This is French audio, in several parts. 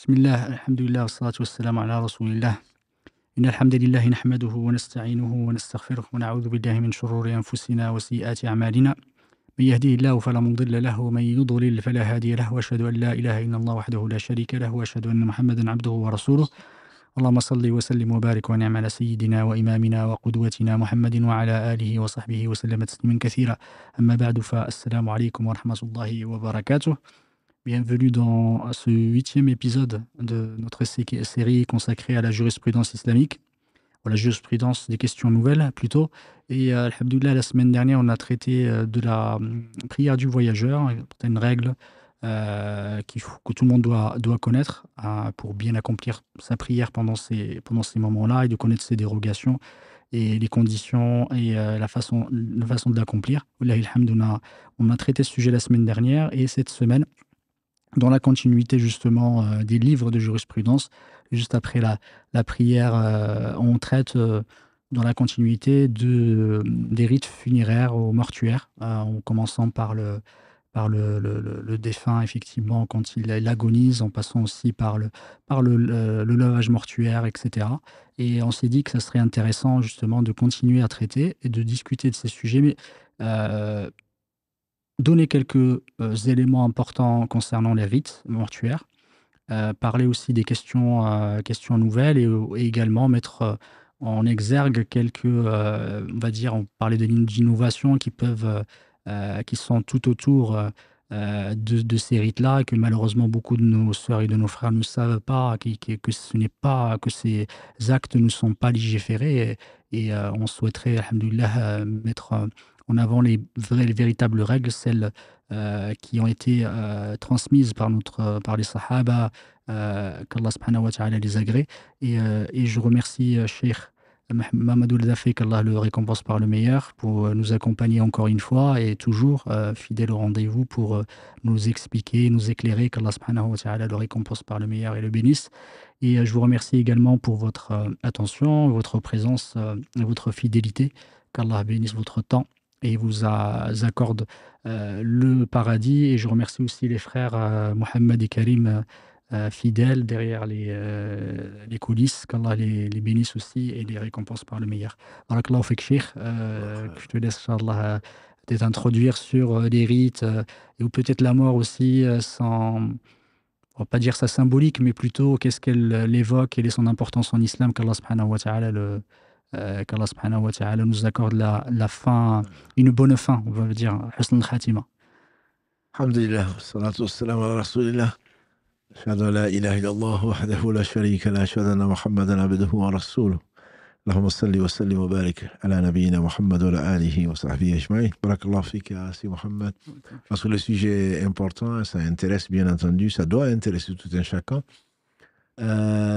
بسم الله الحمد لله والصلاة والسلام على رسول الله إن الحمد لله نحمده ونستعينه ونستغفره ونعوذ بالله من شرور أنفسنا وسيئات أعمالنا من يهديه الله فلا مضل له ومن يضلل فلا هادي له وأشهد أن لا إله إلا الله وحده لا شريك له وأشهد أن محمدا عبده ورسوله اللهم صل وسلم وبارك ونعم على سيدنا وإمامنا وقدوتنا محمد وعلى آله وصحبه وسلم تسليما كثيرا أما بعد فالسلام عليكم ورحمة الله وبركاته. Bienvenue dans ce 8e épisode de notre série consacrée à la jurisprudence islamique, ou la jurisprudence des questions nouvelles plutôt. Et alhamdoulilah, la semaine dernière, on a traité de la prière du voyageur, une règle que tout le monde doit connaître pour bien accomplir sa prière pendant ces moments-là et de connaître ses dérogations et les conditions et la façon de l'accomplir. Wallahi alhamd, on a traité ce sujet la semaine dernière et cette semaine, dans la continuité justement des livres de jurisprudence, juste après la prière, on traite dans la continuité des rites funéraires au mortuaire, en commençant par le défunt, effectivement, quand il agonise, en passant aussi par le lavage mortuaire, etc. Et on s'est dit que ça serait intéressant justement de continuer à traiter et de discuter de ces sujets, mais donner quelques éléments importants concernant les rites mortuaires, parler aussi des questions nouvelles et également mettre en exergue quelques, on va dire, on parlait d'innovations qui sont tout autour de ces rites-là, que malheureusement beaucoup de nos sœurs et de nos frères ne savent pas, que ces actes ne sont pas légiférés et on souhaiterait, alhamdoulilah, mettre en avant les véritables règles, celles qui ont été transmises par les sahaba, qu'Allah subhanahu wa ta'ala les agrée. Et je remercie Cheikh Mamadou Dafé, qu'Allah le récompense par le meilleur, pour nous accompagner encore une fois et toujours fidèle au rendez-vous pour nous expliquer, nous éclairer, qu'Allah subhanahu wa ta'ala le récompense par le meilleur et le bénisse. Et je vous remercie également pour votre attention, votre présence et votre fidélité, qu'Allah bénisse votre temps et vous accorde le paradis. Et je remercie aussi les frères Mohamed et Karim, fidèles derrière les coulisses, qu'Allah les bénisse aussi et les récompense par le meilleur. Barakallahu fik, Cheikh, je te laisse, Inch'Allah, t'introduire sur les rites et ou peut-être la mort aussi, sans, on va pas dire ça symbolique, mais plutôt qu'est-ce qu'elle évoque, quelle est son importance en islam, qu'Allah subhanahu wa ta'ala nous accorde la fin, une bonne fin, on va dire, husn al-khatima. Alhamdulillah, salatu wassalamu ala rasulillah. Ashhadu an la ilaha illallah wahdahu la sharika la, ashhadu anna Muhammadan abduhu wa rasuluh. Allahumma salli wa sallim wa barik ala nabiyyina Muhammad wa ala alihi wa sahbihi ajma'in. Barakallahu fika, si Muhammad. Parce que le sujet est important, ça intéresse bien entendu, ça doit intéresser tout un chacun.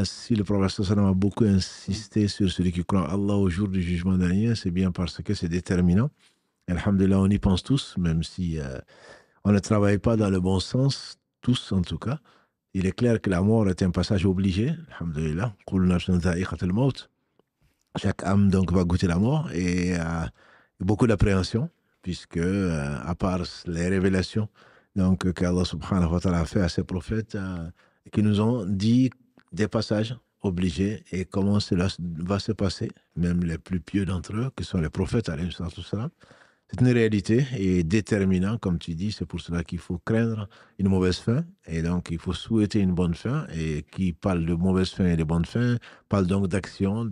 Si le prophète sallam a beaucoup insisté sur celui qui croit Allah au jour du jugement dernier, c'est bien parce que c'est déterminant. Alhamdulillah, on y pense tous, même si on ne travaille pas dans le bon sens, tous en tout cas. Il est clair que la mort est un passage obligé. Alhamdulillah. Chaque âme donc va goûter la mort et beaucoup d'appréhension, puisque à part les révélations donc qu'Allah subhanahu wa ta'ala a fait à ses prophètes, qui nous ont dit des passages obligés et comment cela va se passer, même les plus pieux d'entre eux, qui sont les prophètes, alayhi salatu wassalam. C'est une réalité et déterminant, comme tu dis, c'est pour cela qu'il faut craindre une mauvaise fin et donc il faut souhaiter une bonne fin. Et qui parle de mauvaise fin et de bonne fin parle donc d'action,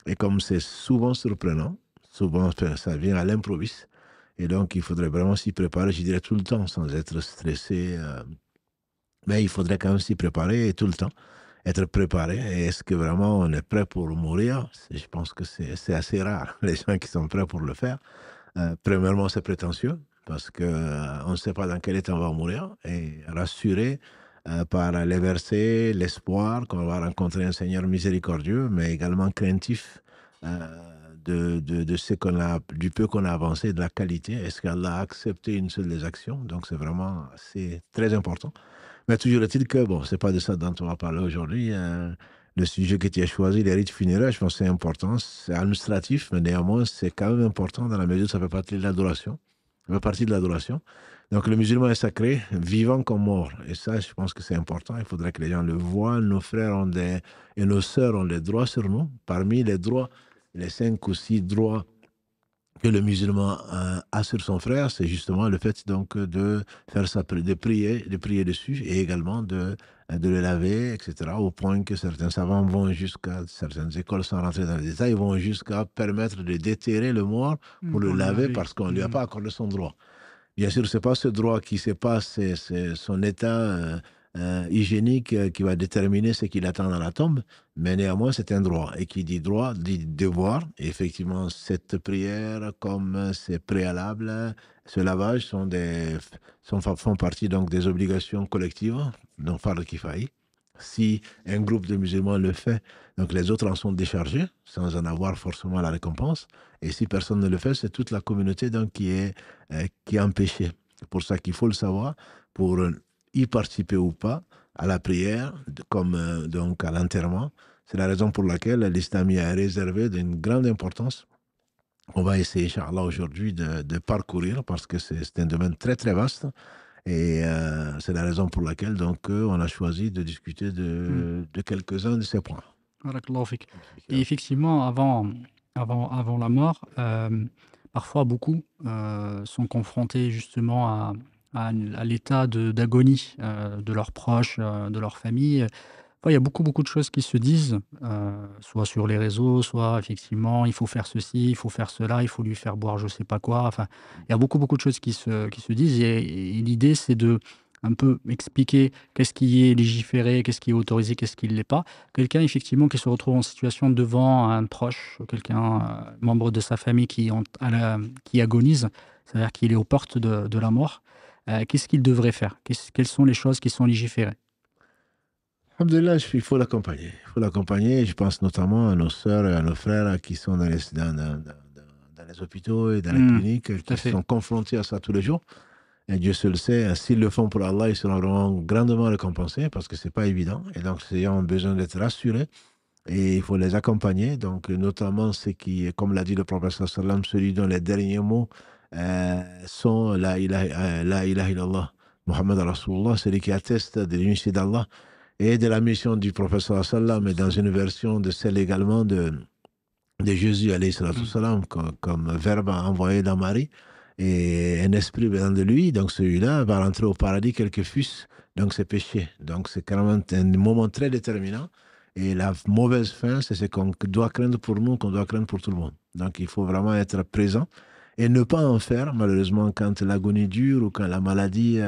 et comme c'est souvent surprenant, souvent ça vient à l'improviste, et donc il faudrait vraiment s'y préparer, je dirais tout le temps, sans être stressé, mais il faudrait quand même s'y préparer tout le temps, être préparé. Et est-ce que vraiment on est prêt pour mourir? Je pense que c'est assez rare, les gens qui sont prêts pour le faire. Premièrement, c'est prétentieux, parce qu'on ne sait pas dans quel état on va mourir, et rassuré par les versets, l'espoir qu'on va rencontrer un Seigneur miséricordieux, mais également craintif de ce qu'on a, du peu qu'on a avancé, de la qualité. Est-ce qu'Allah a accepté une seule des actions? Donc c'est très important. Mais toujours est-il que, bon, c'est pas de ça dont on va parler aujourd'hui. Le sujet que tu as choisi, les rites funéraires, je pense que c'est important. C'est administratif, mais néanmoins, c'est quand même important dans la mesure où ça fait partie de l'adoration. Ça fait partie de l'adoration. Donc le musulman est sacré, vivant comme mort. Et ça, je pense que c'est important. Il faudrait que les gens le voient. Nos frères et nos sœurs ont des droits sur nous. Parmi les droits, les 5 ou 6 droits que le musulman a sur son frère, c'est justement le fait donc de faire de prier dessus et également de le laver, etc. Au point que certains savants vont jusqu'à, certaines écoles sans rentrer dans les détails, vont jusqu'à permettre de déterrer le mort pour le Pour le laver laver. parce qu'on ne lui a pas accordé son droit. Bien sûr, c'est pas ce droit qui sait pas, c'est son état hygiénique qui va déterminer ce qu'il attend dans la tombe, mais néanmoins, c'est un droit. Et qui dit droit, dit devoir. Et effectivement, cette prière, comme c'est préalable, ce lavage font partie donc des obligations collectives, donc fard kifaï. Si un groupe de musulmans le fait, donc les autres en sont déchargés, sans en avoir forcément la récompense. Et si personne ne le fait, c'est toute la communauté donc, qui est empêchée. C'est pour ça qu'il faut le savoir, pour y participer ou pas à la prière, comme donc à l'enterrement. C'est la raison pour laquelle l'islam y a réservé d'une grande importance. On va essayer, Inch'Allah, aujourd'hui de parcourir parce que c'est un domaine très très vaste. Et c'est la raison pour laquelle donc, on a choisi de discuter Mmh. de quelques-uns de ces points. Barakallahu fik. Et effectivement, avant la mort, parfois beaucoup, sont confrontés justement à l'état d'agonie, de leurs proches, de leur famille. Enfin, il y a beaucoup de choses qui se disent, soit sur les réseaux, soit effectivement: «Il faut faire ceci, il faut faire cela, il faut lui faire boire je sais pas quoi». Enfin, il y a beaucoup de choses qui se disent et l'idée c'est de un peu expliquer qu'est-ce qui est légiféré, qu'est-ce qui est autorisé, qu'est-ce qui ne l'est pas. Quelqu'un effectivement qui se retrouve en situation devant un proche, quelqu'un, membre de sa famille qui agonise, c'est-à-dire qu'il est aux portes de la mort, qu'est-ce qu'il devrait faire? Quelles sont les choses qui sont légiférées? Alhamdulillah, il faut l'accompagner. Il faut l'accompagner. Je pense notamment à nos sœurs et à nos frères qui sont dans les hôpitaux et dans les Mmh, cliniques, tout à qui fait. sont confrontés à ça tous les jours. Et Dieu seul sait, s'ils le font pour Allah, ils seront vraiment grandement récompensés parce que c'est pas évident. Et donc, ces gens ont besoin d'être rassurés et il faut les accompagner. Donc, notamment ceux qui, comme l'a dit le prophète sallallahu alayhi wa sallam, celui dont les derniers mots sont la ilaha illallah, Muhammad Rasulullah, celui qui atteste de l'unité d'Allah et de la mission du prophète sallallahu alayhi wa sallam, et dans une version de celle également de Jésus alayhi salatu Mmh. salam, comme verbe envoyé dans Marie, et un esprit venant de lui. Donc celui-là va rentrer au paradis quel que fût donc ses péchés. Donc c'est carrément un moment très déterminant. Et la mauvaise fin, c'est ce qu'on doit craindre pour nous, qu'on doit craindre pour tout le monde. Donc il faut vraiment être présent et ne pas en faire, malheureusement, quand l'agonie dure ou quand la maladie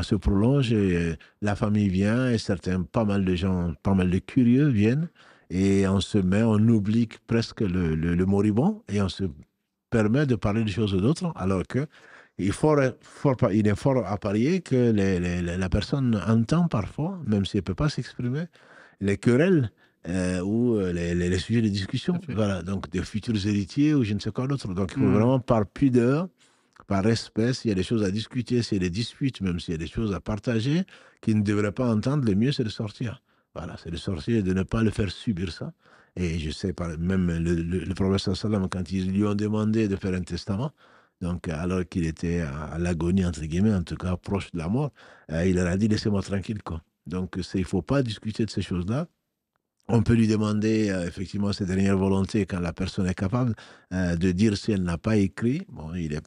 se prolonge. Et, la famille vient et certains, pas mal de gens, pas mal de curieux viennent et on oublie presque le moribond et on se permet de parler de choses d'autres, alors que il est fort à parier que la personne entend parfois, même si elle ne peut pas s'exprimer, les querelles ou les sujets de Tout à discussion, fait. voilà, donc des futurs héritiers ou je ne sais quoi d'autre. Donc il faut Mmh. vraiment par pudeur, par respect, s'il y a des choses à discuter, s'il y a des disputes, même s'il y a des choses à partager, qu'ils ne devraient pas entendre, le mieux c'est de sortir. Voilà, c'est de sortir et de ne pas le faire subir ça. Et je sais, même le prophète sallam, quand ils lui ont demandé de faire un testament, donc alors qu'il était à l'agonie, entre guillemets, en tout cas proche de la mort, il leur a dit laissez-moi tranquille, quoi. Donc il ne faut pas discuter de ces choses-là. On peut lui demander effectivement ses dernières volontés quand la personne est capable de dire si elle n'a pas écrit. Bon, il est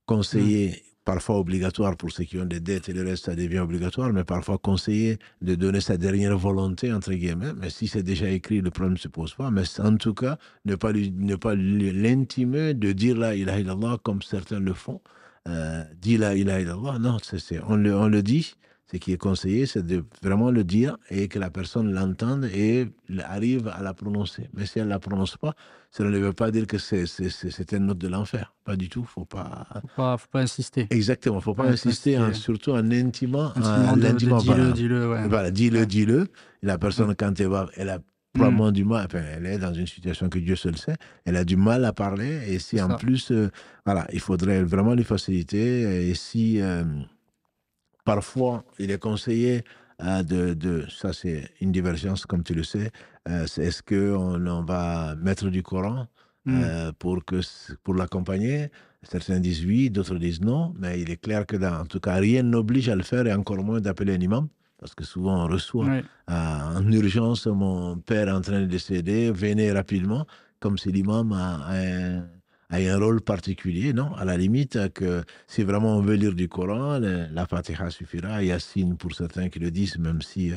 Mmh. conseillé, parfois obligatoire pour ceux qui ont des dettes et le reste, ça devient obligatoire, mais parfois conseillé de donner sa dernière volonté, entre guillemets. Mais si c'est déjà écrit, le problème ne se pose pas. Mais en tout cas, ne pas l'intimer de dire la ilaha illallah comme certains le font. Dis la ilaha illallah. Non, on le dit. Ce qui est conseillé, c'est de vraiment le dire et que la personne l'entende et arrive à la prononcer. Mais si elle ne la prononce pas, cela ne veut pas dire que c'est un autre de l'enfer. Pas du tout. Faut pas. Faut pas insister. Exactement. Faut pas Faut insister, insister. surtout en intimant, Intimement de l'intimant. dis-le, Voilà. dis-le, ouais. Voilà. Ouais, Dis-le. Et la ouais. personne, quand elle a Mmh. probablement du mal, enfin, elle est dans une situation que Dieu seul sait, elle a du mal à parler. Et C'est si en ça. plus, voilà, il faudrait vraiment lui faciliter. Et si parfois, il est conseillé ça c'est une divergence comme tu le sais, est-ce qu'on va mettre du Coran Mmh. pour l'accompagner? Certains disent oui, d'autres disent non, mais il est clair que, en tout cas, rien n'oblige à le faire et encore moins d'appeler un imam. Parce que souvent, on reçoit Ouais. en urgence mon père est en train de décéder, venez rapidement, comme si l'imam a un rôle particulier. Non, à la limite, que si vraiment on veut lire du Coran, la Fatiha suffira. Yassine pour certains qui le disent, même si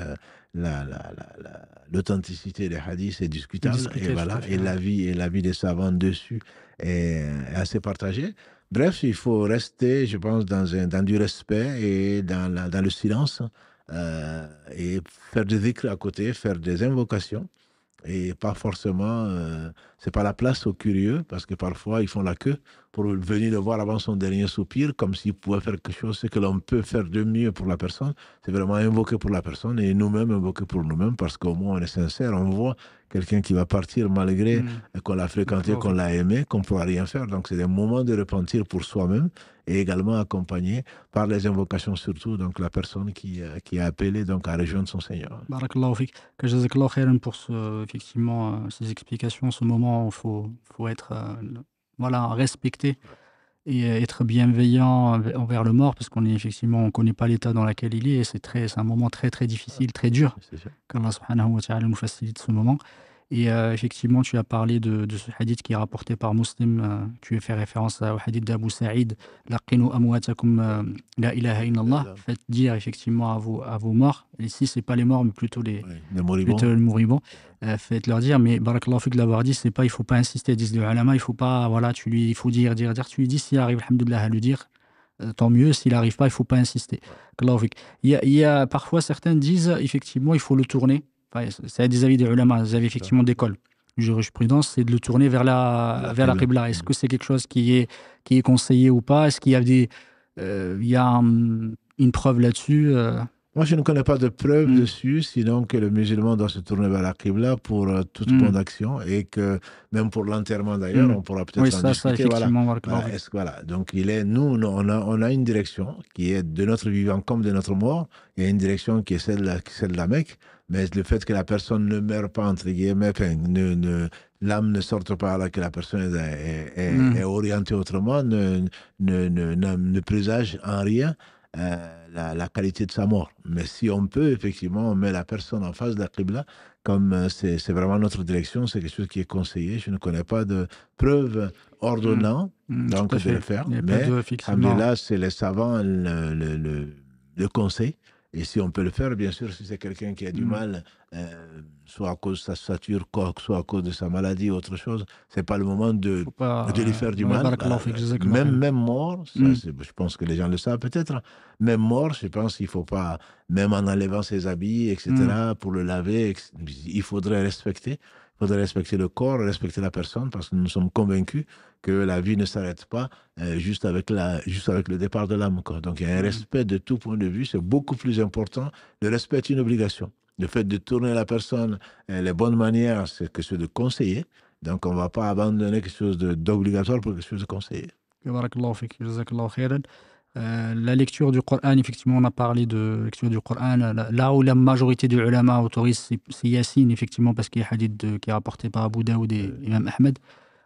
l'authenticité des hadiths est discutable. Et Discuter, tout à voilà, fait. Ouais. et l'avis des savants dessus est assez partagé. Bref, il faut rester, je pense, dans du respect et dans le silence et faire des dhikr à côté, faire des invocations et pas forcément, c'est pas la place aux curieux parce que parfois ils font la queue pour venir le voir avant son dernier soupir, comme s'il pouvait faire quelque chose, ce que l'on peut faire de mieux pour la personne, c'est vraiment invoquer pour la personne et nous-mêmes invoquer pour nous-mêmes parce qu'au moins on est sincère, on voit quelqu'un qui va partir malgré qu'on l'a fréquenté, qu'on l'a aimé, qu'on ne pourra rien faire. Donc c'est des moments de repentir pour soi-même et également accompagné par les invocations surtout, donc la personne qui est appelée donc à rejoindre son Seigneur. Barakallahu fik. Que Jazakallahu khairan pour effectivement, ces explications, ce moment où faut être voilà, respecté et être bienveillant envers le mort, parce qu'on est effectivement, on ne connaît pas l'état dans lequel il est, et c'est un moment très très difficile, très dur. C'est ça. Qu'Allah subhanahu wa ta'ala nous facilite ce moment. Et effectivement, tu as parlé de ce hadith qui est rapporté par Muslim. Tu fais référence au hadith d'Abu Saïd. Laqinu amwatakum la ilaha illallah. Faites dire effectivement à vos morts. Et ici, ce n'est pas les morts, mais plutôt les moribonds. Faites-leur dire, mais barakallahu fik de l'avoir dit, c'est pas, il ne faut pas insister, disent les ulama, il faut pas, voilà, il faut dire. Tu lui dis, s'il arrive, alhamdoulilah, à le dire, tant mieux. S'il n'arrive pas, il ne faut pas insister. Barakallahu fik. Il y a parfois, certains disent, effectivement, il faut le tourner. Enfin, c'est des avis des ulama, des avis effectivement d'école. Jurisprudence, c'est de le tourner vers la qibla. Est-ce que c'est quelque chose qui est conseillé ou pas? Est-ce qu'il y a il y a une preuve là-dessus? Moi, je ne connais pas de preuve dessus, sinon que le musulman doit se tourner vers la Qibla pour toute bonne action et que même pour l'enterrement d'ailleurs, on pourra peut-être en discuter. Ça, effectivement. Voilà. Donc, nous, on a une direction qui est de notre vivant comme de notre mort. Il y a une direction qui est celle de la Mecque, mais le fait que la personne ne meure pas, entre guillemets, l'âme ne sorte pas alors que la personne est orientée autrement, ne présage en rien la qualité de sa mort. Mais si on peut, effectivement, on met la personne en face de la Qibla, comme c'est vraiment notre direction, c'est quelque chose qui est conseillé. Je ne connais pas de preuve ordonnant donc de le faire. Mais, alhamdoulilah, c'est les savants le conseil. Et si on peut le faire, bien sûr, si c'est quelqu'un qui a du mal, soit à cause de sa stature, soit à cause de sa maladie, autre chose, c'est pas le moment de lui faire du mal. Même mort, ça, je pense que les gens le savent peut-être, même mort, je pense qu'il faut pas, même en enlevant ses habits, etc., pour le laver, il faudrait respecter. Il faudrait respecter le corps, respecter la personne, parce que nous sommes convaincus que la vie ne s'arrête pas juste avec le départ de l'âme. Donc il y a un respect de tout point de vue, c'est beaucoup plus important. Le respect est une obligation. Le fait de tourner la personne, les bonnes manières, c'est quelque chose de conseillé. Donc on ne va pas abandonner quelque chose d'obligatoire pour quelque chose de conseillé. Barakallahu fik, jazakallahu khairan. La lecture du Coran, effectivement, on a parlé de lecture du Coran. Là où la majorité des ulama autorisent, c'est Yassine, effectivement, parce qu'il y a un hadith qui est rapporté par Abu Daoud et Imam Ahmed,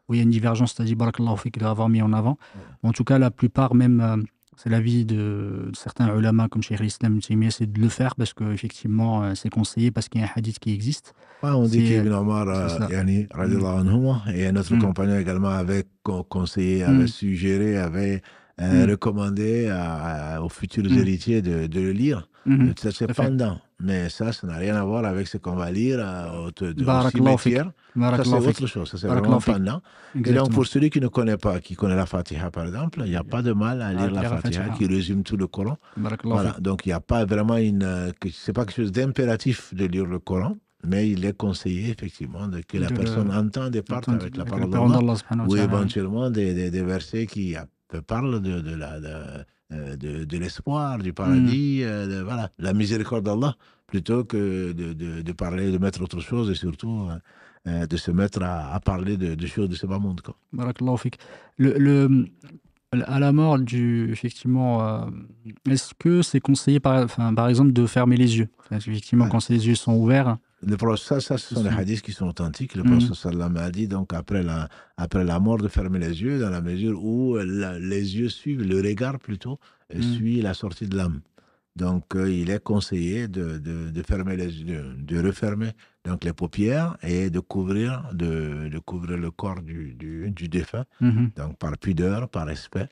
où il y a une divergence, c'est-à-dire barakallahu fik de l'avoir mis en avant. En tout cas, la plupart, même, c'est l'avis de certains ulama comme Cheikh l'Islam, c'est de le faire parce qu'effectivement, c'est conseillé parce qu'il y a un hadith qui existe. On dit qu'Ibn Omar, radiallahu anhu, et notre compagnon également avait conseillé, avait suggéré, avait recommandé aux futurs héritiers de le lire. C'est pendant. Mais ça n'a rien à voir avec ce qu'on va lire au cimetière. Ça, c'est autre chose. Ça, c'est vraiment pendant. Et donc, pour celui qui ne connaît pas, qui connaît la Fatiha, par exemple, il n'y a pas de mal à lire la Fatiha qui résume tout le Coran. Voilà. Donc, il n'y a pas vraiment c'est pas quelque chose d'impératif de lire le Coran. Mais il est conseillé, effectivement, que la personne entende et parte avec la parole d'Allah, ou éventuellement des versets qui parlent de l'espoir, du paradis, voilà, la miséricorde d'Allah, plutôt que de parler, de mettre autre chose et surtout de se mettre à parler de choses de ce bas monde. Barakallahu fik. À la mort, effectivement, est-ce que c'est conseillé par exemple de fermer les yeux? Effectivement, quand les yeux sont ouverts. Ça, ce C'est sont des ça. hadiths qui sont authentiques. Le Mhm, prophète sallam a dit, donc, après la mort, de fermer les yeux, dans la mesure où les yeux suivent, le regard plutôt, mhm, suit la sortie de l'âme. Donc, il est conseillé de fermer les yeux, de refermer donc les paupières et de couvrir le corps du défunt, mhm. donc par pudeur, par respect,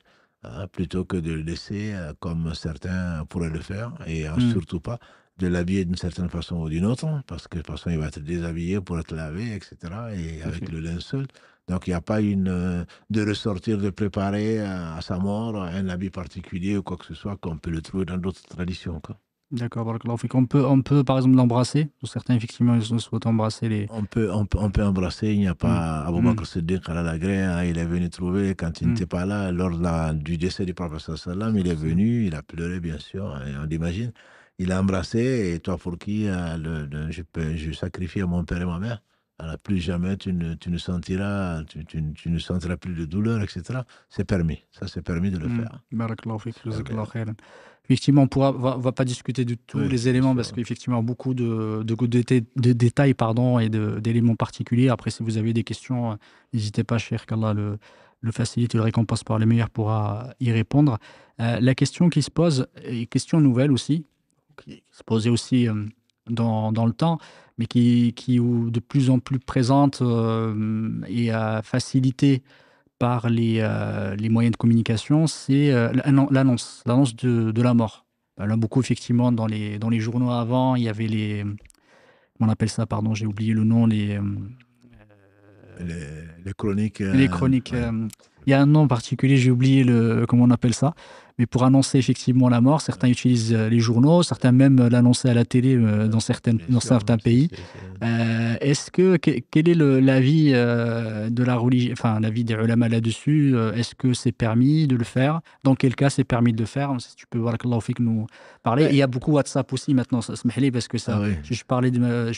plutôt que de le laisser comme certains pourraient le faire, et Mhm. surtout pas de l'habiller d'une certaine façon ou d'une autre, parce que de toute façon, il va être déshabillé pour être lavé, etc., et Tout à avec fait. le linceul. Donc, il n'y a pas de ressortir, de préparer à sa mort un habit particulier ou quoi que ce soit, comme on peut le trouver dans d'autres traditions, quoi. D'accord, barakallahu fik. On peut, par exemple, l'embrasser. Pour certains, effectivement, ils souhaitent embrasser les. On peut embrasser, il n'y a Mhm, pas Abu mhm, Bakr Siddiq al-Agré, hein, il est venu trouver quand il mhm. n'était pas là, lors du décès du prophète sallam, il est venu, il a pleuré, bien sûr, hein, on l'imagine. Il a embrassé, et toi pour qui je sacrifie mon père et ma mère. Alors, plus jamais tu ne sentiras plus de douleur, etc. C'est permis, ça c'est permis de le faire. Barakallahu fik, C'est permis, jazakallahu hein. khairan. Effectivement, on va pas discuter de tous Oui, les bien éléments parce sûr. qu'effectivement, beaucoup de détails pardon, et d'éléments particuliers. Après, si vous avez des questions, n'hésitez pas, cher qu'Allah le facilite et le récompense par les meilleurs pourra y répondre. La question qui se pose, est une question nouvelle aussi, qui se posait aussi dans le temps, mais qui est de plus en plus présente et facilitée par les moyens de communication, c'est l'annonce de la mort. Là, beaucoup, effectivement, dans les journaux avant, il y avait comment on appelle ça, pardon, j'ai oublié le nom, Les chroniques, les chroniques. ouais. Il y a un nom particulier, j'ai oublié comment on appelle ça. Mais pour annoncer effectivement la mort, certains utilisent les journaux, certains même l'annoncer à la télé Ouais, bien dans sûr, certains pays. Quel est l'avis de la religion, enfin l'avis des ulama là-dessus? Est-ce que c'est permis de le faire? Dans quel cas c'est permis de le faire? Si tu peux, barakallahu fik, nous parler. Et ouais. il y a beaucoup WhatsApp aussi maintenant, ça se mêle parce que Ah ça, oui. je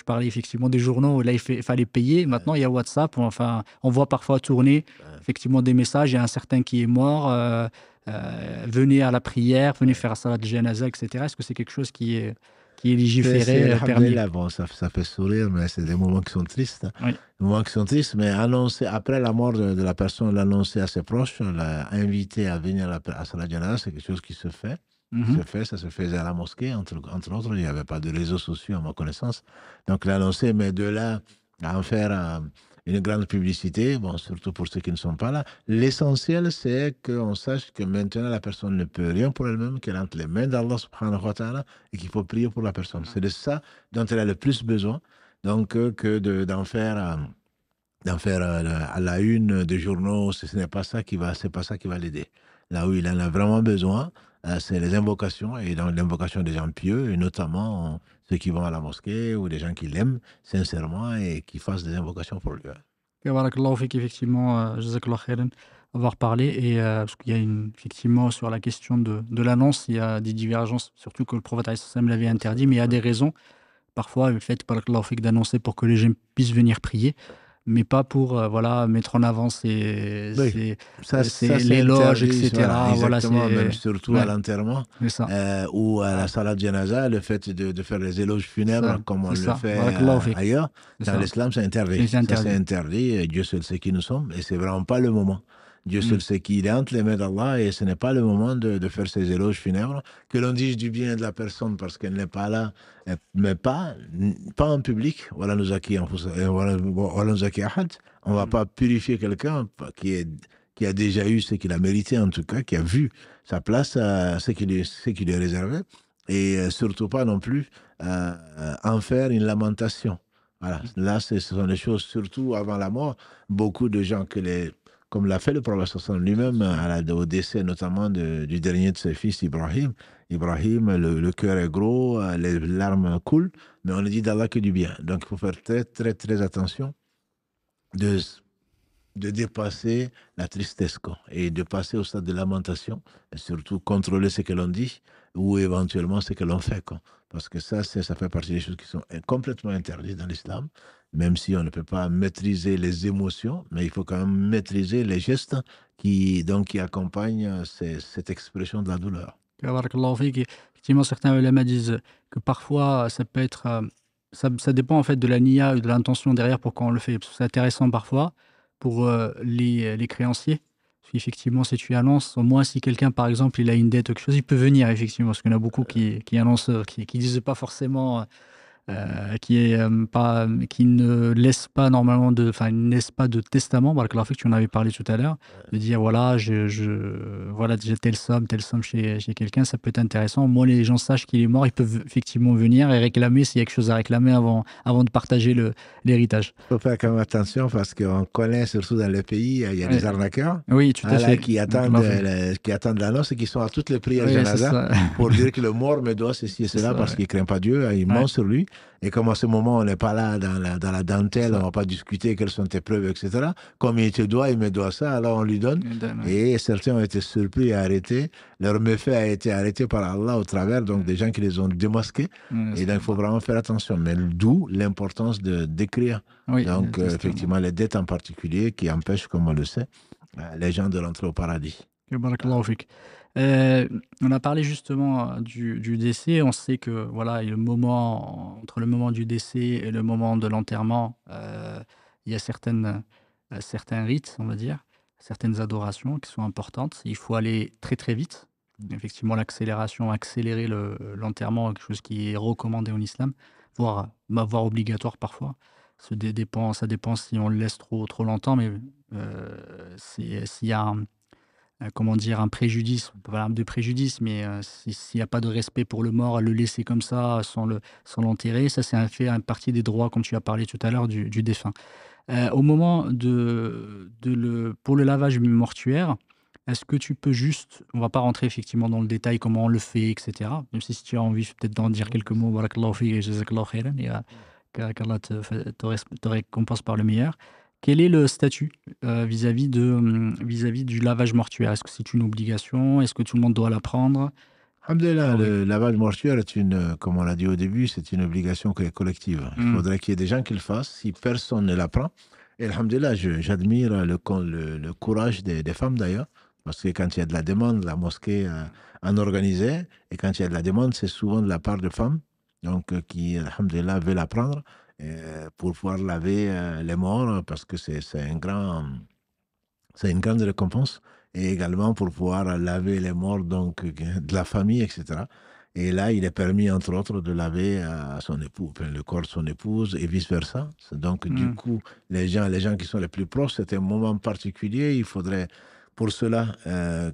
parlais effectivement des journaux, là il fallait payer. Maintenant il y Ouais, a WhatsApp, enfin on voit parfois tourner ouais. effectivement des messages. Il y a un certain qui est mort, venez à la prière, venez Ouais. faire salat janaza, etc. Est-ce que c'est quelque chose qui est C'est, légiféré, permis? alhamdulillah, bon, ça fait sourire, mais c'est des moments qui sont tristes, hein. Oui. Des moments qui sont tristes, mais annoncer, après la mort de la personne, l'annoncer à ses proches, l'inviter à venir à Salah Janaza, c'est quelque chose qui se fait. Mhm. Ça se faisait à la mosquée, entre autres. Il n'y avait pas de réseaux sociaux, à ma connaissance. Donc, l'annoncer, mais de là à en faire une grande publicité, bon, surtout pour ceux qui ne sont pas là. L'essentiel, c'est qu'on sache que maintenant, la personne ne peut rien pour elle-même, qu'elle est entre les mains d'Allah subhanahu wa ta'ala, et qu'il faut prier pour la personne. C'est de ça dont elle a le plus besoin, donc, d'en faire à la une des journaux. Ce n'est pas ça c'est pas ça qui va l'aider. Là où il en a vraiment besoin, c'est les invocations, et dans l'invocation des gens pieux, et notamment ceux qui vont à la mosquée ou des gens qui l'aiment sincèrement et qui fassent des invocations pour lui, hein. Et barakallahu fik, effectivement, jazakallahu khairan, avoir parlé. Et parce qu'il y a effectivement sur la question de l'annonce, il y a des divergences, surtout que le prophète alayhi salam l'avait interdit, mais il y a des raisons. Parfois, le fait, barakallahu fik, d'annoncer pour que les gens puissent venir prier, mais pas pour voilà, mettre en avant Oui, ça c'est l'éloge, interdit, voilà, etc. Voilà, exactement, même surtout à ouais, l'enterrement c'est ça. ou à la salat janaza, le fait de faire les éloges funèbres comme on C'est le ça. fait Barakallahu fik. ailleurs, C'est dans ça. l'islam, c'est interdit. C'est Ça, c'est interdit. interdit, et Dieu seul sait qui nous sommes, et c'est vraiment pas le moment. Dieu Mm. seul sait qu'il est entre les mains d'Allah, et ce n'est pas le moment de faire ces éloges funèbres. Que l'on dise du bien de la personne parce qu'elle n'est pas là, mais pas en public. Voilà nous acquis, voilà nous acquis ahad. On ne va Mm. pas purifier quelqu'un qui a déjà eu ce qu'il a mérité, en tout cas, qui a vu sa place, ce qui lui est réservé, et surtout pas non plus en faire une lamentation. Voilà, là, ce sont des choses, surtout avant la mort. Beaucoup de gens comme l'a fait le prophète sallallahu lui-même au décès notamment du dernier de ses fils, Ibrahim. Ibrahim, le cœur est gros, les larmes coulent, mais on ne dit d'Allah que du bien. Donc il faut faire très, très, très attention de, de dépasser la tristesse, quoi, et de passer au stade de lamentation, et surtout contrôler ce que l'on dit ou éventuellement ce que l'on fait, quoi. Parce que ça fait partie des choses qui sont complètement interdites dans l'islam, même si on ne peut pas maîtriser les émotions, mais il faut quand même maîtriser les gestes qui accompagnent cette expression de la douleur. Barakallahu fik. Et effectivement, certains ulama disent que parfois, ça peut être ça dépend en fait de la niya et de l'intention derrière pour quand on le fait. Parce que c'est intéressant parfois pour, les créanciers. Parce qu'effectivement, si tu annonces, au moins si quelqu'un, par exemple, il a une dette ou quelque chose, il peut venir effectivement. Parce qu'il y en a beaucoup qui annoncent, qui disent pas forcément, qui est pas, qui ne laisse pas normalement de, enfin, il ne laisse pas de testament. Barakallahu fik, tu en avais parlé tout à l'heure, de dire voilà, voilà, j'ai telle somme chez quelqu'un, ça peut être intéressant. Au moins, les gens sachent qu'il est mort, ils peuvent effectivement venir et réclamer s'il y a quelque chose à réclamer avant de partager l'héritage. Il faut faire quand même attention parce qu'on connaît, surtout dans le pays, il y a des Ouais. arnaqueurs Oui, tout à voilà, fait. Barakallahu fik. qui attendent l'annonce et qui sont à toutes les prières Oui, c'est janaza ça. pour dire que le mort me doit ceci et C'est cela ça, parce ouais. qu'il ne craint pas Dieu, il Ouais, ment sur lui. Et comme à ce moment, on n'est pas là dans la c'est dentelle, on ne ça. va pas discuter quelles sont tes preuves, etc. Comme il te doit, il me doit ça, alors on lui donne. Ouais. Et certains ont été surpris et arrêtés. Leur méfait a été arrêté par Allah au travers, donc des gens qui les ont démasqués. Ouais, Et donc, il faut subhanallah. vraiment faire attention. Mais d'où l'importance d'écrire. Oui, le Donc, testament. effectivement, les dettes en particulier qui empêchent, comme on le sait, les gens de rentrer au paradis. Ok, Ah, barakallahu fik. On a parlé justement du décès. On sait que voilà, il y a le moment, entre le moment du décès et le moment de l'enterrement, il y a certains rites, on va dire, certaines adorations qui sont importantes. Il faut aller très très vite. Effectivement, l'accélération, accélérer l'enterrement, quelque chose qui est recommandé en islam, voire obligatoire parfois. Ça dépend si on le laisse trop longtemps, mais s'il y a comment dire? Un préjudice, pas de préjudice, mais s'il y a pas de respect pour le mort, le laisser comme ça sans l'enterrer, ça c'est un fait, une partie des droits, comme tu as parlé tout à l'heure, du défunt. Au moment pour le lavage mortuaire, est-ce que tu peux juste, on va pas rentrer effectivement dans le détail, comment on le fait et cetera, même si tu as envie peut-être d'en dire quelques mots, barakallahu fik et jazakallahu khairan et qu'Allah te récompense par le meilleur. Quel est le statut, vis-à-vis du lavage mortuaire? Est-ce que c'est une obligation? Est-ce que tout le monde doit l'apprendre? Alhamdulillah, Ah oui. le lavage mortuaire est comme on l'a dit au début, c'est une obligation qui est collective. Il Mmh. faudrait qu'il y ait des gens qui le fassent si personne ne l'apprend. Et alhamdulillah, j'admire le courage des femmes d'ailleurs, parce que quand il y a de la demande, la mosquée en organisait, et quand il y a de la demande, c'est souvent de la part de femmes, donc qui, alhamdulillah, veulent apprendre pour pouvoir laver les morts, parce que c'est une grande récompense. Et également pour pouvoir laver les morts donc, de la famille, etc. Et là, il est permis, entre autres, de laver son époux, enfin, le corps de son épouse et vice-versa. Donc, du Mmh. coup, les gens qui sont les plus proches, c'est un moment particulier. Il faudrait, pour cela,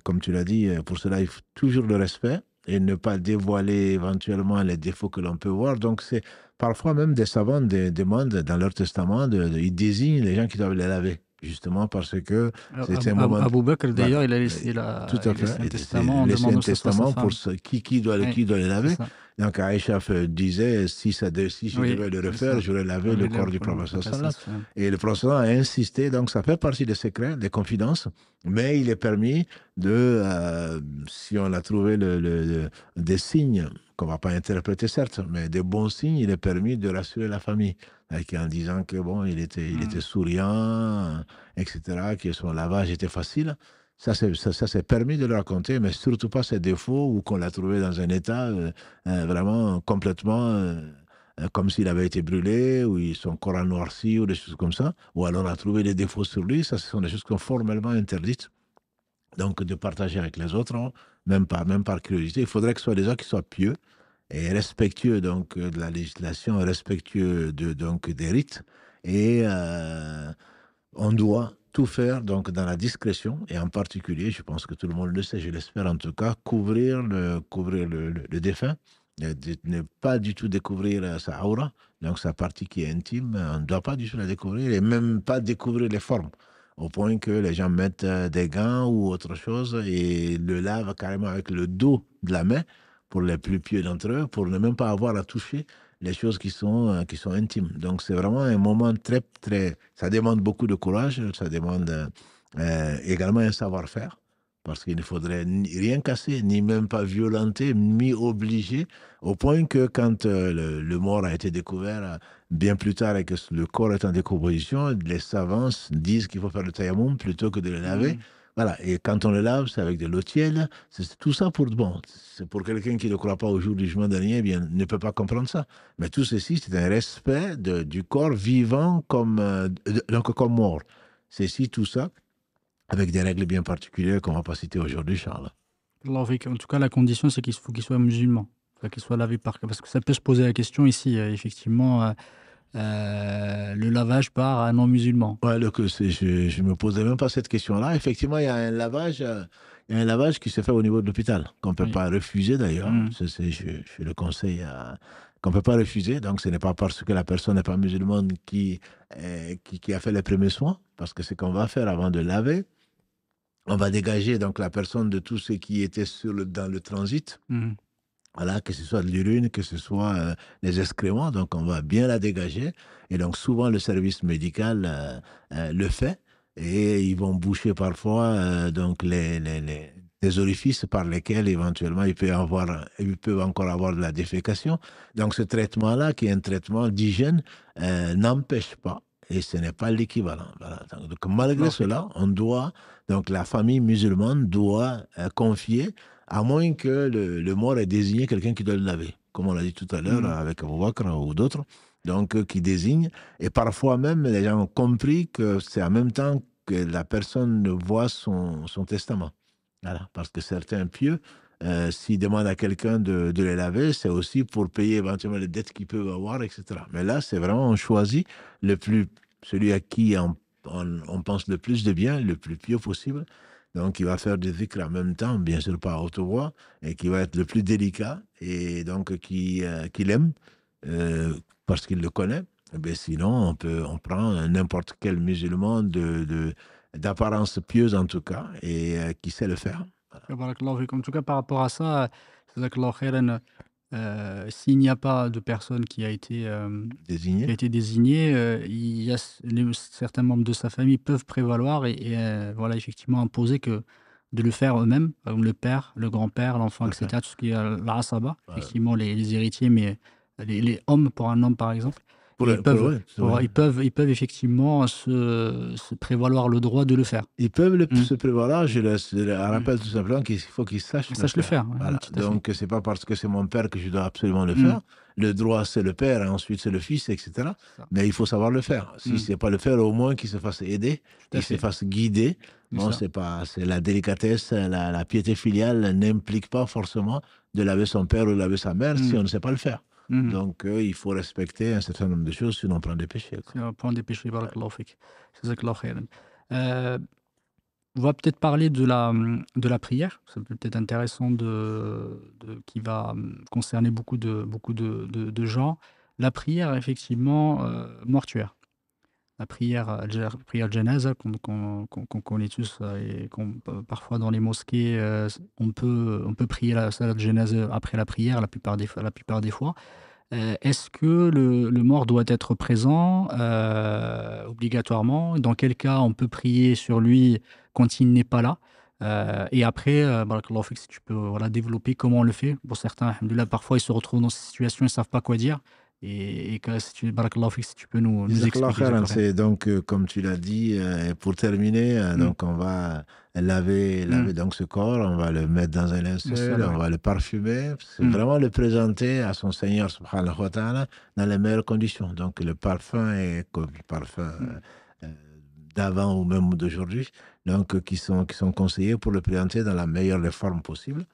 comme tu l'as dit, pour cela, il faut toujours le respect et ne pas dévoiler éventuellement les défauts que l'on peut voir. Donc, c'est parfois même des savants demandent dans leur testament, ils désignent les gens qui doivent les laver. Justement parce que c'est un moment. Abou Bakr Voilà, d'ailleurs, tout à il a laissé fait. un Et c'est testament en laisser un demandant que ce soit sa testament pour femme. Oui, qui doit les c'est laver. ça. Donc Aïcha disait si je Oui, devais le c'est refaire, ça. j'aurais lavé le Laver corps du pour le prophète prophète sallallahu. sallallahu Et le prophète a insisté, donc ça fait partie des secrets, des confidences, mais il est permis de, si on a trouvé des signes, qu'on ne va pas interpréter certes, mais des bons signes, il est permis de rassurer la famille, en disant que bon, il était souriant, etc., que son lavage était facile. Ça, c'est permis de le raconter, mais surtout pas ses défauts ou qu'on l'a trouvé dans un état vraiment complètement comme s'il avait été brûlé ou son corps a noirci ou des choses comme ça. Ou alors on a trouvé des défauts sur lui. Ça, ce sont des choses qui sont formellement interdites. Donc, de partager avec les autres, hein, même par curiosité. Il faudrait que ce soit des gens qui soient pieux et respectueux donc, de la législation, respectueux donc, des rites. Et on doit tout faire donc dans la discrétion et en particulier, je pense que tout le monde le sait, je l'espère en tout cas, couvrir le défunt, ne pas du tout découvrir sa aura, donc sa partie qui est intime, on ne doit pas du tout la découvrir et même pas découvrir les formes, au point que les gens mettent des gants ou autre chose et le lavent carrément avec le dos de la main pour les plus pieux d'entre eux, pour ne même pas avoir à toucher les choses qui sont intimes. Donc, c'est vraiment un moment très, très... Ça demande beaucoup de courage, ça demande également un savoir-faire, parce qu'il ne faudrait rien casser, ni même pas violenter, ni obliger, au point que quand le mort a été découvert bien plus tard et que le corps est en décomposition, les savants disent qu'il faut faire le tayammum plutôt que de le laver, Mmh. Voilà. Et quand on le lave, c'est avec de l'eau tiède. C'est tout ça pour bon. C'est pour quelqu'un qui ne croit pas au jour du jugement dernier, eh bien, ne peut pas comprendre ça. Mais tout ceci, c'est un respect du corps vivant donc comme mort. C'est ici tout ça avec des règles bien particulières qu'on ne va pas citer aujourd'hui, Charles. En tout cas, la condition, c'est qu'il faut qu'il soit musulman. Enfin, qu'il soit lavé parce que ça peut se poser la question ici, effectivement, le lavage par un non-musulman. Ouais, je ne me posais même pas cette question-là. Effectivement, il y a un lavage qui se fait au niveau de l'hôpital, qu'on ne peut Oui. pas refuser d'ailleurs. Mm. Je le conseille qu'on ne peut pas refuser. Donc, ce n'est pas parce que la personne n'est pas musulmane qui a fait les premiers soins, parce que ce qu'on va faire avant de laver, on va dégager donc la personne de tout ce qui était dans le transit. Mm. Voilà, que ce soit de l'urine, que ce soit les excréments, donc on va bien la dégager. Et donc souvent le service médical le fait et ils vont boucher parfois donc les orifices par lesquels éventuellement ils peuvent encore avoir de la défécation. Donc ce traitement-là, qui est un traitement d'hygiène, n'empêche pas. Et ce n'est pas l'équivalent. Voilà. Donc, malgré cela, donc la famille musulmane doit confier à moins que le mort ait désigné quelqu'un qui doit le laver, comme on l'a dit tout à l'heure avec Abu Bakr ou d'autres, donc qui désigne. Et parfois même, les gens ont compris que c'est en même temps que la personne voit son testament. Voilà, parce que certains pieux, s'ils demandent à quelqu'un de les laver, c'est aussi pour payer éventuellement les dettes qu'ils peuvent avoir, etc. Mais là, c'est vraiment, on choisit celui à qui on pense le plus de bien, le plus pieux possible. Donc, il va faire des dhikr en même temps, bien sûr pas à haute voix, et qui va être le plus délicat, et donc qu'il aime, parce qu'il le connaît. Eh bien, sinon, on prend n'importe quel musulman d'apparence pieuse en tout cas, et qui sait le faire. Voilà. En tout cas, par rapport à ça, jazakallahu khairan, s'il n'y a pas de personne qui a Désigné. été désignée, il y a certains membres de sa famille peuvent prévaloir voilà, effectivement imposer de le faire eux-mêmes, par exemple le père, le grand-père, l'enfant, Tout à fait. etc., tout ce qui est l'asaba, Voilà. effectivement les héritiers, mais les hommes, pour un homme par exemple, et Ouais, c'est vrai. ils peuvent effectivement se prévaloir le droit de le faire. Ils peuvent Mm. se prévaloir, je leur Mm. rappelle tout simplement qu'il faut qu'ils sachent le Sache le faire. faire, ouais, Voilà. tout à fait. Donc, c'est pas parce que c'est mon père que je dois absolument le Mm. faire. Le droit, c'est le père, et ensuite c'est le fils, etc. Ça. Mais il faut savoir le faire. Si Mm. c'est pas le faire, au moins qu'il se fasse aider, Tout à qu'il se fait. fasse guider. C'est Bon, ça. c'est la délicatesse, la piété filiale n'implique pas forcément de laver son père ou de laver sa mère si Mm. on ne sait pas le faire. Mm. Donc, il faut respecter un certain nombre de choses, sinon on prend des péchés, quoi. C'est un point des péchés, barakallahu fik. Jazakallahu khairan. Euh, On va peut-être parler de la prière. C'est peut-être intéressant qui va concerner beaucoup de gens. La prière, effectivement, mortuaire. La prière, prière janaza qu'on connaît tous et parfois dans les mosquées, on peut prier la salat janaza après la prière la plupart des fois. Est-ce que le mort doit être présent obligatoirement? Dans quel cas on peut prier sur lui quand il n'est pas là? Et après, barakallahu fik, si tu peux voilà, développer comment on le fait. Pour certains, alhamdoulilah, parfois ils se retrouvent dans ces situations, ils ne savent pas quoi dire. Barakallahu fik, si tu peux nous Jazakallah expliquer. khairan, c'est donc, comme tu l'as dit, pour terminer, Mm. donc on va laver Mm. donc ce corps, on va le mettre dans un Le linceul, seul, on ouais. va le parfumer, c'est Mm. vraiment le présenter à son Seigneur subhanahu wa ta'ala dans les meilleures conditions. Donc le parfum est comme le parfum Mm. euh, d'avant ou même d'aujourd'hui, donc qui sont conseillés pour le présenter dans la meilleure des formes possibles.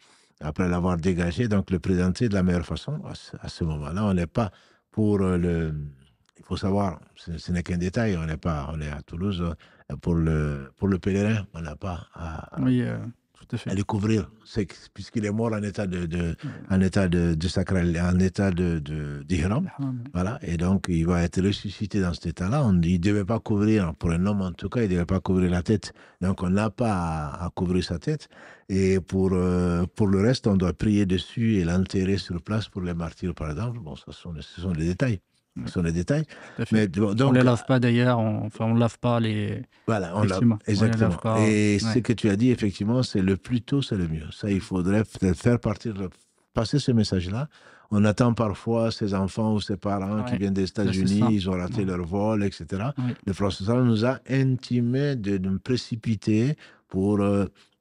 Après l'avoir dégagé, donc le présenter de la meilleure façon. À ce moment-là, on n'est pas pour il faut savoir, ce n'est qu'un détail, on est à Toulouse pour le pèlerin, on n'a pas Oui, tout à à fait. le couvrir, puisqu'il est mort en état Mm. en état de sacral, en état d'ihram. Haram, oui. Voilà, et donc il va être ressuscité dans cet état-là. Il ne devait pas couvrir, pour un homme en tout cas, il ne devait pas couvrir la tête. Donc on n'a pas à couvrir sa tête. Et pour le reste, on doit prier dessus et l'enterrer sur place pour les martyrs, par exemple. Bon, ce sont des détails. Oui, Ce sont des détails. tout à fait. Mais On ne les donc, lave pas d'ailleurs, on ne lave pas les. voilà, Effectivement, on les lave exactement. pas. Et ce Ouais. que tu as dit, effectivement, c'est le plus tôt, c'est le mieux. Ça, il faudrait peut-être passer ce message-là On attend parfois ses enfants ou ses parents qui Ouais, viennent des c'est ça. États-Unis, ils ont raté Ouais. leur vol, etc. Oui. Le prophète nous a intimé de me précipiter pour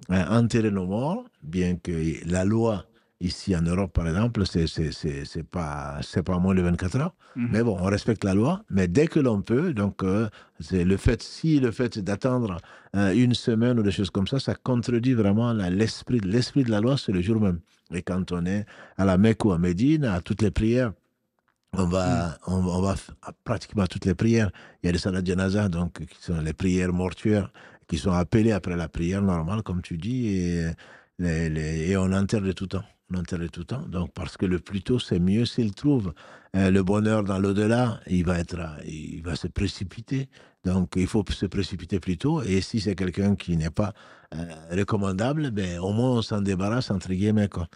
enterrer nos morts, bien que la loi ici en Europe, par exemple, c'est pas moins de 24 heures. Mhm. Mais bon, on respecte la loi, mais dès que l'on peut, donc c'est le fait d'attendre une semaine ou des choses comme ça contredit vraiment l'esprit de la loi, c'est le jour même. Et quand on est à la Mecque ou à Médine, à toutes les prières, Mhm. à pratiquement toutes les prières. Il y a des salat janaza, donc qui sont les prières mortuaires, qui sont appelées après la prière normale, comme tu dis, et, et on enterre de tout temps. On enterre de tout temps. Donc, parce que le plus tôt, c'est mieux s'il trouve le bonheur dans l'au-delà, il va se précipiter. Donc, il faut se précipiter plus tôt. Et si c'est quelqu'un qui n'est pas recommandable, ben, au moins on s'en débarrasse, entre guillemets, quoi.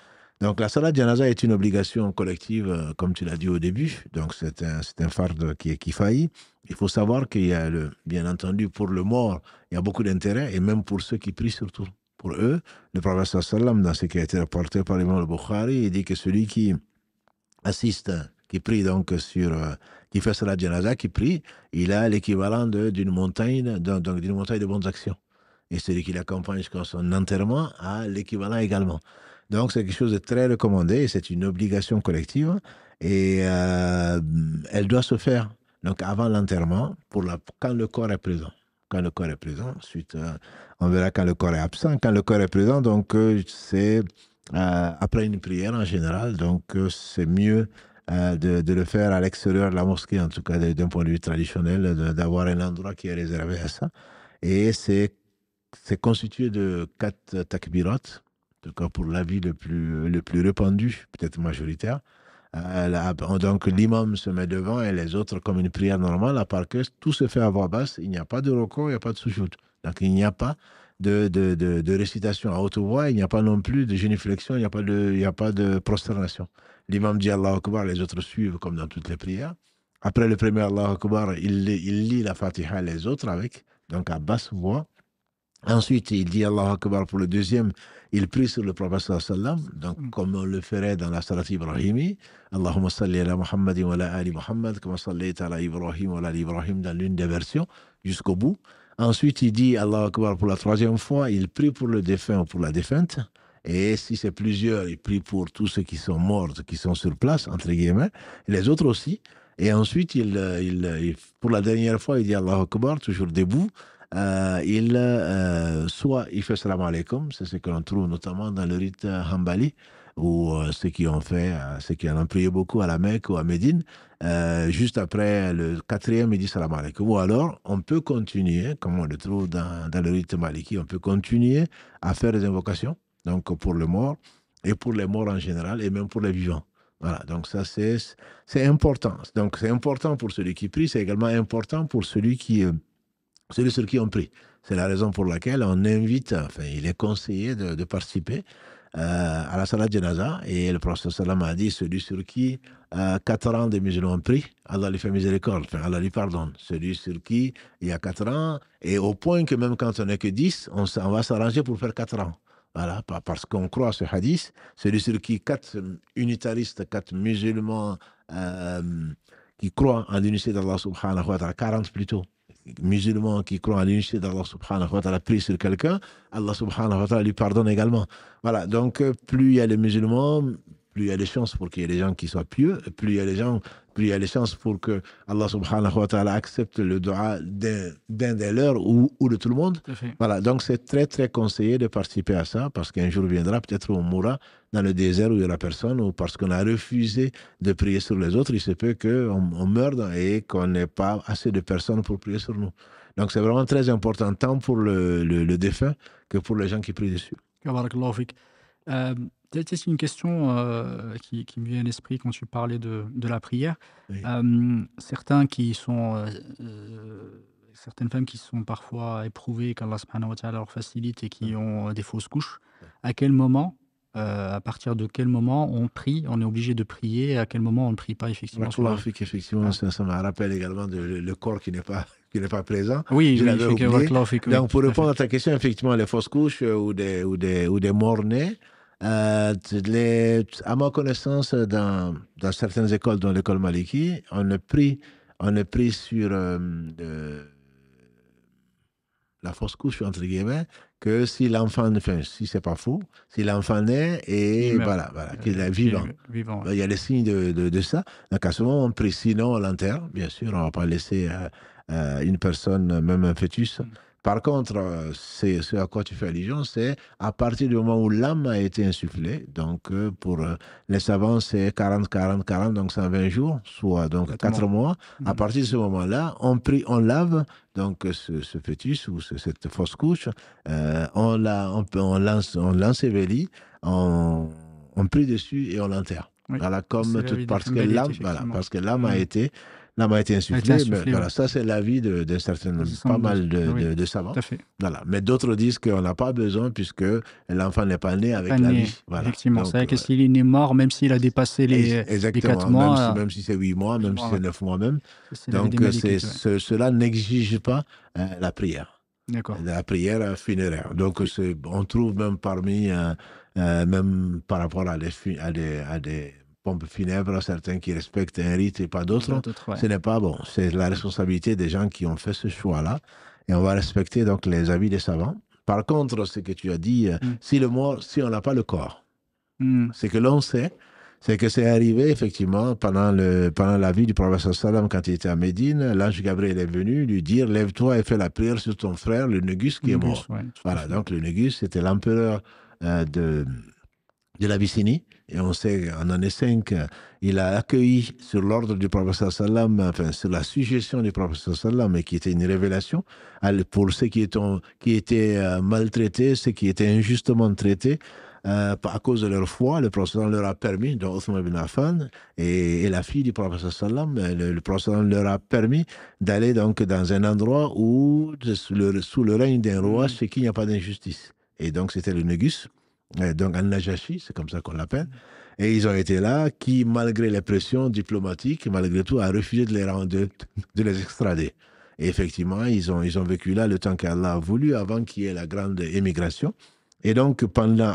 Donc, la salat janaza est une obligation collective, comme tu l'as dit au début. Donc, c'est un fardeau qui faillit. Il faut savoir qu'il y a, bien entendu, pour le mort, il y a beaucoup d'intérêt, et même pour ceux qui prient surtout. Pour eux, le prophète sallam, dans ce qui a été rapporté par l'imam al-Bukhari, il dit que celui qui assiste, qui prie donc qui fait salat janaza, qui prie, il a l'équivalent d'une montagne, donc d'une montagne de bonnes actions. Et celui qui l'accompagne jusqu'à son enterrement a l'équivalent également. Donc, c'est quelque chose de très recommandé et c'est une obligation collective et elle doit se faire donc avant l'enterrement quand le corps est présent. Quand le corps est présent, ensuite on verra quand le corps est absent. Quand le corps est présent, donc c'est après une prière en général, donc c'est mieux de le faire à l'extérieur de la mosquée, en tout cas d'un point de vue traditionnel, d'avoir un endroit qui est réservé à ça. Et c'est constitué de 4 takbirat, en tout cas pour l'avis le plus répandu, peut-être majoritaire. Donc l'imam se met devant et les autres comme une prière normale, à part que tout se fait à voix basse, il n'y a pas de roko, il n'y a pas de sujoud. Donc il n'y a pas de récitation à haute voix, il n'y a pas non plus de génuflexion, il n'y a pas de prosternation. L'imam dit Allahu Akbar, les autres suivent comme dans toutes les prières. Après le premier Allahu Akbar, il lit la Fatiha les autres avec, donc à basse voix. Ensuite, il dit Allahu Akbar pour le deuxième. Il prie sur le prophète sallam, donc Mhm. comme on le ferait dans la salat Ibrahimi. Allahumma salli ala Muhammadin wa ala ali Muhammad, comme sallaita ala Ibrahim wa ala ali Ibrahim dans l'une des versions, jusqu'au bout. Ensuite, il dit Allahu Akbar pour la troisième fois. Il prie pour le défunt ou pour la défunte. Et si c'est plusieurs, il prie pour tous ceux qui sont morts, qui sont sur place, entre guillemets. Et les autres aussi. Et ensuite, pour la dernière fois, il dit Allahu Akbar, toujours debout. Soit il fait salam alaikum, c'est ce que l'on trouve notamment dans le rite Hanbali, ou ceux qui ont fait, ceux qui en ont prié beaucoup à la Mecque ou à Médine, juste après le quatrième, il dit salam alaikum. Ou alors, on peut continuer, comme on le trouve dans le rite maliki, on peut continuer à faire des invocations, donc pour le mort, et pour les morts en général, et même pour les vivants. Voilà, donc ça c'est important. Donc c'est important pour celui qui prie, c'est également important pour celui sur qui on prie. C'est la raison pour laquelle on invite, enfin, il est conseillé de participer à la salat janaza. Et le prophète sallam a dit, celui sur qui 4 ans des musulmans prient, Allah lui fait miséricorde, enfin, Allah lui pardonne. Celui sur qui il y a 4 ans, et au point que même quand on n'est que 10, on va s'arranger pour faire 4 ans. Voilà, parce qu'on croit à ce hadith, celui sur qui 4 unitaristes, 4 musulmans euh, qui croient en l'unité d'Allah subhanahu wa ta'ala, 40 plutôt, musulmans qui croient à l'unité d'Allah subhanahu wa ta'ala prie sur quelqu'un, Allah subhanahu wa ta'ala lui pardonne également. Voilà, donc plus il y a les musulmans, plus il y a des chances pour qu'il y ait des gens qui soient pieux, plus il y a des gens, plus il y a des chances pour que Allah subhanahu wa ta'ala accepte le dua d'un des leurs ou de tout le monde. Tout à fait. Voilà, donc c'est très très conseillé de participer à ça parce qu'un jour viendra, peut-être on mourra dans le désert où il n'y aura personne ou parce qu'on a refusé de prier sur les autres, il se peut qu'on meure et qu'on n'ait pas assez de personnes pour prier sur nous. Donc c'est vraiment très important, tant pour le défunt que pour les gens qui prient dessus. Barakallahu fik. C'est une question qui me vient à l'esprit quand tu parlais de la prière. Oui. Certains qui sont, certaines femmes qui sont parfois éprouvées qu'Allah subhanahu wa ta'ala leur facilite et qui ont des fausses couches, à quel moment, à partir de quel moment on prie, on est obligé de prier, et à quel moment on ne prie pas effectivement sur Barakallahu fik, effectivement, Ah. ça me rappelle également le corps qui n'est pas présent. Oui, Je oui, l'avais oublié. barakallahu fik, oui, Donc, pour tout à fait. répondre à ta question, effectivement, les fausses couches ou des morts-nés, À ma connaissance, dans certaines écoles, dont l'école Maliki, on est pris sur la fausse couche, entre guillemets, que si l'enfant, enfin, si c'est pas faux, si l'enfant naît Il et meurt. voilà, qu'il est Qui est vivant. vivant, ouais. Il y a les signes de ça. Donc à ce moment, on prie. Sinon, on l'enterre, bien sûr. On ne va pas laisser une personne, même un fœtus. Mm. Par contre, c'est ce à quoi tu fais allusion, c'est à partir du moment où l'âme a été insufflée. Donc, pour les savants, c'est 40, 40, 40, donc 120 jours, soit donc 4 Exactement. mois. À Mm. partir de ce moment-là, on prie, on lave donc ce fœtus ou cette fausse couche. On l'ensevelit, on prie dessus et on l'enterre. Oui, Voilà, c'est comme la toute, vie des Hanbalites, effectivement. parce que l'âme a Mm. été, l'âme a été A été insufflée. Mais insufflé, ouais. voilà, ça c'est l'avis d'un certain, pas mal Oui, de tout savants. à fait. Voilà. Mais d'autres disent qu'on n'a pas besoin puisque l'enfant n'est pas né Il n'est pas avec la né, vie. Voilà. effectivement. C'est Donc, vrai que s'il est né mort, même s'il a dépassé les 4 exactement. mois, Même si c'est 8 mois, 8 même si mois, c'est ouais. 9 mois même. C'est la vie des Donc, Malikites, ouais. cela n'exige pas la prière. D'accord. La prière funéraire. Donc, Oui, on trouve même parmi, même par rapport à des pompes funèbres, certains qui respectent un rite et pas d'autres. d'autres, ouais. Ce n'est pas bon. C'est la responsabilité des gens qui ont fait ce choix-là. Et on va respecter donc les avis des savants. Par contre, ce que tu as dit, Mm. si on n'a pas le corps, Mm. ce que l'on sait, c'est que c'est arrivé effectivement pendant la vie du prophète sallam quand il était à Médine. L'ange Gabriel est venu lui dire: lève-toi et fais la prière sur ton frère, le Négus, qui est mort. Négus, ouais, tout à Voilà, fait. donc le Négus, c'était l'empereur de l'Abyssinie. Et on sait, en année 5, il a accueilli sur l'ordre du prophète sallam, enfin sur la suggestion du prophète sallam, et qui était une révélation pour ceux qui étaient maltraités, ceux qui étaient injustement traités. À cause de leur foi, le prophète leur a permis, dont Othman ibn Affan et la fille du prophète sallam, le prophète leur a permis d'aller donc dans un endroit où, sous le règne d'un roi, Mm. chez qui il n'y a pas d'injustice. Et donc c'était le Négus, donc Al-Najashi, c'est comme ça qu'on l'appelle. Et ils ont été là, qui, malgré les pressions diplomatiques, malgré tout, a refusé de les extrader. Et effectivement, ils ont vécu là le temps qu'Allah a voulu, avant qu'il y ait la grande émigration. Et donc,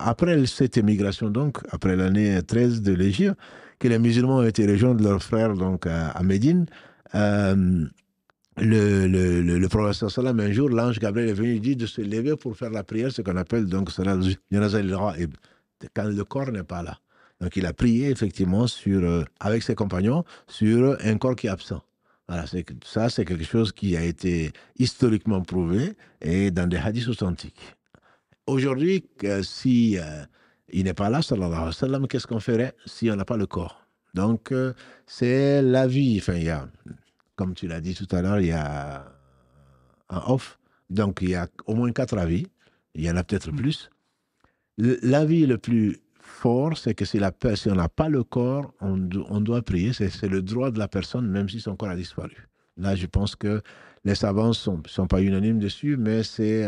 après cette émigration, donc, après l'année 13 de l'Égypte, que les musulmans ont été rejoints de leurs frères donc, à Médine, euh, le prophète sallam, un jour, l'ange Gabriel est venu lui dire de se lever pour faire la prière, ce qu'on appelle donc cela Janaza al-Ghaib, quand le corps n'est pas là. Donc il a prié effectivement avec ses compagnons sur un corps qui est absent. Voilà, ça c'est quelque chose qui a été historiquement prouvé et dans des hadiths authentiques. Aujourd'hui, si il n'est pas là, sallallahu alayhi wa sallam, qu'est-ce qu'on ferait si on n'a pas le corps? Donc c'est la vie. Enfin, comme tu l'as dit tout à l'heure, il y a un off. Donc, il y a au moins 4 avis. Il y en a peut-être Mm. plus. L'avis le plus fort, c'est que si on n'a pas le corps, on doit prier. C'est le droit de la personne, même si son corps a disparu. Là, je pense que les savants ne sont pas unanimes dessus, mais c'est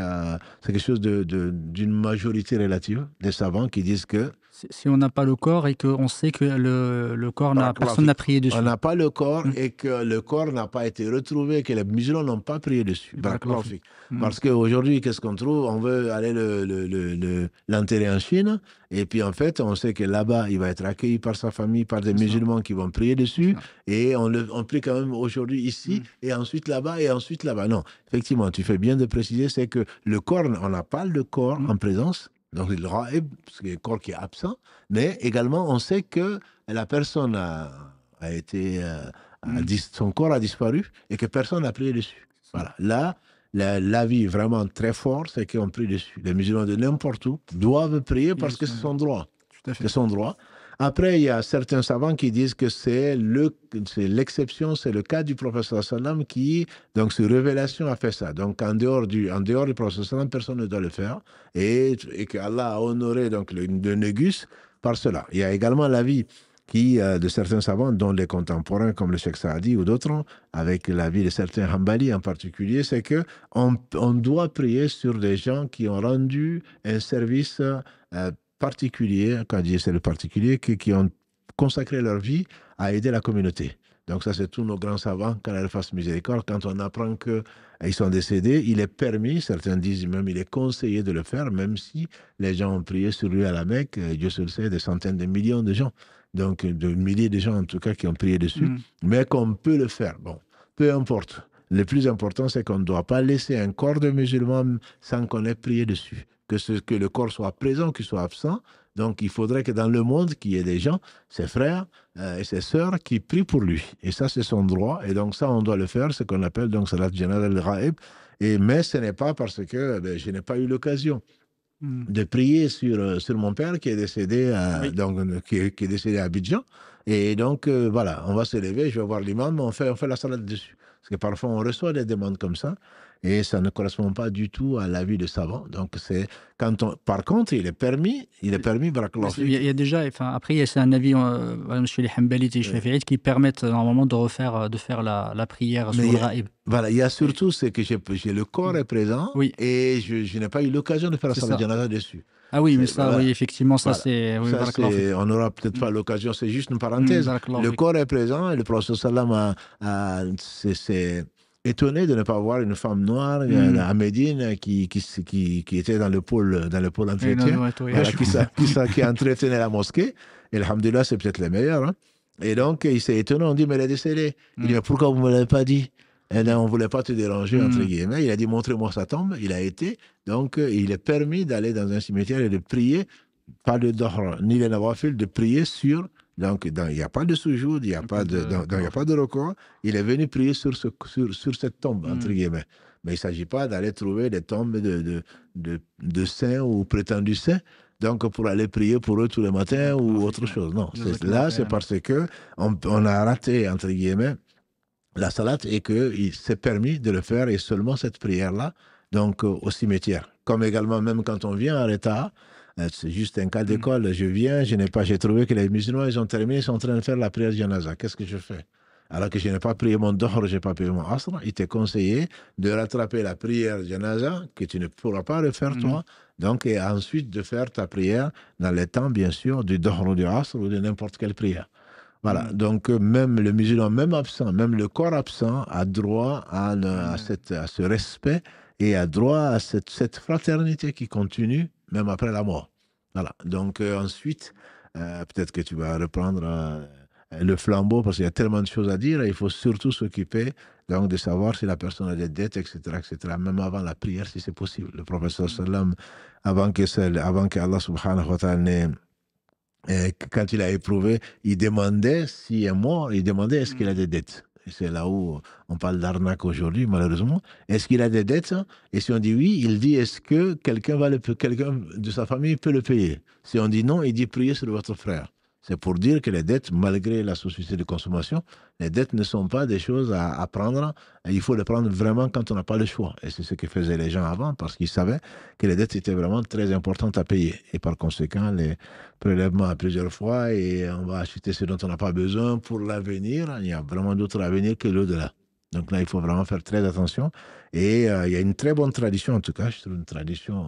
quelque chose d'une majorité relative des savants qui disent que Si on n'a pas le corps et qu'on sait que le corps personne n'a prié on dessus. n'a pas le corps Mm. et que le corps n'a pas été retrouvé, que les musulmans n'ont pas prié dessus. Barakallahu fik. Mm. Parce qu'aujourd'hui, qu'est-ce qu'on trouve? On veut aller l'enterrer en Chine, et puis en fait, on sait que là-bas, il va être accueilli par sa famille, par des C'est ça. musulmans qui vont prier dessus, Ça. et on prie quand même aujourd'hui ici, Mm. et ensuite là-bas, et ensuite là-bas. Non, effectivement, tu fais bien de préciser, c'est que le corps, on n'a pas le corps Mm. en présence, donc le raïb, c'est le corps qui est absent, mais également, on sait que la personne a été, Mm. son corps a disparu et que personne n'a prié dessus. Voilà. Là, l'avis vraiment très fort, c'est qu'on prie dessus. Les musulmans de n'importe où doivent prier parce que c'est son droit. Tout à fait. C'est son droit. Après, il y a certains savants qui disent que c'est l'exception, c'est le cas du prophète sallam qui, donc, sur révélation, a fait ça. Donc, en dehors du prophète sallam, personne ne doit le faire. Et qu'Allah a honoré donc, le Négus par cela. Il y a également l'avis de certains savants, dont les contemporains comme le Cheikh Saadi ou d'autres, avec l'avis de certains Hanbali en particulier, c'est que on doit prier sur des gens qui ont rendu un service particulier, quand je dis c'est le particulier, qui ont consacré leur vie à aider la communauté. Donc ça, c'est tous nos grands savants, qu'Allah leur fasse miséricorde. Quand on apprend qu'ils sont décédés, il est permis, certains disent même, il est conseillé de le faire, même si les gens ont prié sur lui à la Mecque, Dieu se le sait, des centaines de millions de gens, donc de milliers de gens en tout cas qui ont prié dessus, mais qu'on peut le faire. Bon, peu importe. Le plus important, c'est qu'on ne doit pas laisser un corps de musulman sans qu'on ait prié dessus. Que le corps soit présent, qu'il soit absent. Donc, il faudrait que dans le monde, qu'il y ait des gens, ses frères et ses sœurs, qui prient pour lui. Et ça, c'est son droit. Et donc, ça, on doit le faire, ce qu'on appelle donc Salat Janazah al-Ghaib. Mais ce n'est pas parce que je n'ai pas eu l'occasion de prier sur mon père qui est décédé, qui est décédé à Abidjan. Et donc, voilà, on va se lever, je vais voir l'imam, on fait la salat dessus. Parce que parfois, on reçoit des demandes comme ça, et ça ne correspond pas du tout à l'avis de savant. Donc, c'est par contre, il est permis, barakallahu Il y a déjà, enfin, après, c'est un avis chez les Hanbalites et les Shafi'ites qui permettent normalement de faire la prière sur le Ghaib. Voilà, il y a surtout c'est que le corps est présent, et je n'ai pas eu l'occasion de faire la salat janazah dessus. Ah oui, mais ça, oui, effectivement, ça, c'est... Oui, on n'aura peut-être pas l'occasion, c'est juste une parenthèse. Le corps est présent, et le prophète sallam s'est étonné de ne pas voir une femme noire à Médine qui était dans le pôle entretien, qui entretenait la mosquée. Et alhamdoulilah, c'est peut-être les meilleurs. Hein. Et donc, il s'est étonné, on dit, mais elle est décédée. Il dit, mais pourquoi vous ne me l'avez pas dit? Et là, on ne voulait pas te déranger, entre guillemets. Il a dit, montrez-moi sa tombe. Il a été. Donc, il est permis d'aller dans un cimetière et de prier, pas le dohr, ni les nawafil, de prier sur. Donc, il n'y a pas de soujoud, il n'y a pas de recours. Il est venu prier sur cette tombe, entre guillemets. Mais il ne s'agit pas d'aller trouver des tombes de saints ou prétendus saints. Donc, pour aller prier pour eux tous les matins ou autre chose. Non, là, c'est parce qu'on a raté, entre guillemets, la salat et qu'il s'est permis de le faire et seulement cette prière-là, donc au cimetière. Comme également, même quand on vient à l'État, c'est juste un cas d'école, j'ai trouvé que les musulmans, ils ont terminé, ils sont en train de faire la prière janaza. Qu'est-ce que je fais? Alors que je n'ai pas prié mon dohr, je n'ai pas prié mon asr, il t'est conseillé de rattraper la prière janaza, que tu ne pourras pas le faire toi, donc, et ensuite de faire ta prière dans les temps, bien sûr, du dohr ou du asr ou de n'importe quelle prière. Voilà, donc même le musulman, même absent, même le corps absent a droit à ce respect et a droit à cette fraternité qui continue même après la mort. Voilà, donc ensuite, peut-être que tu vas reprendre le flambeau parce qu'il y a tellement de choses à dire et il faut surtout s'occuper donc, de savoir si la personne a des dettes, etc., etc., même avant la prière si c'est possible. Le prophète sallam, avant qu'Allah subhanahu wa ta'ala et quand il a éprouvé, il demandait, s'il est mort, il demandait est-ce qu'il a des dettes. Et c'est là où on parle d'arnaque aujourd'hui, malheureusement. Est-ce qu'il a des dettes? Et si on dit oui, il dit est-ce que quelqu'un de sa famille peut le payer? Si on dit non, il dit priez sur votre frère. C'est pour dire que les dettes, malgré la société de consommation, les dettes ne sont pas des choses à prendre. Il faut les prendre vraiment quand on n'a pas le choix. Et c'est ce que faisaient les gens avant, parce qu'ils savaient que les dettes étaient vraiment très importantes à payer. Et par conséquent, les prélèvements à plusieurs fois, et on va acheter ce dont on n'a pas besoin pour l'avenir. Il y a vraiment d'autres avenirs que l'au-delà. Donc là, il faut vraiment faire très attention. Et il y a une très bonne tradition, en tout cas, je trouve une tradition...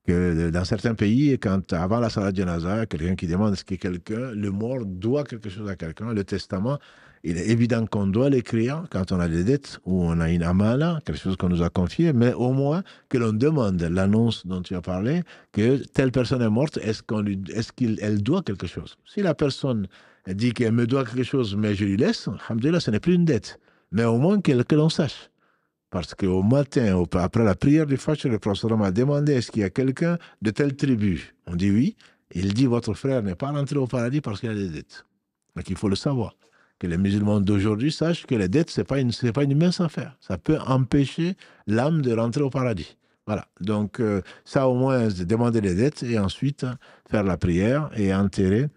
que dans certains pays, avant la salat janaza, quelqu'un qui demande est-ce que le mort doit quelque chose à quelqu'un, le testament, il est évident qu'on doit l'écrire quand on a des dettes ou on a une amana, quelque chose qu'on nous a confié, mais au moins que l'on demande l'annonce dont tu as parlé, que telle personne est morte, est-ce qu'elle doit quelque chose? Si la personne dit qu'elle me doit quelque chose, mais je lui laisse, alhamdoulilah, ce n'est plus une dette, mais au moins que l'on sache. Parce qu'au matin, après la prière du Fajr, le prophète a demandé est-ce qu'il y a quelqu'un de telle tribu? On dit oui. Il dit votre frère n'est pas rentré au paradis parce qu'il a des dettes. Donc il faut le savoir. Que les musulmans d'aujourd'hui sachent que les dettes, ce n'est pas une mince affaire. Ça peut empêcher l'âme de rentrer au paradis. Voilà. Donc ça au moins, demander les dettes et ensuite faire la prière et enterrer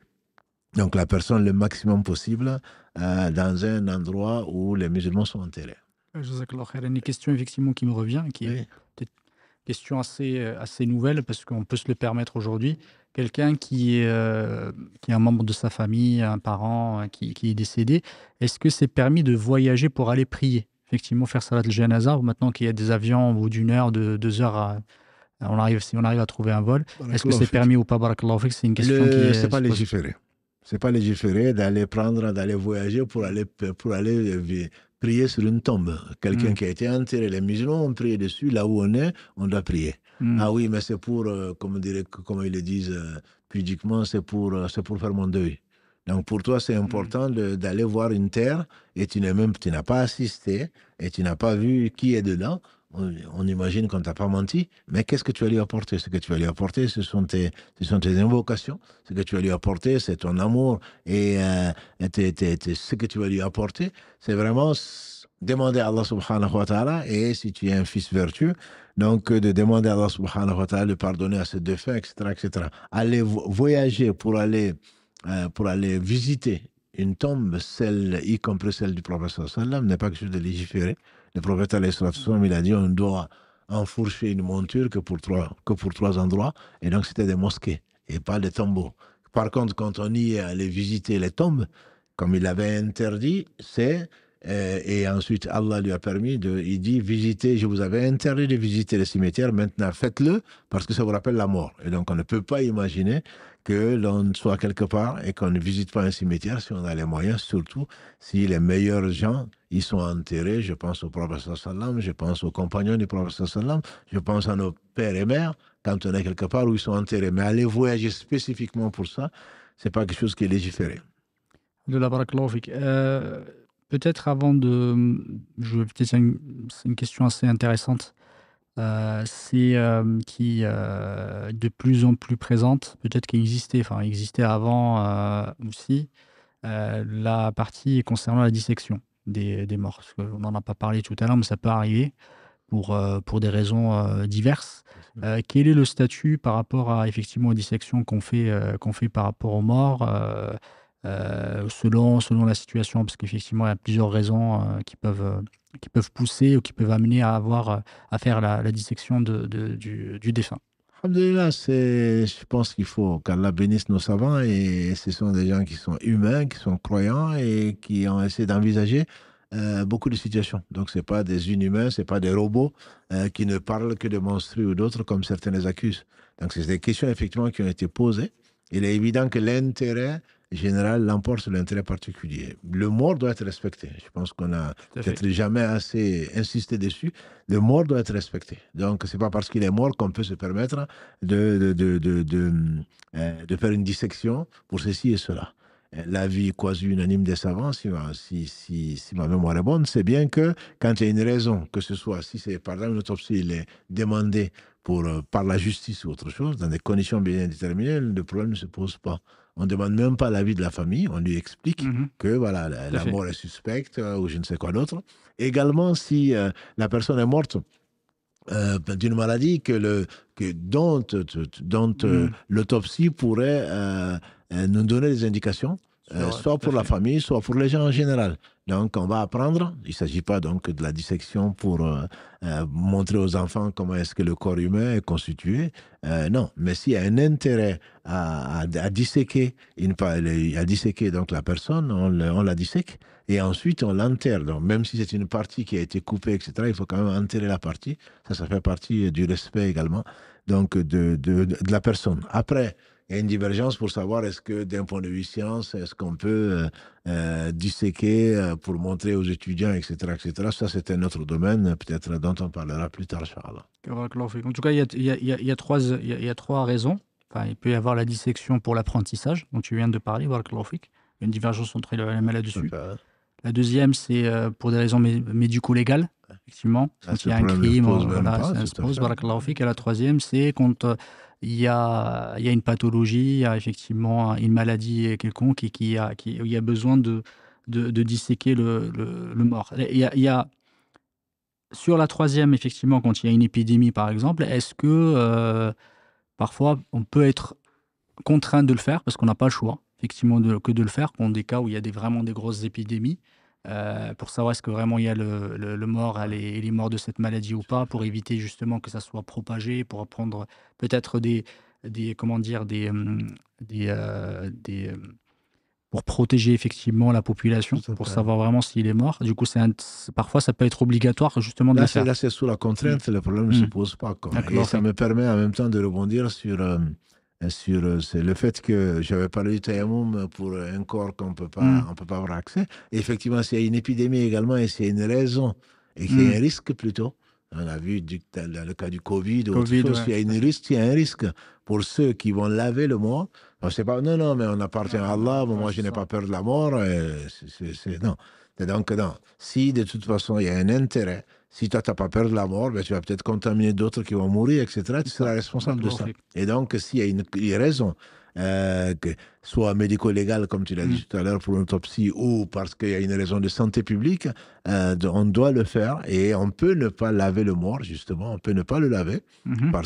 donc, la personne le maximum possible dans un endroit où les musulmans sont enterrés. Jazakallah khair. Une question effectivement qui me revient, qui est peut-être une question assez nouvelle parce qu'on peut se le permettre aujourd'hui. Quelqu'un qui est un membre de sa famille, un parent qui est décédé, est-ce que c'est permis de voyager pour aller prier? Effectivement, faire salat al-janaza, ou maintenant qu'il y a des avions au bout d'une heure, de 2 heures, si on arrive à trouver un vol, est-ce que c'est permis ou pas? Barakallahu fik, c'est une question qui est... C'est pas légiféré. C'est pas légiféré d'aller voyager pour aller prier sur une tombe. Quelqu'un Mmh. qui a été enterré, les musulmans ont prié dessus, là où on est, on doit prier. Mmh. Ah oui, mais c'est pour, comme ils le disent pudiquement, c'est pour faire mon deuil. Donc pour toi, c'est Mmh. important d'aller voir une terre et tu n'as pas assisté et tu n'as pas vu qui est dedans. On imagine qu'on ne t'a pas menti, mais qu'est-ce que tu vas lui apporter? Ce que tu vas lui apporter, ce sont tes invocations. Ce que tu vas lui apporter, c'est ton amour ce que tu vas lui apporter, c'est vraiment demander à Allah subhanahu wa ta'ala, et si tu es un fils vertueux, donc de demander à Allah subhanahu wa ta'ala de pardonner à ses défunts, etc., etc. Aller voyager pour aller visiter une tombe, y compris celle du prophète sallallahu alayhi wa sallam, n'est pas quelque chose de légiféré. Le prophète alayhi wa sallam, il a dit on doit enfourcher une monture que pour trois endroits, et donc c'était des mosquées et pas des tombeaux. Par contre, quand on y est allé visiter les tombes, comme il avait interdit, et ensuite Allah lui a permis il dit visitez, je vous avais interdit de visiter les cimetières, maintenant faites-le parce que ça vous rappelle la mort. Et donc on ne peut pas imaginer que l'on soit quelque part et qu'on ne visite pas un cimetière si on a les moyens, surtout si les meilleurs gens y sont enterrés. Je pense au prophète sallam, je pense aux compagnons du prophète sallam, je pense à nos pères et mères quand on est quelque part où ils sont enterrés. Mais aller voyager spécifiquement pour ça, c'est pas quelque chose qui est légiféré. De la barakallahu fik. Peut-être avant de, c'est une question assez intéressante, qui, de plus en plus présente, peut-être existait avant, aussi, la partie concernant la dissection des morts. Parce qu'on n'en a pas parlé tout à l'heure, mais ça peut arriver pour des raisons, diverses. Quel est le statut par rapport à effectivement aux dissections qu'on fait par rapport aux morts, selon la situation? Parce qu'effectivement, il y a plusieurs raisons, qui peuvent pousser ou qui peuvent amener à faire la dissection du défunt. Alhamdulillah, je pense qu'il faut qu'Allah bénisse nos savants et ce sont des gens qui sont humains, qui sont croyants et qui ont essayé d'envisager beaucoup de situations. Donc, c'est pas des inhumains, c'est pas des robots qui ne parlent que de monstrues ou d'autres comme certains les accusent. Donc, c'est des questions effectivement qui ont été posées. Il est évident que l'intérêt général l'emporte sur l'intérêt particulier. Le mort doit être respecté. Je pense qu'on a Tout à fait. peut-être jamais assez insisté dessus. Le mort doit être respecté. Donc, c'est pas parce qu'il est mort qu'on peut se permettre de faire une dissection pour ceci et cela. L'avis quasi unanime des savants, si ma mémoire est bonne, c'est bien que quand il y a une raison, que ce soit, si c'est par exemple une autopsie, il est demandé par la justice ou autre chose, dans des conditions bien déterminées, le problème ne se pose pas. On ne demande même pas l'avis de la famille, on lui explique Mhm. que voilà, Tout à la fait. mort est suspecte ou je ne sais quoi d'autre. Également, si la personne est morte d'une maladie dont Mhm. l'autopsie pourrait nous donner des indications, soit Tout à pour la fait. famille, soit pour les gens en général. Donc, on va apprendre. Il ne s'agit pas donc de la dissection pour montrer aux enfants comment est-ce que le corps humain est constitué. Non, mais s'il y a un intérêt à disséquer, à disséquer donc la personne, on la dissèque. Et ensuite, on l'enterre. Donc, même si c'est une partie qui a été coupée, etc., il faut quand même enterrer la partie. Ça fait partie du respect également donc de la personne. Après, il y a une divergence pour savoir est-ce que d'un point de vue science, est-ce qu'on peut disséquer pour montrer aux étudiants, etc., etc. Ça, c'est un autre domaine, peut-être dont on parlera plus tard, Inch'Allah. Barakallahu fik. En tout cas, il y a trois raisons. Enfin, il peut y avoir la dissection pour l'apprentissage, dont tu viens de parler, barakallahu fik. Il y a une divergence entre les ulama là-dessus. Donc, La deuxième, c'est pour des raisons médico-légales, effectivement. là, Quand ce il y a un problème ne se crime, pose même voilà, pas, ça tout se à pose, fait. barakallahu fik. Et la troisième, c'est quand il y a une pathologie, il y a effectivement une maladie quelconque et où il y a besoin de disséquer le mort. Sur la troisième, effectivement, quand il y a une épidémie, par exemple, est-ce que parfois on peut être contraint de le faire parce qu'on n'a pas le choix, effectivement, que de le faire, dans des cas où il y a vraiment des grosses épidémies, pour savoir est-ce que vraiment il y a le mort, il est mort de cette maladie ou pas, pour éviter justement que ça soit propagé, pour prendre peut-être comment dire, pour protéger effectivement la population, Tout à pour fait. savoir vraiment s'il est mort. Du coup, parfois ça peut être obligatoire justement de le Là, faire. c'est sous la Mm. contrainte, le problème ne se Mm. pose pas, quoi. Et D'accord, ça me permet en même temps de rebondir sur sur c'est le fait que j'avais parlé du tayammum pour un corps Mmh. on peut pas avoir accès. Et effectivement, s'il y a une épidémie également et s'il y a une raison et qu'il y a Mmh. un risque plutôt, on a vu dans le cas du Covid ou autre Covid, chose, ouais, s'il y a tout à une fait. risque, s'il y a un risque pour ceux qui vont laver le mort, on sait pas, non, non, mais on appartient à Ah Allah, bah, bon, ouais, moi je c'est n'ai ça. pas peur de la mort, non. Et donc, non. Si de toute façon il y a un intérêt, si toi, tu n'as pas peur de la mort, ben, tu vas peut-être contaminer d'autres qui vont mourir, etc. Tu C'est seras ça. responsable de Barakallahu ça. fik. Et donc, s'il y a une raison, que soit médico-légale, comme tu l'as Mmh. dit tout à l'heure, pour une autopsie, ou parce qu'il y a une raison de santé publique, on doit le faire et on peut ne pas laver le mort, justement, on peut ne pas le laver. Mmh. Par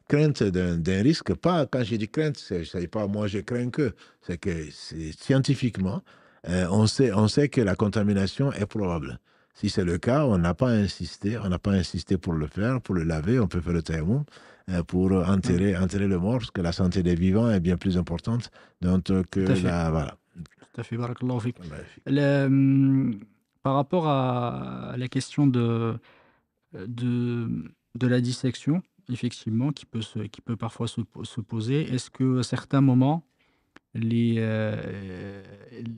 crainte d'un risque. Pas, quand j'ai dit crainte, c'est pas moi je crains que, c'est que scientifiquement, on sait que la contamination est probable. Si c'est le cas, on n'a pas insisté pour le faire, pour le laver, on peut faire le tayammum pour Ouais, enterrer le mort, parce que la santé des vivants est bien plus importante tout à que fait. la... Voilà. Tout à fait, barakallahu fik. Voilà. Le, par rapport à la question de la dissection, effectivement, qui peut parfois se poser, est-ce qu'à certains moments, les,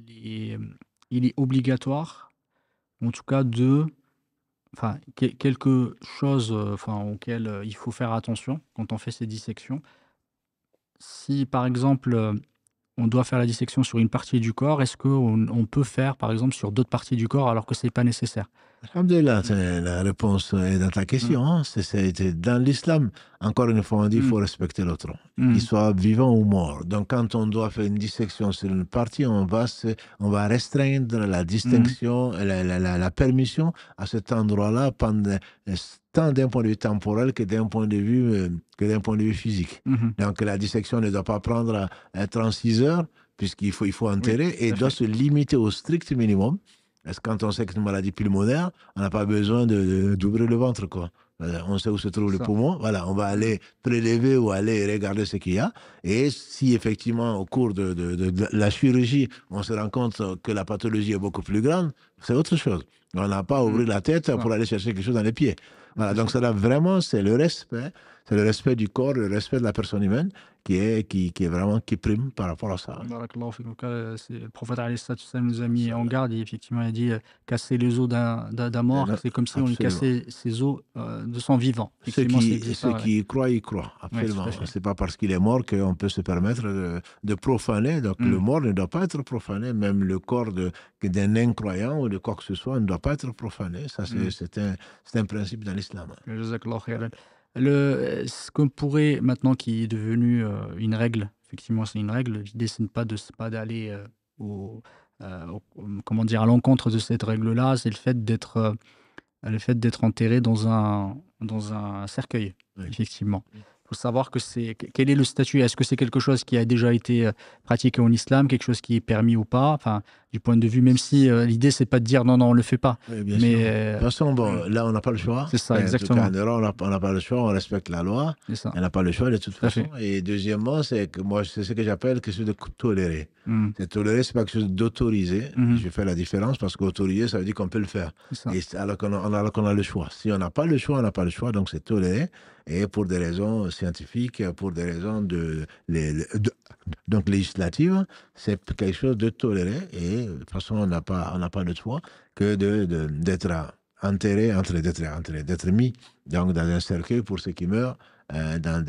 les, il est obligatoire, en tout cas, enfin, quelque chose enfin, auquel il faut faire attention quand on fait ces dissections? Si, par exemple, on doit faire la dissection sur une partie du corps, est-ce qu'on peut faire, par exemple, sur d'autres parties du corps alors que c'est pas nécessaire? Alhamdulillah, Mmh. la réponse est dans ta Mmh. question. Hein. Dans l'islam, encore une fois, on dit qu'il Mmh. faut respecter l'autre, qu'il Mmh. soit vivant ou mort. Donc, quand on doit faire une dissection sur une partie, on va restreindre la Mmh. distinction, la permission à cet endroit-là, tant d'un point de vue temporel que d'un point de vue physique. Mmh mh. Donc, la dissection ne doit pas prendre 36 heures, il faut Oui, enterrer, et tout à doit fait. se limiter au strict minimum. Parce que quand on sait que c'est une maladie pulmonaire, on n'a pas besoin d'ouvrir le ventre, quoi. On sait où se trouve C'est le ça. poumon. Voilà, on va Mmh. aller prélever ou aller regarder ce qu'il y a. Et si effectivement, au cours de la chirurgie, on se rend compte que la pathologie est beaucoup plus grande, c'est autre chose. On n'a pas à Mmh. ouvrir la tête C'est ça, pour aller chercher quelque chose dans les pieds. tout Voilà, à donc fait. ça là, vraiment, c'est le respect du corps, le respect de la personne humaine qui est vraiment, qui prime par rapport à ça. Barakallahu fik. Donc, c'est le prophète alayhi salatu wassalam nous a mis en garde et effectivement il a dit, «Casser les os d'un mort, c'est comme si on lui Absolument. cassait ses os, de son vivant». Effectivement, c'est Ceux ça, ouais. qui y croient, y croient, Ouais, tout à absolument. fait. C'est pas parce qu'il est mort qu'on peut se permettre de profaner. Donc le Mmh. mort ne doit pas être profané, même le corps d'un incroyant ou de quoi que ce soit ne doit pas être profané. Ça, Mmh. c'est un principe dans l'islam. Jazakallahu khairan. Ce qu'on pourrait maintenant qui est devenu, une règle, effectivement c'est une règle, l'idée c'est pas d'aller, comment dire? À l'encontre de cette règle-là, c'est le fait d'être enterré dans un cercueil, Oui. effectivement. Il faut savoir que quel est le statut? Est-ce que c'est quelque chose qui a déjà été, pratiqué en islam, quelque chose qui est permis ou pas? Enfin, du point de vue même si, l'idée c'est pas de dire: «Non, non, on le fait pas», Oui, bien sûr. mais De toute façon, mmh, bon, là, on n'a pas le choix. c'est ça, En tout cas, en exactement, Europe, on n'a pas le choix. On respecte la loi. c'est ça, On n'a pas le choix de toute tout à façon. fait. Et deuxièmement, c'est que moi, c'est ce que j'appelle quelque chose de toléré. Mmh. C'est toléré, c'est pas quelque chose d'autorisé. Mmh. Je fais la différence parce qu'autoriser, ça veut dire qu'on peut le faire. C'est ça. Alors qu'on a le choix. Si on n'a pas le choix, on n'a pas le choix. Donc, c'est toléré. Et pour des raisons scientifiques, pour des raisons donc législatives, c'est quelque chose de toléré. Et de toute façon, on n'a pas le choix que d'être d'être mis donc, dans un cercueil pour ceux qui meurent dans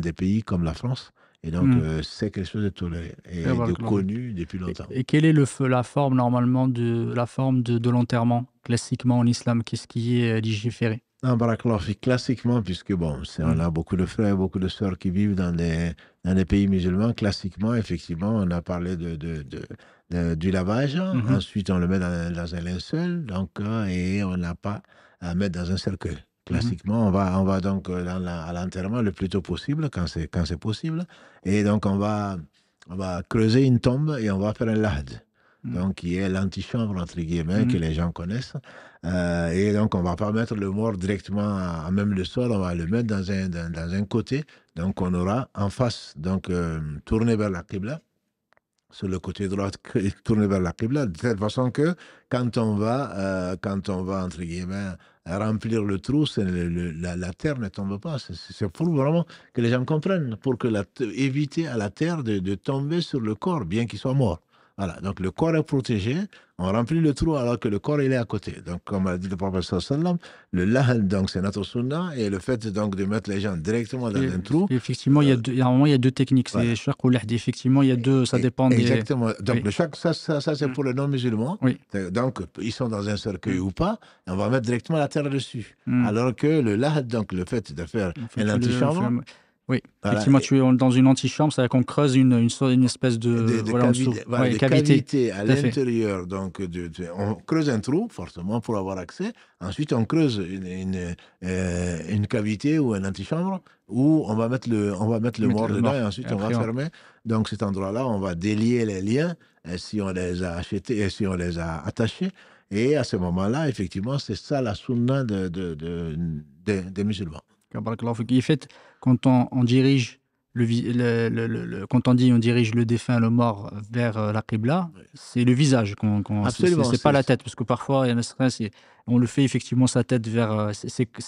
des pays comme la France. Et donc, Mmh. c'est quelque chose de toléré Et et de barakallahu fik. connu depuis longtemps. Et quelle est la forme normalement la forme de l'enterrement, classiquement en islam? Qu'est-ce qui est, légiféré? En barakallahu fik, classiquement, puisque bon, on Mmh. a beaucoup de frères, beaucoup de sœurs qui vivent dans des pays musulmans, classiquement, effectivement, on a parlé du lavage. Mmh mh. Ensuite, on le met dans un linceul, donc, et on n'a pas à mettre dans un cercueil. Mmh. Classiquement, on va donc à l'enterrement le plus tôt possible, quand c'est possible. Et donc, on va creuser une tombe et on va faire un lahd. Mmh. Donc, qui est l'antichambre, entre guillemets, que Mmh. les gens connaissent. Et donc, on ne va pas mettre le mort directement à même le sol, on va le mettre dans un côté. Donc, on aura en face, donc, tourné vers la Qibla, sur le côté droit, tourné vers la Qibla, de telle façon que quand on va entre guillemets, remplir le trou, la terre ne tombe pas. C'est pour vraiment que les gens comprennent, pour que éviter à la terre de tomber sur le corps, bien qu'il soit mort. Voilà, donc le corps est protégé, on remplit le trou alors que le corps il est à côté. Donc comme a dit le prophète sallam, le lahan donc c'est notre sunna et le fait donc de mettre les gens directement dans un trou. Effectivement, il y a un moment il y a deux techniques. C'est shaq ou lahd. Effectivement, il y a deux, ça dépend des. Exactement. Donc le shaq, ça c'est pour les non-musulmans. Oui. Donc ils sont dans un cercueil ou pas, et on va mettre directement la terre dessus. Alors que le lahad, donc le fait de faire une antichambre. Oui, effectivement, tu es dans une antichambre, c'est-à-dire qu'on creuse une espèce de cavité à l'intérieur. Donc, on creuse un trou, forcément, pour avoir accès. Ensuite, on creuse une cavité ou une antichambre où on va mettre le mort dedans et ensuite on va fermer. Donc, cet endroit-là, on va délier les liens si on les a achetés et si on les a attachés. Et à ce moment-là, effectivement, c'est ça la sunna des musulmans. En fait, quand on dirige quand on dit on dirige le défunt, le mort vers la qibla, c'est le visage c'est pas la tête, parce que parfois on le fait effectivement sa tête vers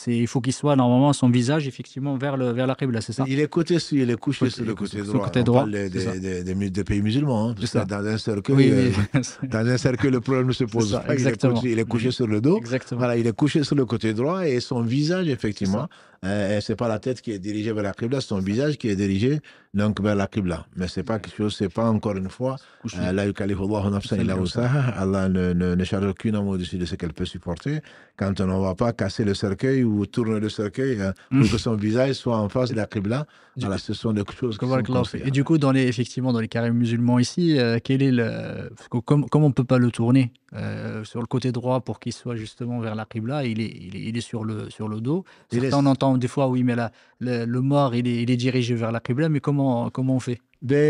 il faut qu'il soit normalement son visage effectivement vers la qibla, c'est ça? Il est couché sur le côté droit. On parle des pays musulmans, parce que dans un cercueil, dans un cercueil le problème ne se pose pas. Il est couché sur le dos. Voilà, il est couché sur le côté droit et son visage effectivement. C'est pas la tête qui est dirigée vers la qibla, c'est son visage qui est dirigé donc vers la qibla. Mais c'est pas quelque chose, c'est pas encore une fois la yukallifullahu nafsan illa wusaha. Allah ne charge aucune âme au-dessus de ce qu'elle peut supporter. Quand on ne va pas casser le cercueil ou tourner le cercueil pour que son visage soit en face de la qibla. Voilà, ce sont des choses qui sont conseillées. Et du coup, effectivement, dans les carrés musulmans ici, quel est comme on ne peut pas le tourner sur le côté droit pour qu'il soit justement vers la qibla, il est sur le dos. Certains, on entend des fois, oui, mais le mort, il est dirigé vers la qibla, mais comment on fait?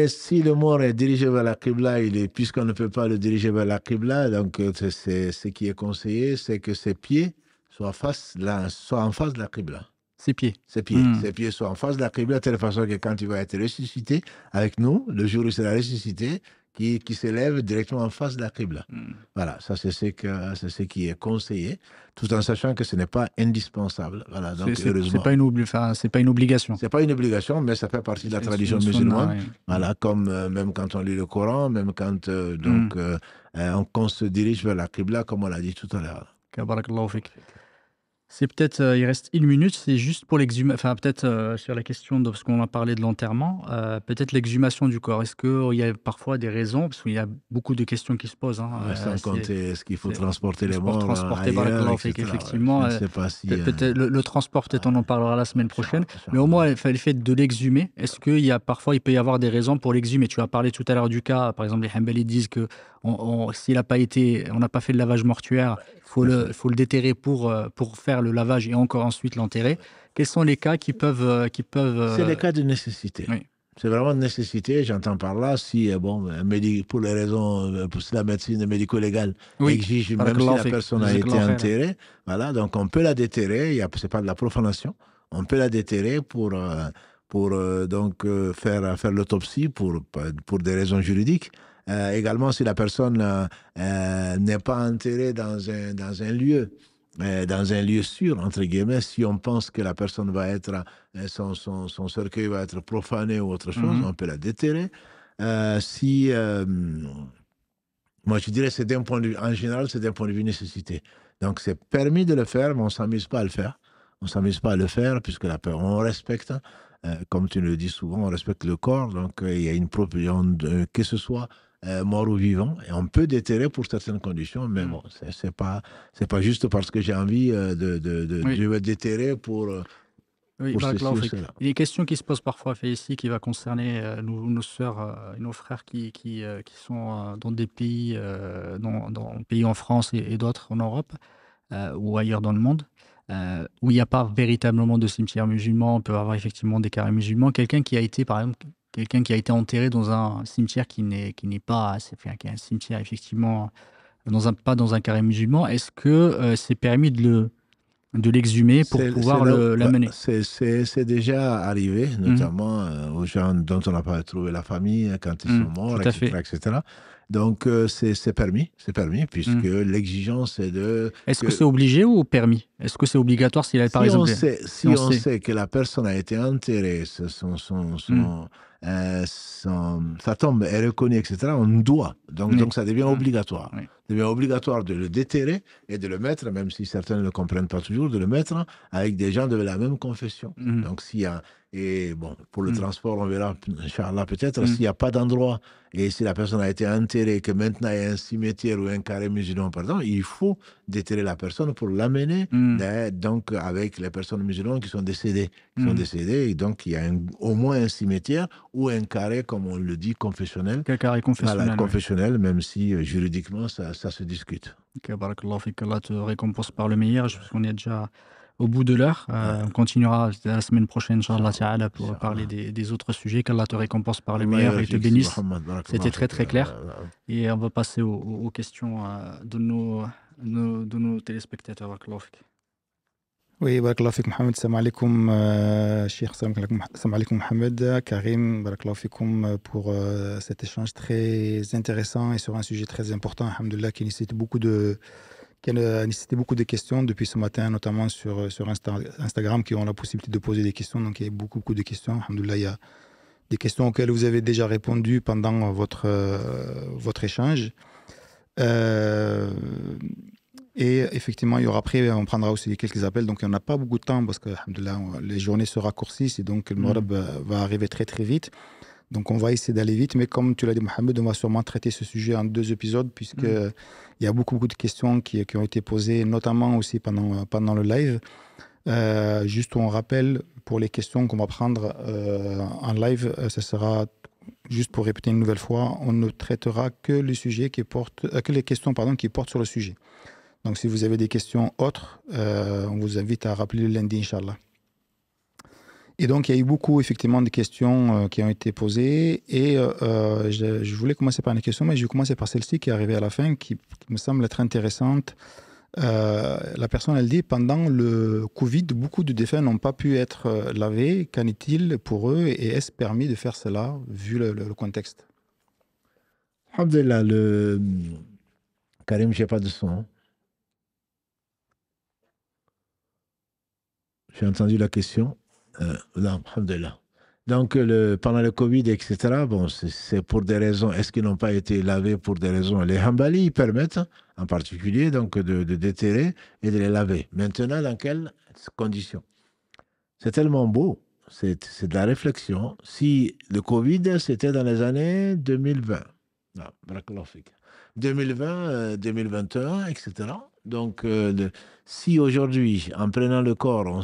Si le mort est dirigé vers la qibla, puisqu'on ne peut pas le diriger vers la qibla, donc ce qui est conseillé, c'est que ses pieds soient en face de la qibla. Ses pieds. Ses pieds soient en face de la qibla, de telle façon que quand il va être ressuscité avec nous, le jour où il sera ressuscité, qui s'élève directement en face de la qibla. Voilà, ça c'est ce qui est conseillé, tout en sachant que ce n'est pas indispensable. Voilà, donc heureusement. C'est pas une obligation. C'est pas une obligation, mais ça fait partie de la tradition musulmane. Voilà, comme même quand on lit le Coran, même quand on se dirige vers la qibla, comme on l'a dit tout à l'heure. Barakallahu fik. C'est peut-être, il reste une minute, c'est juste pour l'exhumation, enfin peut-être sur la question, parce qu'on a parlé de l'enterrement, peut-être l'exhumation du corps. Est-ce qu'il y a parfois des raisons, parce qu'il y a beaucoup de questions qui se posent. Sans compter, est-ce qu'il faut transporter les morts ailleurs, effectivement, je ne sais pas si... peut-être le transport, peut-être on en parlera la semaine prochaine, mais au moins le fait de l'exhumer, est-ce qu'il y a parfois, il peut y avoir des raisons pour l'exhumer? Tu as parlé tout à l'heure du cas, par exemple les Hanbali disent que s'il n'a pas été, on n'a pas fait le lavage mortuaire, faut le déterrer pour faire le lavage et encore ensuite l'enterrer. Quels sont les cas qui peuvent... C'est les cas de nécessité. Oui. C'est vraiment de nécessité. J'entends par là, si pour les raisons, pour la médecine médico-légale exige, même si la personne a été enterrée, voilà, donc on peut la déterrer. C'est pas de la profanation. On peut la déterrer pour faire l'autopsie pour des raisons juridiques. Également, si la personne n'est pas enterrée dans un lieu sûr, entre guillemets, si on pense que la personne va être, son cercueil va être profané ou autre chose, on peut la déterrer. Moi, je dirais, en général, c'est d'un point de vue nécessité. Donc, c'est permis de le faire, mais on ne s'amuse pas à le faire. On ne s'amuse pas à le faire, puisque on respecte, comme tu le dis souvent, on respecte le corps. Donc, il y a une propriété, que ce soit mort ou vivant, et on peut déterrer pour certaines conditions, mais bon, c'est pas juste parce que j'ai envie de déterrer pour ceci ou cela. Il y a une question qui se pose parfois ici, qui va concerner nos sœurs et nos frères qui sont dans des pays, dans pays en France et d'autres en Europe ou ailleurs dans le monde, où il n'y a pas véritablement de cimetière musulman. On peut avoir effectivement des carrés musulmans. Quelqu'un qui a été, par exemple, enterré dans un cimetière qui n'est pas, qui est un cimetière effectivement pas dans un carré musulman, est-ce que c'est permis de l'exhumer pour pouvoir l'amener? C'est déjà arrivé, notamment aux gens dont on n'a pas trouvé la famille quand ils sont morts, etc. Donc, c'est permis, puisque l'exigence est de... Est-ce que c'est obligé ou permis? Est-ce que c'est obligatoire s'il a, par exemple, si Si on on sait? sait que la personne a été enterrée, sa tombe est reconnue, etc., on doit. Oui. Donc ça devient obligatoire. Oui. Ça devient obligatoire de le déterrer et de le mettre, même si certains ne le comprennent pas toujours, de le mettre avec des gens de la même confession. Donc s'il y a... Et bon, pour le transport, on verra, Inch'Allah, peut-être, s'il n'y a pas d'endroit et si la personne a été enterrée, que maintenant il y a un cimetière ou un carré musulman, pardon, il faut déterrer la personne pour l'amener donc avec les personnes musulmanes qui sont décédées. Et donc il y a au moins un cimetière ou un carré, comme on le dit, confessionnel. Quel carré confessionnel, Voilà, confessionnel, même si juridiquement ça se discute. Ok, barakallahu fik, Allah te récompense par le meilleur. Je pense qu'on est déjà au bout de l'heure. On continuera la semaine prochaine, Inch'Allah Ta'ala, pour parler des autres sujets. Qu'Allah te récompense par le meilleur et te bénisse. C'était très très clair. Et on va passer aux questions de nos téléspectateurs. Barakallahu fik. Oui, barakallahu fik Mohamed, salam alaikum Cheikh, salam alaikum Mohamed, Karim, barakallahu fikoum pour cet échange très intéressant et sur un sujet très important, alhamdoulilah, qui a nécessité beaucoup de questions depuis ce matin, notamment sur Instagram, qui ont la possibilité de poser des questions. Donc il y a beaucoup de questions, alhamdoulilah. Il y a des questions auxquelles vous avez déjà répondu pendant votre échange. Et effectivement, il y aura après, on prendra aussi quelques appels. Donc, il n'y en a pas beaucoup de temps parce que les journées se raccourcissent et donc le Maghreb va arriver très, très vite. Donc, on va essayer d'aller vite. Mais comme tu l'as dit, Mohamed, on va sûrement traiter ce sujet en 2 épisodes puisqu'il y a beaucoup de questions qui ont été posées, notamment aussi pendant le live. Juste on rappelle, pour les questions qu'on va prendre en live, ce sera... Juste pour répéter une nouvelle fois, on ne traitera que les questions qui portent sur le sujet. Donc, si vous avez des questions autres, on vous invite à rappeler le lundi, Inch'Allah. Et donc, il y a eu beaucoup, effectivement, de questions qui ont été posées. Et je voulais commencer par une question, mais je vais commencer par celle-ci qui est arrivée à la fin, qui me semble être intéressante. La personne, elle dit, pendant le Covid, beaucoup de défunts n'ont pas pu être lavés. Qu'en est-il pour eux et est-ce permis de faire cela, vu le contexte? Alhamdulillah, Karim, je n'ai pas de son. J'ai entendu la question. Non, alhamdulillah. Donc, pendant le Covid, etc., bon, c'est pour des raisons. Est-ce qu'ils n'ont pas été lavés pour des raisons? Les Hanbali, ils permettent, en particulier, donc, de déterrer et de les laver. Maintenant, dans quelles conditions? C'est tellement beau. C'est de la réflexion. Si le Covid, c'était dans les années 2020, non, 2020, 2021, etc. Donc, si aujourd'hui, en prenant le corps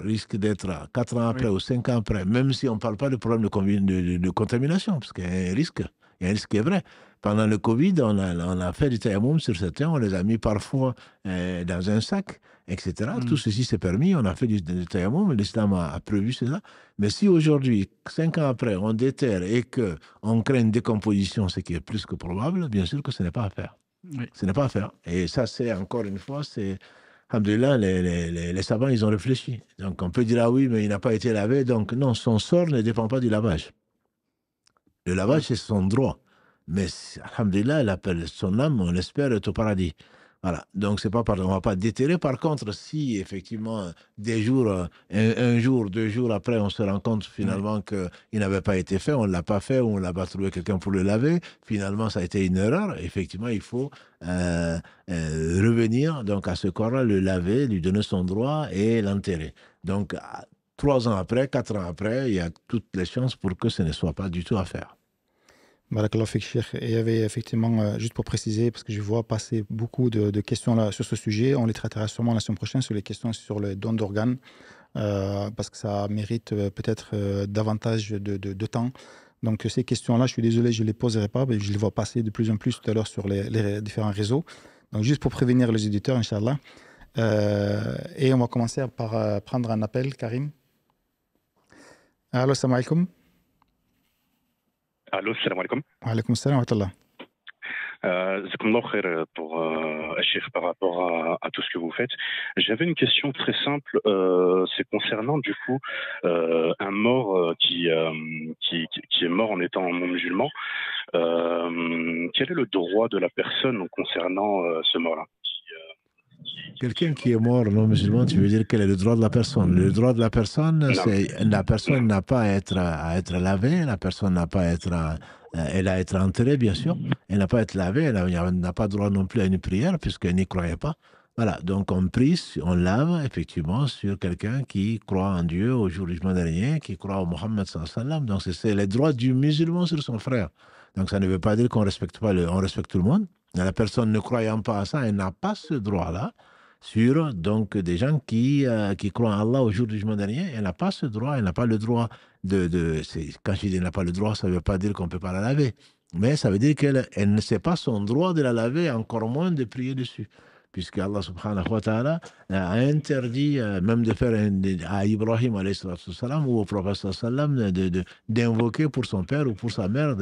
risque d'être 4 ans après ou 5 ans après, même si on ne parle pas de problème de contamination, parce qu'il y a un risque qui est vrai. Pendant le Covid, on a fait du tayammum sur certains, on les a mis parfois dans un sac, etc. Tout ceci s'est permis, on a fait du tayammum, l'islam a prévu cela. Mais si aujourd'hui, 5 ans après, on déterre et qu'on crée une décomposition, ce qui est plus que probable, bien sûr que ce n'est pas à faire. Oui. Ce n'est pas à faire. Et ça, c'est encore une fois, alhamdoulilah, les savants, ils ont réfléchi. Donc, on peut dire, ah oui, mais il n'a pas été lavé. Donc, non, son sort ne dépend pas du lavage. Le lavage, c'est son droit. Mais, alhamdoulilah, il appelle son âme, on espère, est au paradis. Voilà. Donc, c'est pas on ne va pas déterrer. Par contre, si, effectivement, des jours, un jour, 2 jours après, on se rend compte finalement qu'il n'avait pas été fait, on ne l'a pas fait, ou on n'a pas trouvé quelqu'un pour le laver, finalement, ça a été une erreur. Effectivement, il faut revenir donc, à ce corps-là, le laver, lui donner son droit et l'enterrer. Donc, 3 ans après, 4 ans après, il y a toutes les chances pour que ce ne soit pas du tout à faire. Barakallahu fik, Cheikh. Et il y avait effectivement, juste pour préciser, parce que je vois passer beaucoup de questions là, sur ce sujet, on les traitera sûrement la semaine prochaine sur les questions sur le don d'organes, parce que ça mérite peut-être davantage de temps. Donc ces questions-là, je suis désolé, je ne les poserai pas, mais je les vois passer de plus en plus tout à l'heure sur les différents réseaux. Donc juste pour prévenir les éditeurs, Inch'Allah. Et on va commencer par prendre un appel, Karim. Allô, salam alaikum. Allô, salam alaikum. Alaikum salam wa rahmatullah. Zakumullah khair pour Cheikh par rapport à tout ce que vous faites. J'avais une question très simple, c'est concernant du coup un mort qui est mort en étant non musulman. Quel est le droit de la personne concernant ce mort-là? Quelqu'un qui est mort non musulman, tu veux dire quel est le droit de la personne? Le droit de la personne, Non, c'est la personne non. n'a pas à être lavée, la personne n'a pas elle a à être enterrée, bien sûr. Elle n'a pas à être lavée, elle n'a pas droit non plus à une prière puisqu'elle n'y croyait pas. Voilà, donc on prie, on lave effectivement sur quelqu'un qui croit en Dieu, au jour du jugement dernier, qui croit au Mohammed sallallahu alayhi wa sallam. Donc c'est les droits du musulman sur son frère. Donc ça ne veut pas dire qu'on respecte pas on respecte tout le monde. La personne ne croyant pas à ça, elle n'a pas ce droit-là sur donc des gens qui croient en Allah au jour du jugement dernier. Elle n'a pas ce droit, elle n'a pas le droit quand je dis elle n'a pas le droit, ça ne veut pas dire qu'on ne peut pas la laver. Mais ça veut dire qu'elle ne sait pas son droit de la laver, encore moins de prier dessus. Puisque Allah subhanahu wa ta'ala a interdit même de faire à Ibrahim alayhi salam ou au prophète sallam d'invoquer pour son père ou pour sa mère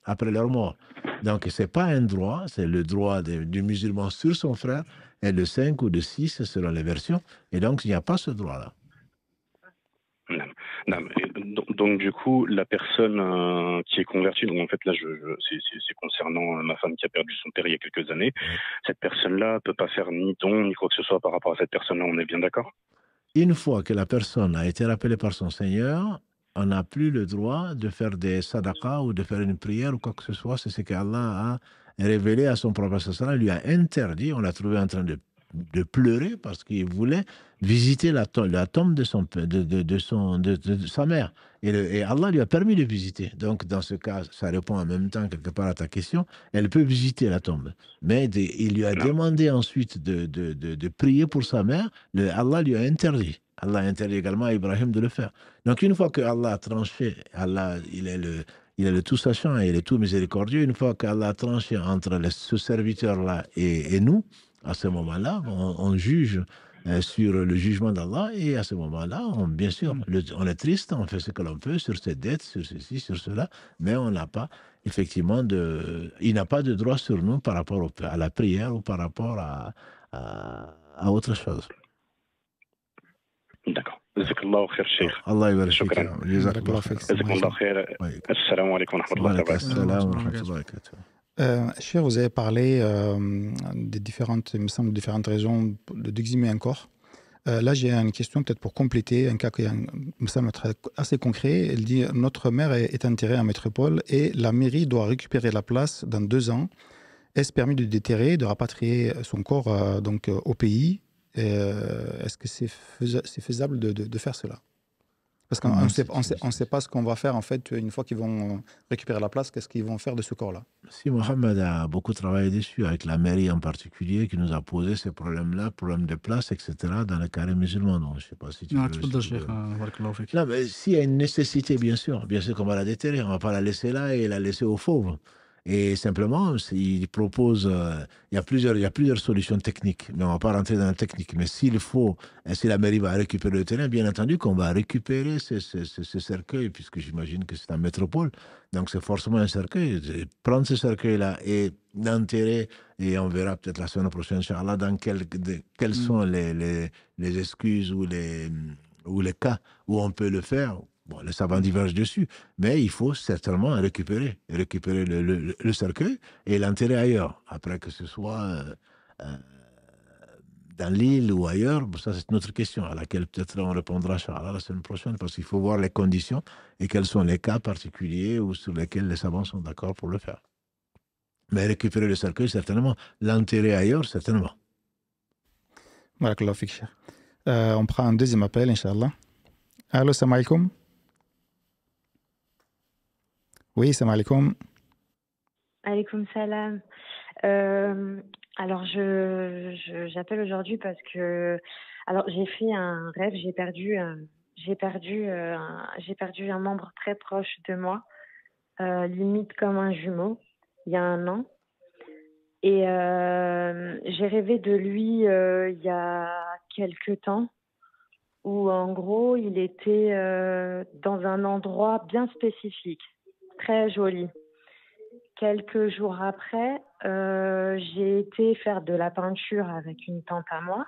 après leur mort. Donc, ce n'est pas un droit, c'est le droit du musulman sur son frère, et de 5 ou de 6 selon les versions. Et donc, il n'y a pas ce droit-là. Non. Non, donc du coup, la personne qui est convertie, donc en fait là, c'est concernant ma femme qui a perdu son père il y a quelques années. Ouais. Cette personne-là peut pas faire ni don ni quoi que ce soit par rapport à cette personne-là. On est bien d'accord? Une fois que la personne a été rappelée par son Seigneur, on n'a plus le droit de faire des sadaqas ou de faire une prière ou quoi que ce soit. C'est ce qu'Allah a révélé à son prophète. Il lui a interdit. On l'a trouvé en train de pleurer parce qu'il voulait visiter la tombe de sa mère. Et Allah lui a permis de visiter. Donc, dans ce cas, ça répond en même temps quelque part à ta question. Elle peut visiter la tombe. Mais il lui a demandé ensuite de prier pour sa mère. Allah lui a interdit. Allah a interdit également à Ibrahim de le faire. Donc, une fois que Allah a tranché, Allah, il est le tout sachant et il est tout miséricordieux. Une fois qu'Allah a tranché entre ce serviteur-là et nous, à ce moment-là, on juge sur le jugement d'Allah et à ce moment-là, bien sûr, on est triste, on fait ce que l'on peut sur cette dette, sur ceci, sur cela, mais on n'a pas effectivement il n'a pas de droit sur nous par rapport à la prière ou par rapport à autre chose. D'accord. Jazakallahu khair, Cheikh. Allah yabarak fik. Shukran. Jazakallahu khayr. Jazakallahu khair. Assalamu alaikum wa rahmatullahi wa barakatuh. Assalam wa rahmatullahi wa barakatuh. Cher, vous avez parlé des différentes, il me semble, différentes raisons d'exhumer un corps. Là, j'ai une question peut-être pour compléter, un cas qui me semble être assez concret. Elle dit « Notre mère est enterrée en métropole et la mairie doit récupérer la place dans 2 ans. Est-ce permis de déterrer, de rapatrier son corps au pays? Est-ce que c'est faisable de faire cela ?» Parce qu'on ne sait pas ce qu'on va faire, en fait, une fois qu'ils vont récupérer la place, qu'est-ce qu'ils vont faire de ce corps-là? Si Mohamed a beaucoup travaillé dessus, avec la mairie en particulier, qui nous a posé ces problèmes-là, problèmes de place, etc., dans le carré musulman. Donc, je ne sais pas si tu veux... Non, mais s'il y a une nécessité, bien sûr qu'on va la déterrer. On ne va pas la laisser là et la laisser aux fauves. Et simplement, il propose, il y a plusieurs solutions techniques, mais on ne va pas rentrer dans la technique. Mais s'il faut, si la mairie va récupérer le terrain, bien entendu qu'on va récupérer ce cercueil, puisque j'imagine que c'est en métropole. Donc c'est forcément un cercueil. Prendre ce cercueil-là et l'enterrer, et on verra peut-être la semaine prochaine, Inch'Allah, dans quelles sont les excuses ou les cas où on peut le faire. Bon, les savants divergent dessus, mais il faut certainement récupérer le cercueil et l'enterrer ailleurs. Après que ce soit dans l'île ou ailleurs, ça c'est une autre question à laquelle peut-être on répondra la semaine prochaine, parce qu'il faut voir les conditions et quels sont les cas particuliers ou sur lesquels les savants sont d'accord pour le faire. Mais récupérer le cercueil, certainement. L'enterrer ailleurs, certainement. Barakallahu fik, Cheikh. On prend un deuxième appel, Inch'Allah. Allô, salam alaikum. Oui, salam alaikum. Alaikum salam. Alors, j'appelle aujourd'hui parce que, alors, j'ai fait un rêve, j'ai perdu un membre très proche de moi, limite comme un jumeau, il y a 1 an. Et j'ai rêvé de lui il y a quelque temps, où en gros, il était dans un endroit bien spécifique, très joli. Quelques jours après, j'ai été faire de la peinture avec une tante à moi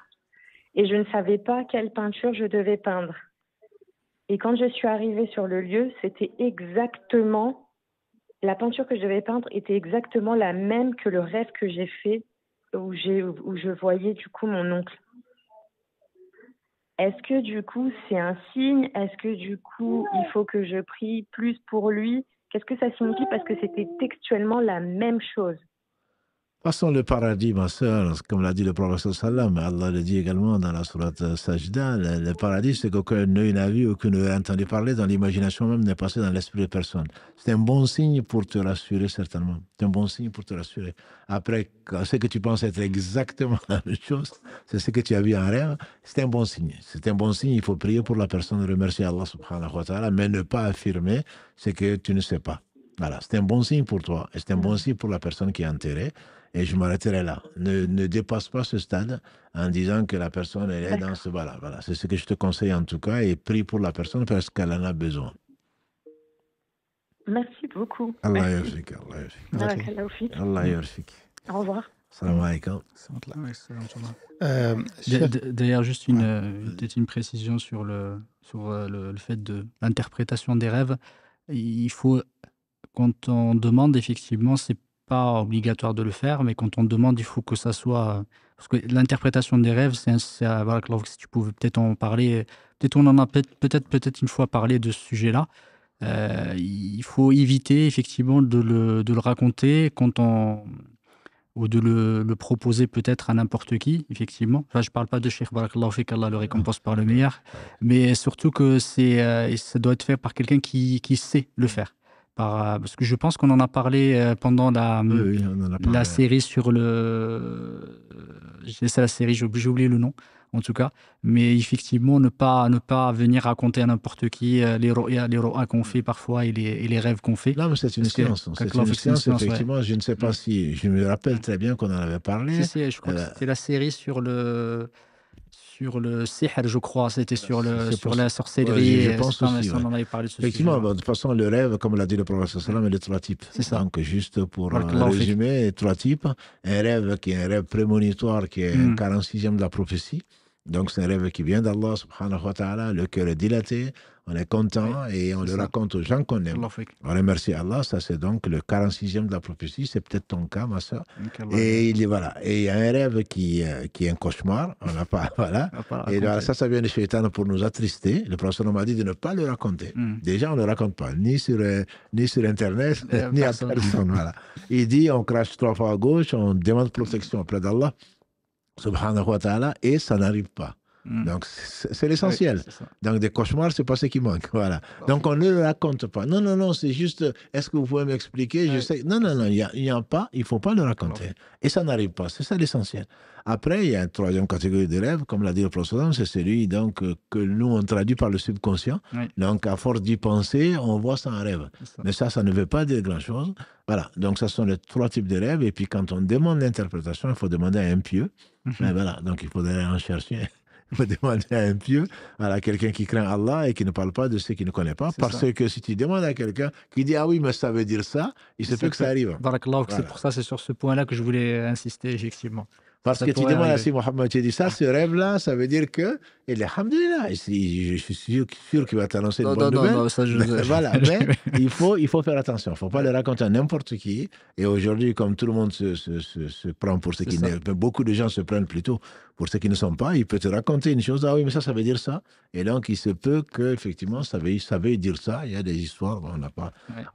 et je ne savais pas quelle peinture je devais peindre. Et quand je suis arrivée sur le lieu, c'était exactement la peinture que je devais peindre était exactement la même que le rêve que j'ai fait, où je voyais du coup mon oncle. Est-ce que du coup c'est un signe? Est-ce que du coup il faut que je prie plus pour lui? Qu'est-ce que ça signifie? Parce que c'était textuellement la même chose. De toute façon, le paradis, ma sœur, comme l'a dit le prophète sallam, Allah le dit également dans la sourate Sajda, le paradis, c'est qu'aucun œil n'a vu, aucun œil n'a entendu parler, dans l'imagination même n'est passé dans l'esprit de personne. C'est un bon signe pour te rassurer, certainement. C'est un bon signe pour te rassurer. Après, ce que tu penses être exactement la même chose, c'est ce que tu as vu en rêve, c'est un bon signe. C'est un bon signe, il faut prier pour la personne, remercier Allah subhanahu wa ta'ala, mais ne pas affirmer ce que tu ne sais pas. Voilà, c'est un bon signe pour toi, et c'est un bon signe pour la personne qui est enterrée. Et je m'arrêterai là. Ne dépasse pas ce stade en disant que la personne elle est dans ce bas-là. Voilà. C'est ce que je te conseille en tout cas. Et prie pour la personne parce qu'elle en a besoin. Merci beaucoup. Allah Merci. yarfik, Allah yarfik. Barakallahu fik. Allah yarfik. Au revoir. Salam alaikum. D'ailleurs, juste peut-être une précision sur le fait de l'interprétation des rêves. Il faut, quand on demande, effectivement, c'est pas obligatoire de le faire, mais quand on demande, il faut que ça soit... Parce que l'interprétation des rêves, voilà, si tu pouvais peut-être en parler, peut-être on en a peut-être une fois parlé de ce sujet-là. Il faut éviter effectivement de le raconter ou de le proposer peut-être à n'importe qui, effectivement. Enfin, je ne parle pas de Cheikh Barakallahu Fik, Allah le récompense par le meilleur, mais surtout que ça doit être fait par quelqu'un qui sait le faire. Parce que je pense qu'on en a parlé pendant la série sur c'est la série, j'ai oublié le nom, en tout cas. Mais effectivement, ne pas venir raconter à n'importe qui les ro'as qu'on fait parfois et les rêves qu'on fait. Non, mais c'est une science. C'est une science, effectivement. Ouais. Je ne sais pas si... Je me rappelle très bien qu'on en avait parlé. Si, je crois que c'était la série sur le sihr, je crois, c'était sur la sorcellerie. Je pense aussi. On en avait parlé de ce effectivement, de toute façon, le rêve, comme l'a dit le prophète sallam, il est trois types. C'est ça. Donc, juste pour résumer, trois types. Un rêve qui est un rêve prémonitoire, qui est un 46e de la prophétie. Donc, c'est un rêve qui vient d'Allah, subhanahu wa ta'ala. Le cœur est dilaté, on est content et on le raconte aux gens qu'on aime. On remercie Allah. Ça, c'est donc le 46e de la prophétie. C'est peut-être ton cas, ma soeur. Et il y a un rêve qui est un cauchemar. On n'a pas, voilà. Et voilà, ça vient de Shaitan pour nous attrister. Le prophète m'a dit de ne pas le raconter. Déjà, on ne le raconte pas, ni sur Internet, ni à personne. Voilà. Il dit, on crache 3 fois à gauche, on demande protection auprès d'Allah, subhanahu wa ta'ala, et ça n'arrive pas. Donc, c'est l'essentiel. Oui, donc, des cauchemars, c'est pas ce qui manque. Voilà. Donc, on ne le raconte pas. Non, c'est juste, est-ce que vous pouvez m'expliquer? Je sais. Non, il n'y a pas, il ne faut pas le raconter. Et ça n'arrive pas. C'est ça l'essentiel. Après, il y a une troisième catégorie de rêves, comme l'a dit le prophète, c'est celui donc, que nous, on traduit par le subconscient. Oui. Donc, à force d'y penser, on voit ça en rêve. Mais ça ne veut pas dire grand-chose. Voilà. Donc, ce sont les 3 types de rêves. Et puis, quand on demande l'interprétation, il faut demander à un pieux. Mais voilà. Donc, il faudrait en chercher. Il faut demander à un pieux, à quelqu'un qui craint Allah et qui ne parle pas de ce qu'il ne connaît pas. Parce que si tu demandes à quelqu'un qui dit « Ah oui, mais ça veut dire ça », il se peut que ça arrive. Barakallahu, c'est pour ça, c'est sur ce point-là que je voulais insister, effectivement. Parce que tu demandes à si Mohammed, tu dis ça, ce rêve-là, ça veut dire que, et alhamdulillah, je suis sûr qu'il va t'annoncer une bonne nouvelle. Non, ça voilà, mais il faut faire attention, il ne faut pas le raconter à n'importe qui. Et aujourd'hui, comme tout le monde se prend pour ce qui n'est pas, beaucoup de gens se prennent plutôt pour ce qui ne sont pas, il peut te raconter une chose, ah oui, mais ça veut dire ça. Et donc, il se peut qu'effectivement, ça veut dire ça. Il y a des histoires, on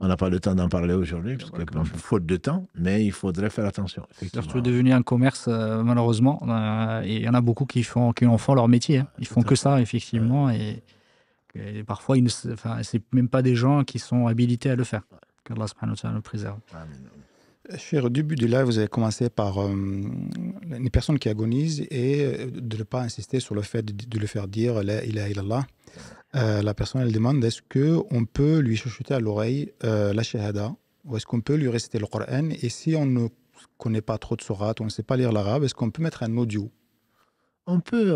n'a pas le temps d'en parler aujourd'hui, parce que faute de temps, mais il faudrait faire attention. C'est surtout devenu un commerce, malheureusement. Et il y en a beaucoup qui en font leur métier. Hein. Ils font que ça, effectivement. Et parfois, c'est même pas des gens qui sont habilités à le faire. Qu'Allah subhanahu wa ta'ala nous préserve. Amen. Cher, au début du live, vous avez commencé par une personne qui agonise et de ne pas insister sur le fait de le faire dire la ilaha illallah. La personne, elle demande est-ce qu'on peut lui chuchoter à l'oreille la shahada ou est-ce qu'on peut lui réciter le Coran? Et si on ne connaît pas trop de sourates, on ne sait pas lire l'arabe, est-ce qu'on peut mettre un audio? On peut.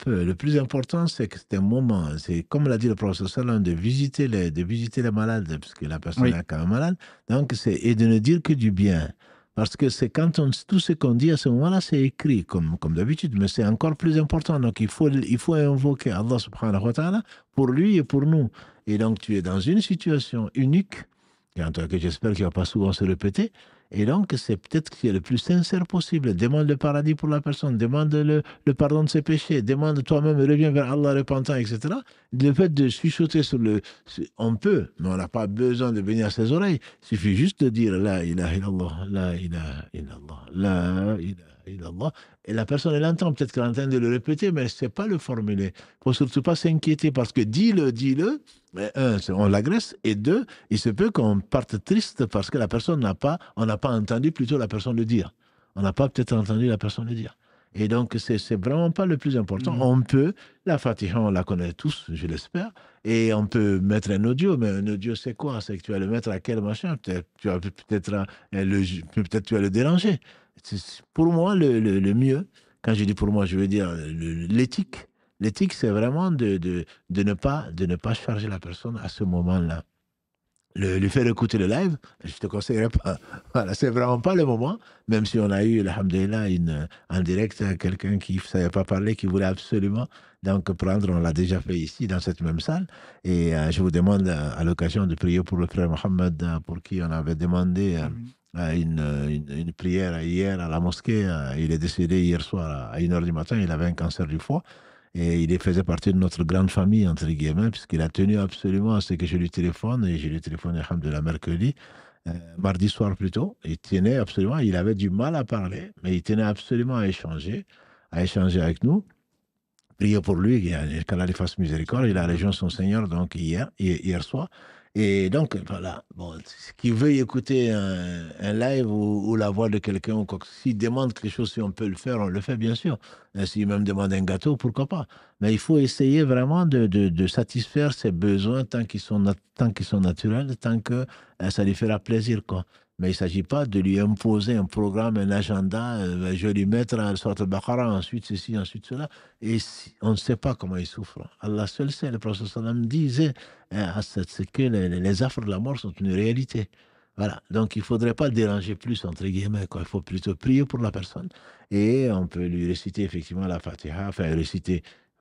Le plus important, c'est que c'est un moment. C'est comme l'a dit le professeur Sallam, de visiter les malades, parce que la personne est quand même malade. Donc, et de ne dire que du bien. Parce que c'est quand tout ce qu'on dit à ce moment-là, c'est écrit, comme d'habitude, mais c'est encore plus important. Donc, il faut invoquer Allah subhanahu wa ta'ala pour lui et pour nous. Et donc, tu es dans une situation unique Et en tout cas, j'espère qu'il ne va pas souvent se répéter. Et donc, c'est peut-être ce qui est le plus sincère possible. Demande le paradis pour la personne, demande le pardon de ses péchés, demande toi-même, reviens vers Allah repentant, etc. Le fait de chuchoter sur le... On peut, mais on n'a pas besoin de venir à ses oreilles. Il suffit juste de dire La ilaha illallah, la ilaha illallah, la ilaha illallah. Et la personne, elle entend, peut-être qu'elle est en train de le répéter, mais elle ne sait pas le formuler. Il ne faut surtout pas s'inquiéter parce que dis-le. Mais un, on l'agresse, et deux, il se peut qu'on parte triste parce que la personne on n'a pas entendu plutôt la personne le dire. On n'a pas peut-être entendu la personne le dire. Et donc, c'est vraiment pas le plus important. On peut, la Fatiha, on la connaît tous, je l'espère, et on peut mettre un audio, mais un audio, c'est quoi? C'est que tu vas le mettre à quel machin? Peut-être tu vas le déranger. Pour moi, le mieux, quand je dis pour moi, je veux dire l'éthique. L'éthique, c'est vraiment de ne pas charger la personne à ce moment-là. Lui faire écouter le live, je ne te conseillerais pas. Voilà, c'est vraiment pas le moment, même si on a eu, alhamdoulilah, en direct, quelqu'un qui ne savait pas parler, qui voulait absolument donc prendre, on l'a déjà fait ici, dans cette même salle. Et je vous demande à l'occasion de prier pour le frère Mohammed, pour qui on avait demandé une prière hier à la mosquée. Il est décédé hier soir à 1h du matin, il avait un cancer du foie. Et il faisait partie de notre grande famille, entre guillemets, puisqu'il a tenu absolument à ce que je lui téléphone, et je lui téléphone, alhamdoulilah, mercredi, mardi soir plutôt. Il tenait absolument, il avait du mal à parler, mais il tenait absolument à échanger avec nous. Priez pour lui, qu'Allah lui fasse miséricorde. Il a rejoint son Seigneur donc hier soir. Et donc, voilà, bon, qui veut écouter un live ou la voix de quelqu'un, ou quoi, s'il demande quelque chose, si on peut le faire, on le fait, bien sûr. S'il même demande un gâteau, pourquoi pas. Mais il faut essayer vraiment de satisfaire ses besoins tant qu'ils sont naturels, tant que ça lui fera plaisir, quoi. Mais il ne s'agit pas de lui imposer un programme, un agenda. Je vais lui mettre à sorte de Baqara, ensuite ceci, ensuite cela. Et on ne sait pas comment il souffre. Allah seul sait. Le prophète sallam disait c'est que les affres de la mort sont une réalité. Voilà. Donc il ne faudrait pas le déranger plus, entre guillemets, quoi. Il faut plutôt prier pour la personne. Et on peut lui réciter effectivement la Fatiha, enfin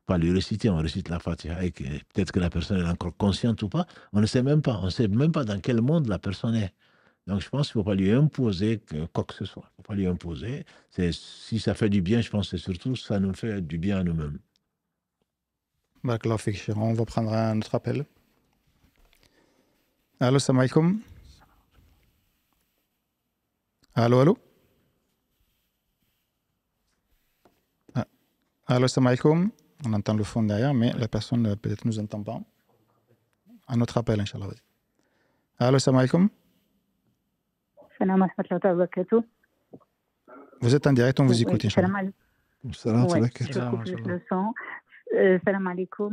pas lui réciter, on récite la Fatiha, et peut-être que la personne est encore consciente ou pas. On ne sait même pas. On ne sait même pas dans quel monde la personne est. Donc, je pense qu'il ne faut pas lui imposer quoi que ce soit. Il ne faut pas lui imposer. Si ça fait du bien, je pense que c'est surtout ça nous fait du bien à nous-mêmes. Barakallahu fik, Cheikh. On va prendre un autre appel. Allô, salam alaikum. Allô. Allô, salam alaikum. On entend le fond derrière, mais la personne peut-être nous entend pas. Un autre appel, Inch'Allah. Allô, salam alaikum. Vous êtes en direct, on vous écoute. Salam alaikum. Salam alaikum.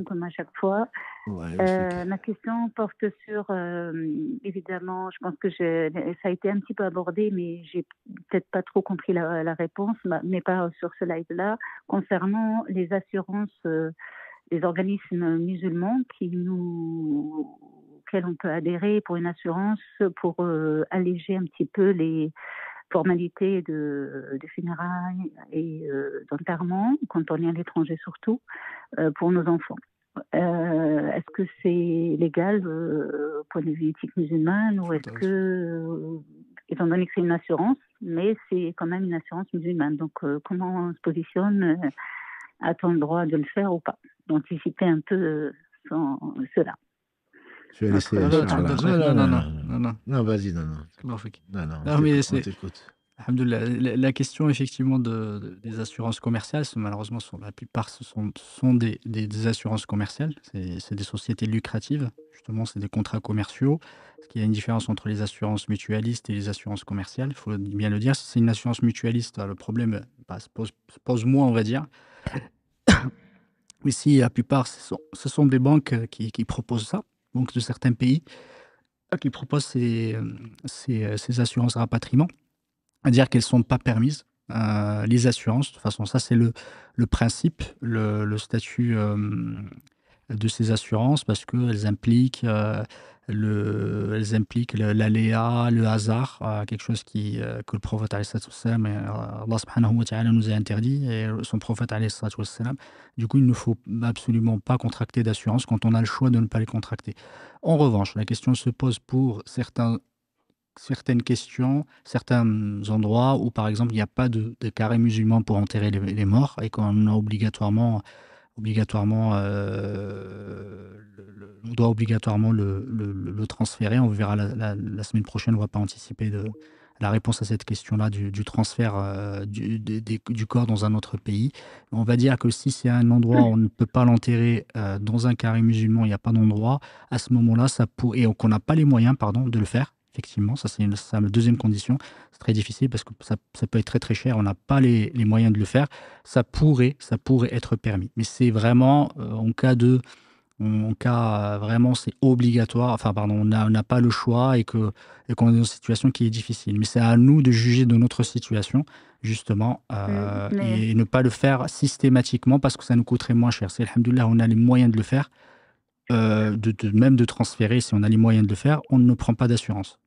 Comme à chaque fois. Ma question porte sur, évidemment, je pense que ça a été un petit peu abordé, mais j'ai peut-être pas trop compris la réponse, mais pas sur ce live-là, concernant les assurances des organismes musulmans auxquels on peut adhérer pour une assurance pour alléger un petit peu les formalités de funérailles et d'enterrement, quand on est à l'étranger surtout, pour nos enfants. Est-ce que c'est légal point de vue éthique musulmane, ou est-ce que, étant donné que c'est une assurance, mais c'est quand même une assurance musulmane, donc comment on se positionne, a-t-on le droit de le faire ou pas, d'anticiper un peu cela? Je vais laisser. Non, vas-y, non. Non, mais c'est. Alhamdoulilah, la question effectivement des assurances commerciales, malheureusement, la plupart sont des assurances commerciales. C'est des sociétés lucratives, justement, c'est des contrats commerciaux. Parce qu'il y a une différence entre les assurances mutualistes et les assurances commerciales, il faut bien le dire. Si c'est une assurance mutualiste, le problème se pose moins, on va dire. Mais si la plupart, ce sont des banques qui proposent ça, donc de certains pays, qui proposent ces assurances rapatriement, c'est-à-dire qu'elles ne sont pas permises. Les assurances, de toute façon, ça c'est le principe, le statut de ces assurances parce qu'elles impliquent l'aléa, le hasard, quelque chose que le prophète alayhi salatu wassalam, Allah subhanahu wa ta'ala nous a interdit, et son prophète alayhi salatu wassalam. Du coup, il ne faut absolument pas contracter d'assurance quand on a le choix de ne pas les contracter. En revanche, la question se pose pour certaines questions, certains endroits où, par exemple, il n'y a pas de carré musulman pour enterrer les morts et qu'on a obligatoirement, on doit obligatoirement le transférer. On verra la semaine prochaine, on ne va pas anticiper la réponse à cette question-là du transfert du corps dans un autre pays. On va dire que si c'est un endroit où on ne peut pas l'enterrer dans un carré musulman, il n'y a pas d'endroit, à ce moment-là, et qu'on n'a pas les moyens de le faire. Effectivement, ça c'est la deuxième condition. C'est très difficile parce que ça peut être très très cher. On n'a pas les moyens de le faire. Ça pourrait être permis. Mais c'est vraiment en cas vraiment c'est obligatoire. Enfin pardon, on n'a pas le choix et qu'on est dans une situation qui est difficile. Mais c'est à nous de juger de notre situation justement et ne pas le faire systématiquement parce que ça nous coûterait moins cher. C'est alhamdoulilah, on a les moyens de le faire. Même de transférer, si on a les moyens de le faire, on ne prend pas d'assurance.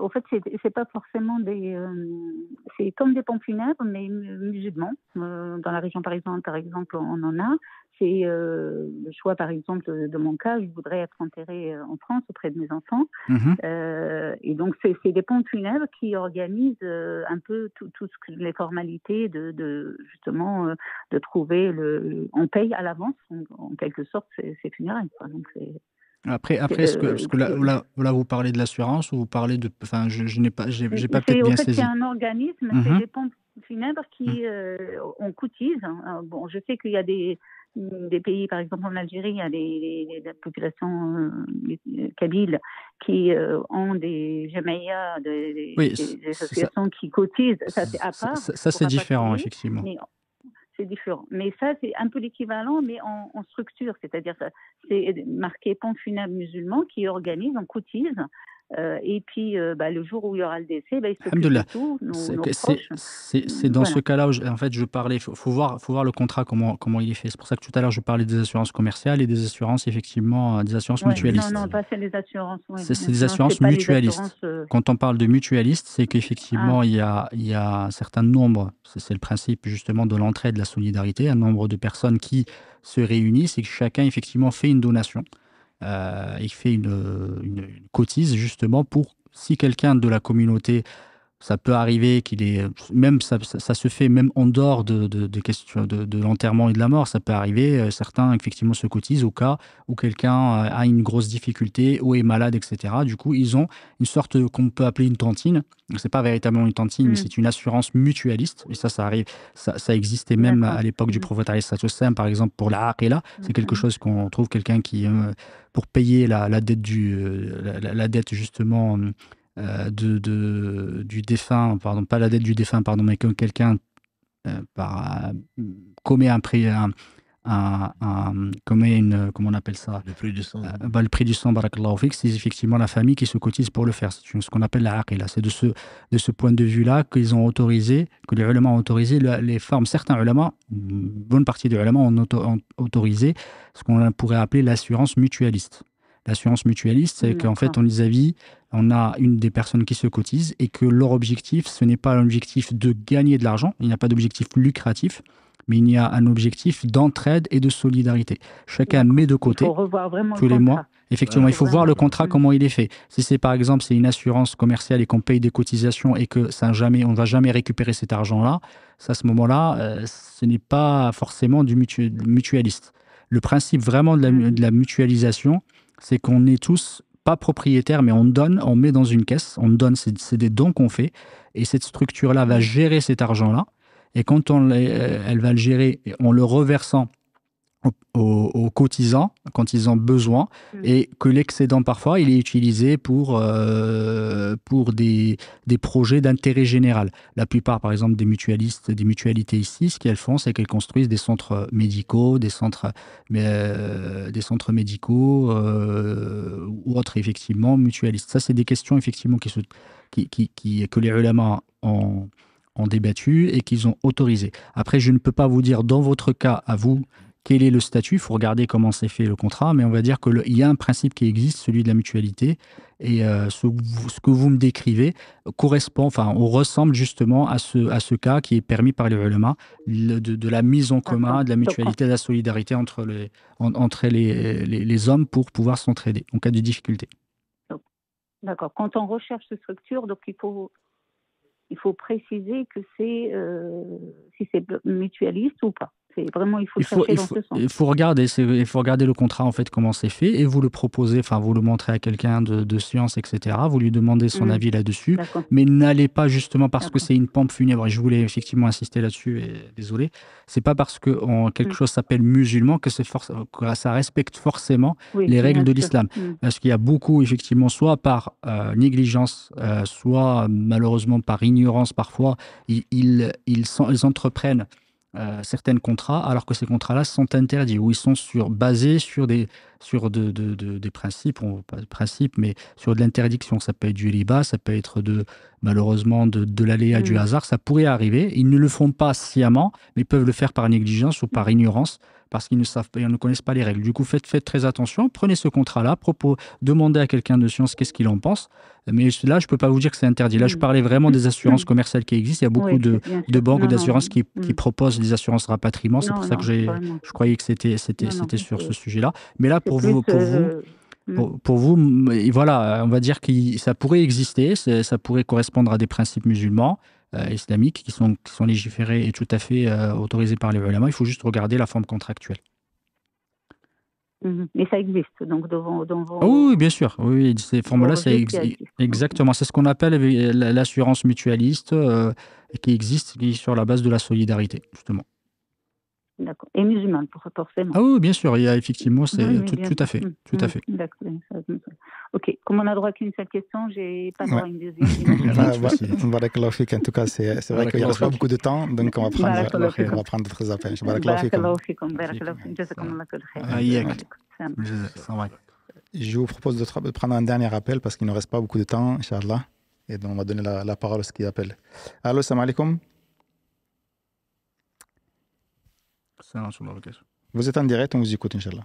Au fait, c'est pas forcément c'est comme des pompes funèbres, mais musulmans. Dans la région parisienne, par exemple, on en a. C'est le choix, par exemple, de mon cas. Je voudrais être enterrée en France auprès de mes enfants. Et donc, c'est des pompes funèbres qui organisent un peu les formalités justement de trouver on paye à l'avance, en quelque sorte, ces funérailles, quoi. Donc, Après, parce que là, vous parlez de l'assurance ou vous parlez de... Enfin, j'ai pas peut-être bien saisi. C'est un organisme, c'est des pompes funèbres qui on cotise. Bon, je sais qu'il y a des pays, par exemple en Algérie, il y a des populations kabyles qui ont des jamaïas, des associations qui cotisent. Ça, c'est à part. Ça c'est différent, effectivement. C'est différent. Mais ça, c'est un peu l'équivalent, mais en structure. C'est-à-dire, c'est marqué pompe funèbre musulman qui organise, on cotise. Et puis, le jour où il y aura le décès, il s'occupe de tout. C'est dans ce cas-là où, en fait, je parlais. Il faut voir le contrat, comment il est fait. C'est pour ça que tout à l'heure, je parlais des assurances commerciales et des assurances, effement, des assurances mutualistes. Non, pas c'est les assurances. C'est des assurances mutualistes. Quand on parle de mutualistes, c'est qu'effectivement, il y a un certain nombre, c'est le principe justement de l'entraide, de la solidarité, un nombre de personnes qui se réunissent et que chacun, effectivement, fait une donation. Il fait une cotise justement pour, si quelqu'un de la communauté, ça peut arriver qu'il est, même ça se fait même en dehors de questions de l'enterrement et de la mort, ça peut arriver, certains effectivement se cotisent au cas où quelqu'un a une grosse difficulté ou est malade, etc. Du coup, ils ont une sorte qu'on peut appeler une tantine. C'est pas véritablement une tantine, mais c'est une assurance mutualiste. Et ça arrive, ça existait même à l'époque du prophète alayhi salatu wassalam, par exemple pour la aqila. C'est quelque chose qu'on trouve quelqu'un qui, pour payer la dette la dette justement du défunt, pardon, pas la dette du défunt, pardon, mais quand quelqu'un commet comment on appelle ça, le prix du sang. Le prix du sang, barakallahu fik, c'est effectivement la famille qui se cotise pour le faire. C'est ce qu'on appelle la aqila. C'est de ce point de vue-là que les ulama ont autorisé les formes. Certains ulama, une bonne partie des ulama ont autorisé ce qu'on pourrait appeler l'assurance mutualiste. L'assurance mutualiste, c'est qu'en fait, on a une des personnes qui se cotisent et que leur objectif, ce n'est pas l'objectif de gagner de l'argent, il n'y a pas d'objectif lucratif, mais il y a un objectif d'entraide et de solidarité. Chacun met de côté tous les mois. Effectivement, il faut voir le contrat, comment il est fait. Si c'est par exemple c'est une assurance commerciale et qu'on paye des cotisations et que on ne va jamais récupérer cet argent-là, à ce moment-là, ce n'est pas forcément du mutualiste. Le principe vraiment de la mutualisation, c'est qu'on est tous pas propriétaires, mais on met dans une caisse, on donne, c'est des dons qu'on fait, et cette structure-là va gérer cet argent-là, et quand elle va le gérer en le reversant aux cotisants quand ils ont besoin, et que l'excédent parfois il est utilisé pour des projets d'intérêt général. La plupart par exemple des mutualités ici, ce qu'elles font, c'est qu'elles construisent des centres médicaux, des centres médicaux ou autres effectivement mutualistes. Ça c'est des questions effectivement que les ulama ont débattu et qu'ils ont autorisé. Après, je ne peux pas vous dire dans votre cas à vous quel est le statut, il faut regarder comment c'est fait le contrat, mais on va dire qu'il y a un principe qui existe, celui de la mutualité, et ce que vous me décrivez correspond, enfin, on ressemble justement à ce cas qui est permis par les ulama, de la mise en commun, de la mutualité, de la solidarité entre les hommes pour pouvoir s'entraider en cas de difficulté. D'accord. Quand on recherche cette structure, donc il faut préciser que c'est si c'est mutualiste ou pas. Vraiment, il faut chercher dans ce sens. Il faut regarder le contrat, en fait, comment c'est fait, et vous le proposez, enfin, vous le montrez à quelqu'un de science, etc. Vous lui demandez son avis là-dessus, mais n'allez pas justement parce que c'est une pompe funèbre, et je voulais effectivement insister là-dessus, et désolé, c'est pas parce que quelque chose s'appelle musulman que ça respecte forcément les règles de l'islam. Parce qu'il y a beaucoup, effectivement, soit par négligence, soit malheureusement par ignorance parfois, ils entreprennent certains contrats, alors que ces contrats-là sont interdits, ou ils sont basés sur des principes, pas de principes, mais sur de l'interdiction. Ça peut être du riba, ça peut être malheureusement de l'aléa du hasard, ça pourrait arriver. Ils ne le font pas sciemment, mais ils peuvent le faire par négligence ou par ignorance, parce qu'ils ne connaissent pas les règles. Du coup, faites très attention, prenez ce contrat-là, demandez à quelqu'un de science qu'est-ce qu'il en pense. Mais là, je ne peux pas vous dire que c'est interdit. Là, je parlais vraiment des assurances commerciales qui existent. Il y a beaucoup de banques d'assurance qui proposent des assurances rapatriement. C'est pour ça que je croyais que c'était sur ce sujet-là. Mais là, pour vous, voilà, on va dire que ça pourrait exister, ça pourrait correspondre à des principes musulmans, islamiques, qui sont légiférés et tout à fait autorisés par les ulama. Il faut juste regarder la forme contractuelle. Mais ça existe, donc dans vos... Oui, bien sûr. Oui, ces formes-là, ça existe. Exactement. C'est ce qu'on appelle l'assurance mutualiste, qui existe, qui est sur la base de la solidarité, justement. D'accord. Et musulmane, forcément. Ah oui, bien sûr. Il y a effectivement, tout à fait. Tout à fait. D'accord. Ok. Comme on n'a droit qu'une seule question, j'ai pas droit à une deuxième. Barakallahu fik. En tout cas, c'est vrai qu'il ne reste pas beaucoup de temps, donc on va prendre d'autres appels. Barakallahu fikum. Je vous propose de prendre un dernier appel parce qu'il ne reste pas beaucoup de temps, Inch'Allah. Et donc, on va donner la parole à ceux qui appellent. Allô, salam alaikum. Vous êtes en direct, on vous écoute, Inch'Allah.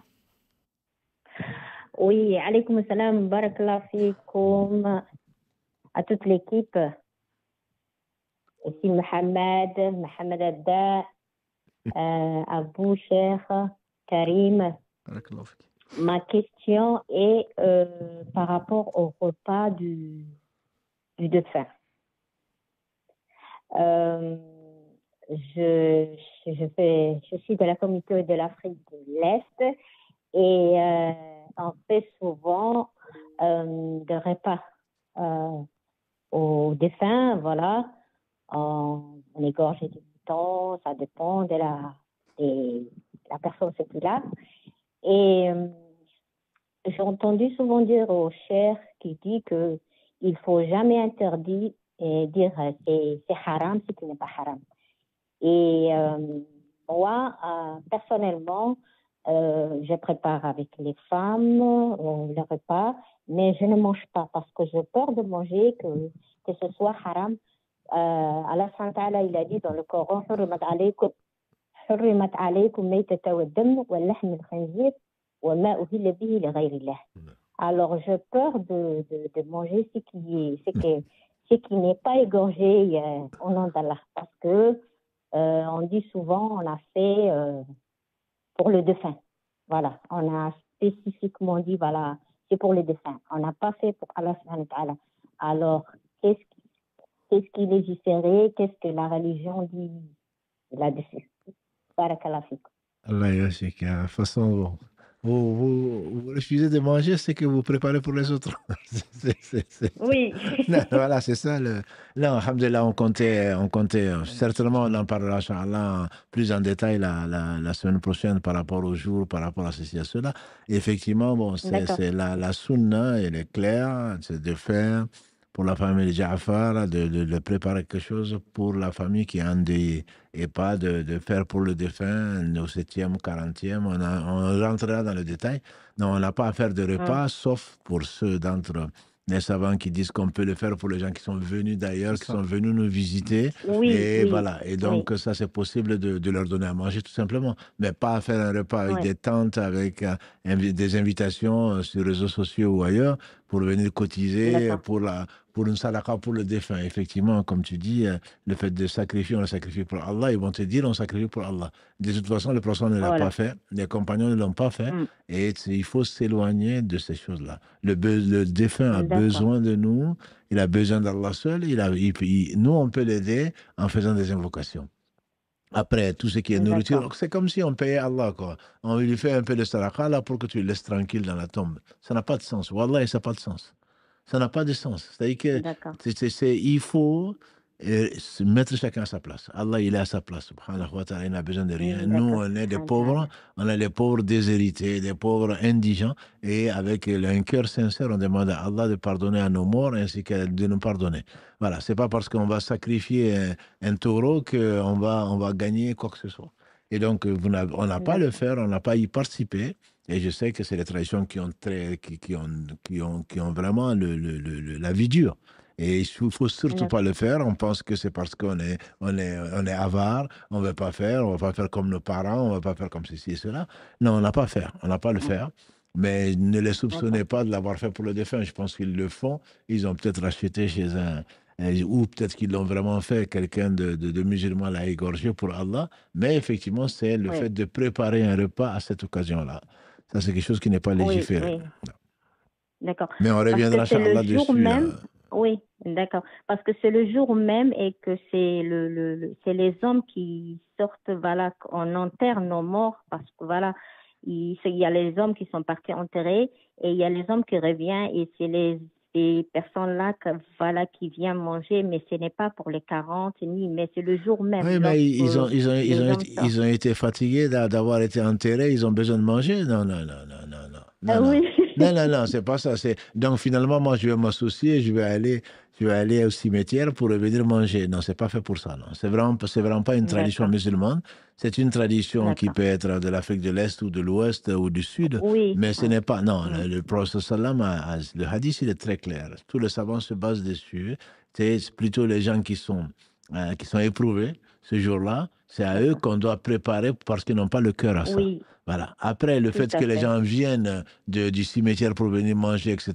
Oui, alaikum salam, barakallahu fikum, à toute l'équipe. Ici Mohamed Adda, Abou Cheikh, Karim. Ma question est par rapport au repas du défunt. Je suis de la communauté de l'Afrique de l'Est et on fait souvent des repas aux défunts, voilà. On égorge des moutons, ça dépend de la personne qui est là. Et j'ai entendu souvent dire au cheikh qui dit qu'il ne faut jamais interdire et dire c'est haram si ce n'est pas haram. Et moi, personnellement, je prépare avec les femmes le repas, mais je ne mange pas parce que j'ai peur de manger, que ce soit haram. Allah Ta'ala, il a dit dans le Coran, حرمت عليكم ميتة والدم واللحم الخنزير وما أهل به لغير الله. Alors, j'ai peur de manger ce qui n'est pas égorgé au nom d'Allah, parce que on dit souvent, on a fait pour le défunt. Voilà, on a spécifiquement dit, voilà, c'est pour le défunt. On n'a pas fait pour Allah subhanahu wa ta'ala. Alors, qu'est-ce qui légiférait, qu'est-ce que la religion dit là-dessus? Barakallahu fikum. Allah yashik. De toute façon, vous refusez de manger ce que vous préparez pour les autres. Oui. Non, voilà, c'est ça. Non, alhamdulillah, on comptait. Certainement, on en parlera, Inch'Allah, plus en détail la semaine prochaine par rapport au jour, par rapport à ceci et à cela. Et effectivement, bon, c'est la sunna, elle est claire, c'est de faire pour la famille de Ja'far, de préparer quelque chose pour la famille qui est endeuillée, et pas de faire pour le défunt au 7e, 40e. On rentrera dans le détail. Non, on n'a pas à faire de repas, sauf pour ceux d'entre les savants qui disent qu'on peut le faire pour les gens qui sont venus d'ailleurs, qui ça. sont venus nous visiter. Oui, Et oui, voilà. Et oui, donc, ça, c'est possible de leur donner à manger, tout simplement. Mais pas faire un repas avec oui. des tentes, avec des invitations sur les réseaux sociaux ou ailleurs pour venir cotiser D'accord. pour une sadaqa pour le défunt. Effectivement, comme tu dis, le fait de sacrifier, on le sacrifie pour Allah. Ils vont te dire, on sacrifie pour Allah. De toute façon, le prophète ne l'a Voilà. pas fait. Les compagnons ne l'ont pas fait. Mm. Et il faut s'éloigner de ces choses-là. Le défunt a D'accord. besoin de nous. Il a besoin d'Allah seul. Nous, on peut l'aider en faisant des invocations. Après, tout ce qui est nourriture, D'accord. c'est comme si on payait Allah, quoi. On lui fait un peu de sadaqa là pour que tu le laisses tranquille dans la tombe. Ça n'a pas de sens. Wallah, ça n'a pas de sens. Ça n'a pas de sens. C'est-à-dire que D'accord. il faut se mettre chacun à sa place. Allah, il est à sa place. Subhanahu wa ta'ala, il n'a besoin de rien. Nous, D'accord. on est des Alhamdulillah. pauvres. On est des pauvres déshérités, des pauvres indigents. Et avec un cœur sincère, on demande à Allah de pardonner à nos morts ainsi que de nous pardonner. Voilà. C'est pas parce qu'on va sacrifier un taureau qu'on va gagner quoi que ce soit. Et donc, on n'a pas à le D'accord. faire, on n'a pas à y participer. Et je sais que c'est les traditions qui ont vraiment la vie dure. Et il ne faut surtout pas D'accord. le faire. On pense que c'est parce qu'on est avare, on ne veut pas faire, on ne va pas faire comme nos parents, on ne va pas faire comme ceci et cela. Non, on n'a pas à faire, on n'a pas à le Mm. faire. Mais ne les D'accord. soupçonnez pas de l'avoir fait pour le défunt. Je pense qu'ils le font. Ils ont peut-être acheté chez ou peut-être qu'ils l'ont vraiment fait, quelqu'un de musulman l'a égorgé pour Allah. Mais effectivement, c'est le Oui. fait de préparer un repas à cette occasion-là. Ça, c'est quelque chose qui n'est pas Oui, légiféré. oui. D'accord. Mais on Parce que reviendra, c'est le Inch'Allah, jour dessus. même. Oui, d'accord. Parce que c'est le jour même et que c'est c'est les hommes qui sortent, voilà, on enterre nos morts parce que voilà, il y a les hommes qui sont partis enterrer et il y a les hommes qui reviennent et c'est ces personnes-là voilà, qui viennent manger, mais ce n'est pas pour les 40 ni, mais c'est le jour même Oui, mais lorsque les hommes sortent. ils ont été fatigués d'avoir été enterrés, ils ont besoin de manger. Non, non, non, non, non, non. Ah Non, non. oui. Non, non, non, c'est pas ça. Donc finalement, moi, je vais m'associer, je vais aller au cimetière pour venir manger. Non, c'est pas fait pour ça. Non, c'est vraiment pas une tradition D'accord. musulmane. C'est une tradition qui D'accord. peut être de l'Afrique de l'Est ou de l'Ouest ou du Sud, Oui. mais ce Oui. n'est pas. Non, Mm. le prophète sallam, le hadith, il est très clair. Tous les savants se basent dessus. C'est plutôt les gens qui sont éprouvés ce jour-là. C'est à eux D'accord. qu'on doit préparer parce qu'ils n'ont pas le cœur à ça. Oui, Voilà. Après, le tout fait à que les fait. gens viennent du cimetière pour venir manger, etc.,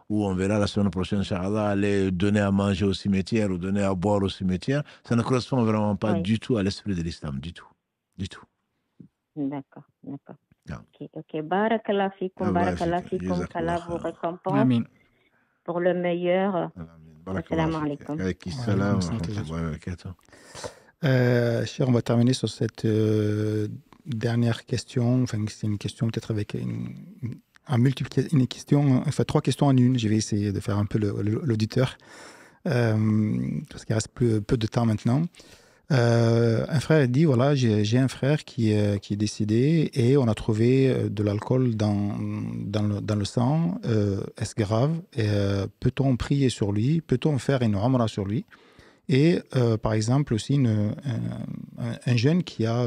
ou on verra la semaine prochaine, Inch'Allah, aller donner à manger au cimetière ou donner à boire au cimetière, ça ne correspond vraiment pas Oui. du tout à l'esprit de l'islam, du tout. Du tout. D'accord, d'accord. Non. Ok. Barakallah fikum, Allah barakallah yafik. fikum, Jazakallah qu'Allah vous khair. récompense Amin. pour le meilleur. Amin. Barakallah Assalamu fik. alaikum. Avec Wa salam alaykoum wa salam. rahmatullahi wa barakatuh. Cher, on va terminer sur cette dernière question. Enfin, c'est une question peut-être avec une question, enfin 3 questions en une. Je vais essayer de faire un peu l'auditeur parce qu'il reste peu de temps maintenant. Un frère dit voilà, j'ai un frère qui est décédé et on a trouvé de l'alcool dans le sang. Est-ce grave? Peut-on prier sur lui? Peut-on faire une umrah sur lui? Et par exemple aussi un jeune qui a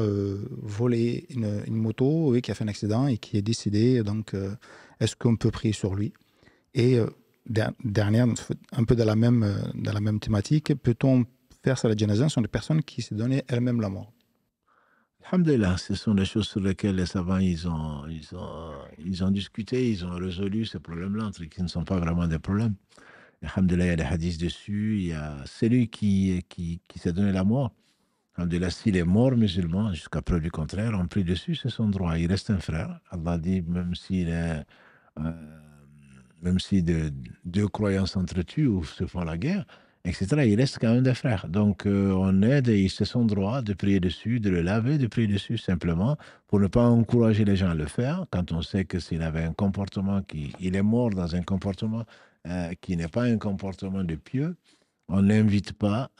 volé une moto et qui a fait un accident et qui est décédé. Donc, est-ce qu'on peut prier sur lui? Et dernière, un peu dans la même thématique, peut-on faire salat janaza sur des personnes qui se donnaient elles-mêmes la mort? Alhamdulillah, ce sont des choses sur lesquelles les savants ils ont discuté, ils ont résolu ces problèmes-là, qui ne sont pas vraiment des problèmes. Alhamdulillah, il y a des hadiths dessus, il y a celui qui s'est donné la mort. Alhamdulillah, s'il est mort musulman, jusqu'à preuve du contraire, on prie dessus, c'est son droit. Il reste un frère. Allah dit, même si deux croyants s'entretuent ou se font la guerre, etc., il reste quand même des frères. Donc, on aide et c'est son droit de prier dessus, de le laver, de prier dessus, simplement, pour ne pas encourager les gens à le faire, quand on sait que s'il avait un comportement il est mort dans un comportement qui n'est pas un comportement de pieux, on n'invite pas,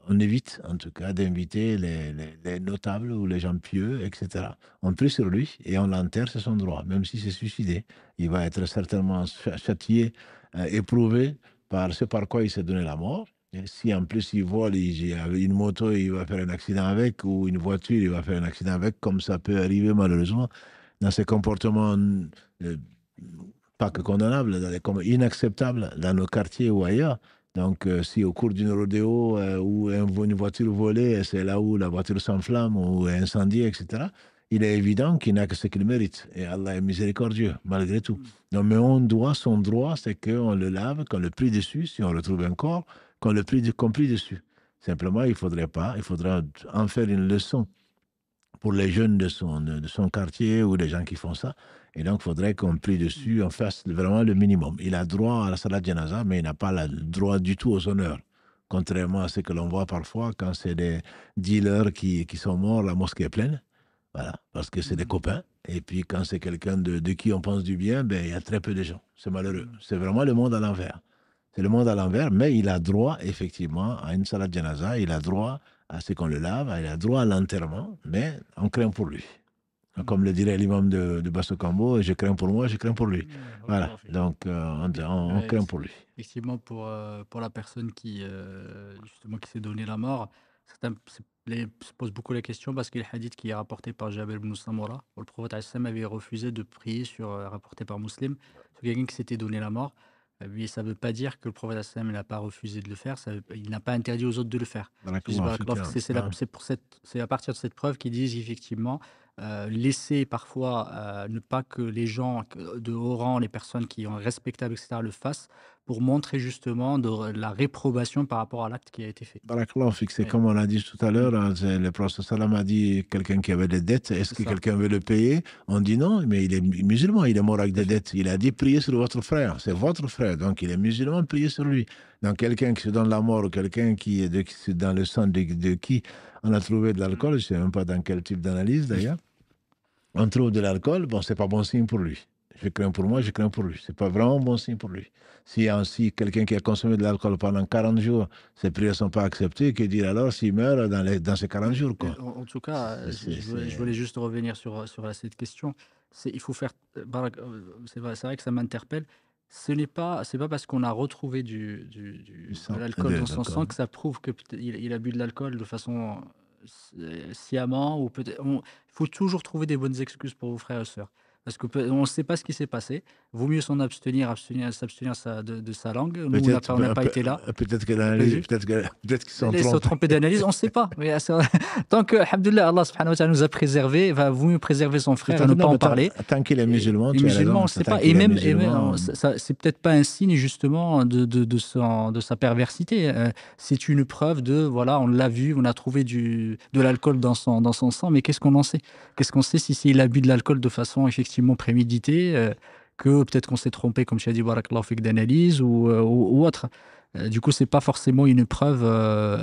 on évite en tout cas d'inviter les notables ou les gens pieux, etc. On prie sur lui et on l'enterre, c'est son droit, même si c'est suicidé. Il va être certainement châtié, éprouvé par ce par quoi il s'est donné la mort. Et si en plus il vole, il a une moto, il va faire un accident avec, ou une voiture, il va faire un accident avec, comme ça peut arriver malheureusement dans ces comportements pas que condamnable, comme inacceptable dans nos quartiers ou ailleurs. Donc, si au cours d'une rodéo ou une voiture volée, c'est là où la voiture s'enflamme ou est incendiée, etc., il est évident qu'il n'a que ce qu'il mérite. Et Allah est miséricordieux, malgré tout. Donc, mais son droit, c'est qu'on le lave, qu'on le plie dessus, si on retrouve un corps, qu'on plie dessus. Simplement, il faudra en faire une leçon pour les jeunes de son quartier ou les gens qui font ça. Et donc, il faudrait qu'on plie dessus, on fasse vraiment le minimum. Il a droit à la salat janaza, mais il n'a pas le droit du tout aux honneurs. Contrairement à ce que l'on voit parfois quand c'est des dealers qui sont morts, la mosquée est pleine. Voilà, parce que c'est des copains. Et puis, quand c'est quelqu'un de qui on pense du bien, ben, il y a très peu de gens. C'est malheureux. C'est vraiment le monde à l'envers. C'est le monde à l'envers, mais il a droit, effectivement, à une salat janaza. Il a droit à ce qu'on le lave, il a droit à l'enterrement, mais on craint pour lui. Comme le dirait l'imam de Basso Cambo, je crains pour moi, je crains pour lui. Voilà, donc on craint pour lui. Effectivement, pour la personne justement qui s'est donné la mort, certains se posent beaucoup la question parce qu'il y a le hadith qui est rapporté par Jabir ibn Samura, où le prophète Hassan avait refusé de prier rapporté par Muslim, sur quelqu'un qui s'était donné la mort. Mais ça ne veut pas dire que le prophète Hassan n'a pas refusé de le faire, il n'a pas interdit aux autres de le faire. C'est à partir de cette preuve qu'ils disent effectivement laisser parfois ne pas que les gens de haut rang, les personnes qui sont respectables, etc., le fassent pour montrer justement la réprobation par rapport à l'acte qui a été fait. Barakallah, c'est comme on l'a dit tout à l'heure, le prophète sallam a dit quelqu'un qui avait des dettes, est-ce que quelqu'un veut le payer? On dit non, mais il est musulman, il est mort avec des dettes. Il a dit priez sur votre frère, c'est votre frère, donc il est musulman, priez sur lui. Donc quelqu'un qui se donne la mort ou quelqu'un qui est dans le sang de qui on a trouvé de l'alcool, je ne sais même pas dans quel type d'analyse d'ailleurs, on trouve de l'alcool, bon, c'est pas bon signe pour lui. Je crains pour moi, je crains pour lui. C'est pas vraiment bon signe pour lui. Si quelqu'un qui a consommé de l'alcool pendant 40 jours, ses prières ne sont pas acceptées, que dire alors s'il meurt dans ces 40 jours, quoi. En tout cas, je voulais juste revenir sur cette question. Il faut faire. C'est vrai que ça m'interpelle. Ce n'est pas parce qu'on a retrouvé de l'alcool dans son sang que ça prouve qu'il a bu de l'alcool de façon sciemment ou peut-être. Il faut toujours trouver des bonnes excuses pour vos frères et sœurs. Parce qu'on ne sait pas ce qui s'est passé. Vaut mieux s'abstenir de sa langue. Nous, on n'a pas été là. Peut-être qu'ils sont trompés d'analyse, on ne sait pas. Mais tant que, alhamdoulilah, Allah subhanahu wa ta'ala nous a préservés, vaut mieux préserver son frère et ne pas en parler. Tant qu'il est musulman, on ne sait pas. Et même c'est peut-être pas un signe justement de sa perversité. C'est une preuve on l'a vu, on a trouvé de l'alcool dans son sang, mais qu'est-ce qu'on en sait? Qu'est-ce qu'on sait s'il a bu de l'alcool de façon effectivement prémédité, que peut-être qu'on s'est trompé, comme tu as dit, barakallahu fik, d'analyse ou autre. Du coup, c'est pas forcément une preuve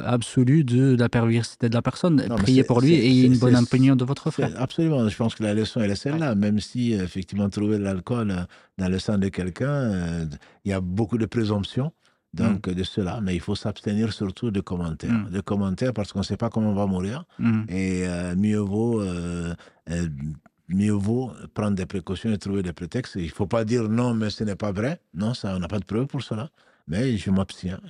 absolue de la perversité de la personne. Priez pour lui et ayez une bonne opinion de votre frère. Absolument. Je pense que la leçon, elle est celle-là. Même si, effectivement, trouver de l'alcool dans le sang de quelqu'un, il y a beaucoup de présomptions. Donc, de cela, mais il faut s'abstenir surtout de commentaires. De commentaires parce qu'on ne sait pas comment on va mourir. Et mieux vaut prendre des précautions et trouver des prétextes. Il ne faut pas dire non, mais ce n'est pas vrai. Non, ça, on n'a pas de preuve pour cela. Mais je m'abstiens.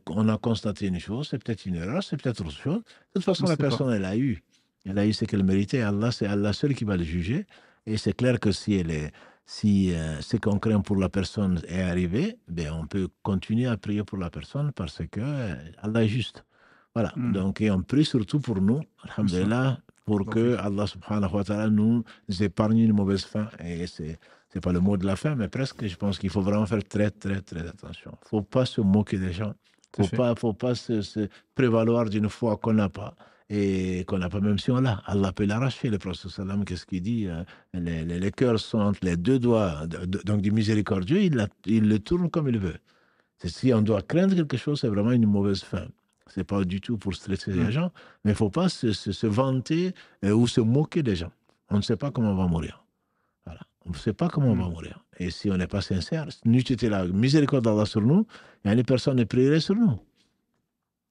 On a constaté une chose, c'est peut-être une erreur, c'est peut-être autre chose. De toute façon, la personne, elle a eu ce qu'elle méritait. Allah, c'est Allah seul qui va le juger. Et c'est clair que si ce qu'on craint pour la personne est arrivé, ben on peut continuer à prier pour la personne parce que Allah est juste. Voilà. Donc, et on prie surtout pour nous, alhamdulillah, pour que Allah subhanahu wa ta'ala nous épargne une mauvaise fin. Et c'est pas le mot de la fin, mais presque, je pense qu'il faut vraiment faire très, très, très attention. Il ne faut pas se moquer des gens. Il ne faut pas se prévaloir d'une foi qu'on n'a pas. Et qu'on n'a pas, même si on l'a. Allah peut l'arracher. Le prophète sallam, qu'est-ce qu'il dit? Les cœurs sont entre les deux doigts donc du miséricordieux, il le tourne comme il veut. Si on doit craindre quelque chose, c'est vraiment une mauvaise fin. Ce n'est pas du tout pour stresser les gens, mais il ne faut pas se vanter ou se moquer des gens. On ne sait pas comment on va mourir. Voilà. On ne sait pas comment on va mourir. Et si on n'est pas sincère, n'eût été la miséricorde d'Allah sur nous, il y a des personnes qui prieraient sur nous.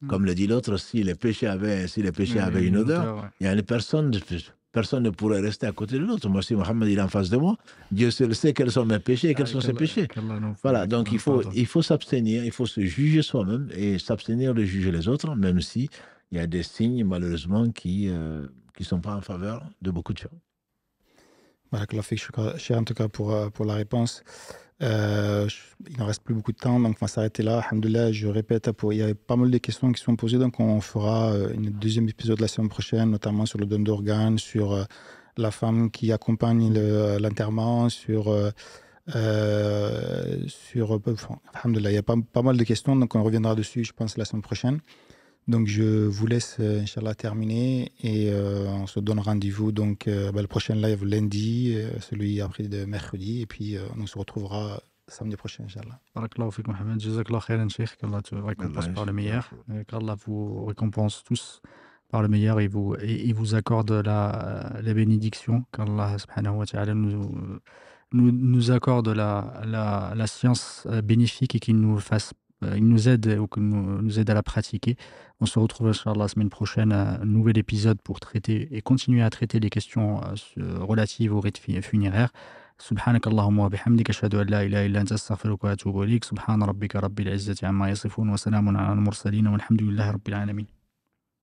Comme le dit l'autre, si les péchés avaient une odeur, il y a des personnes ne pourrait rester à côté de l'autre. Moi, si Mohammed est en face de moi, Dieu seul sait quels sont mes péchés et quels sont ses péchés. Voilà, donc il faut s'abstenir, il faut se juger soi-même et s'abstenir de juger les autres, même si il y a des signes, malheureusement, qui ne sont pas en faveur de beaucoup de gens. Barakallah fik, cher en tout cas pour la réponse. Il n'en reste plus beaucoup de temps, donc on va s'arrêter là. Alhamdoulilah, je répète, il y a pas mal de questions qui sont posées, donc on fera une deuxième épisode la semaine prochaine, notamment sur le don d'organes, sur la femme qui accompagne l'enterrement, alhamdoulilah, il y a pas mal de questions, donc on reviendra dessus, je pense, la semaine prochaine. Donc je vous laisse, Inch'Allah, terminer et on se donne rendez-vous donc le prochain live lundi, celui après de mercredi, et puis on se retrouvera samedi prochain, Inch'Allah. Barakallahu fikum, Mohamed. Jazakallah khairan, Cheikh. Qu'Allah te récompense par le meilleur. Qu'Allah vous récompense tous par le meilleur et vous accorde la bénédiction. Qu'Allah subhanahu wa ta'ala nous accorde la science bénéfique et qu'il nous aide ou qu'il nous aide à la pratiquer. On se retrouve Inch'Allah la semaine prochaine à un nouvel épisode pour traiter et continuer à traiter les questions relatives au rite funéraire. سبحانك اللهم وبحمدك أشهد أن لا إله إلا أنت أستغفرك وأتوب إليك سبحان ربك رب العزة عما يصفون وسلام على المرسلين والحمد لله رب العالمين.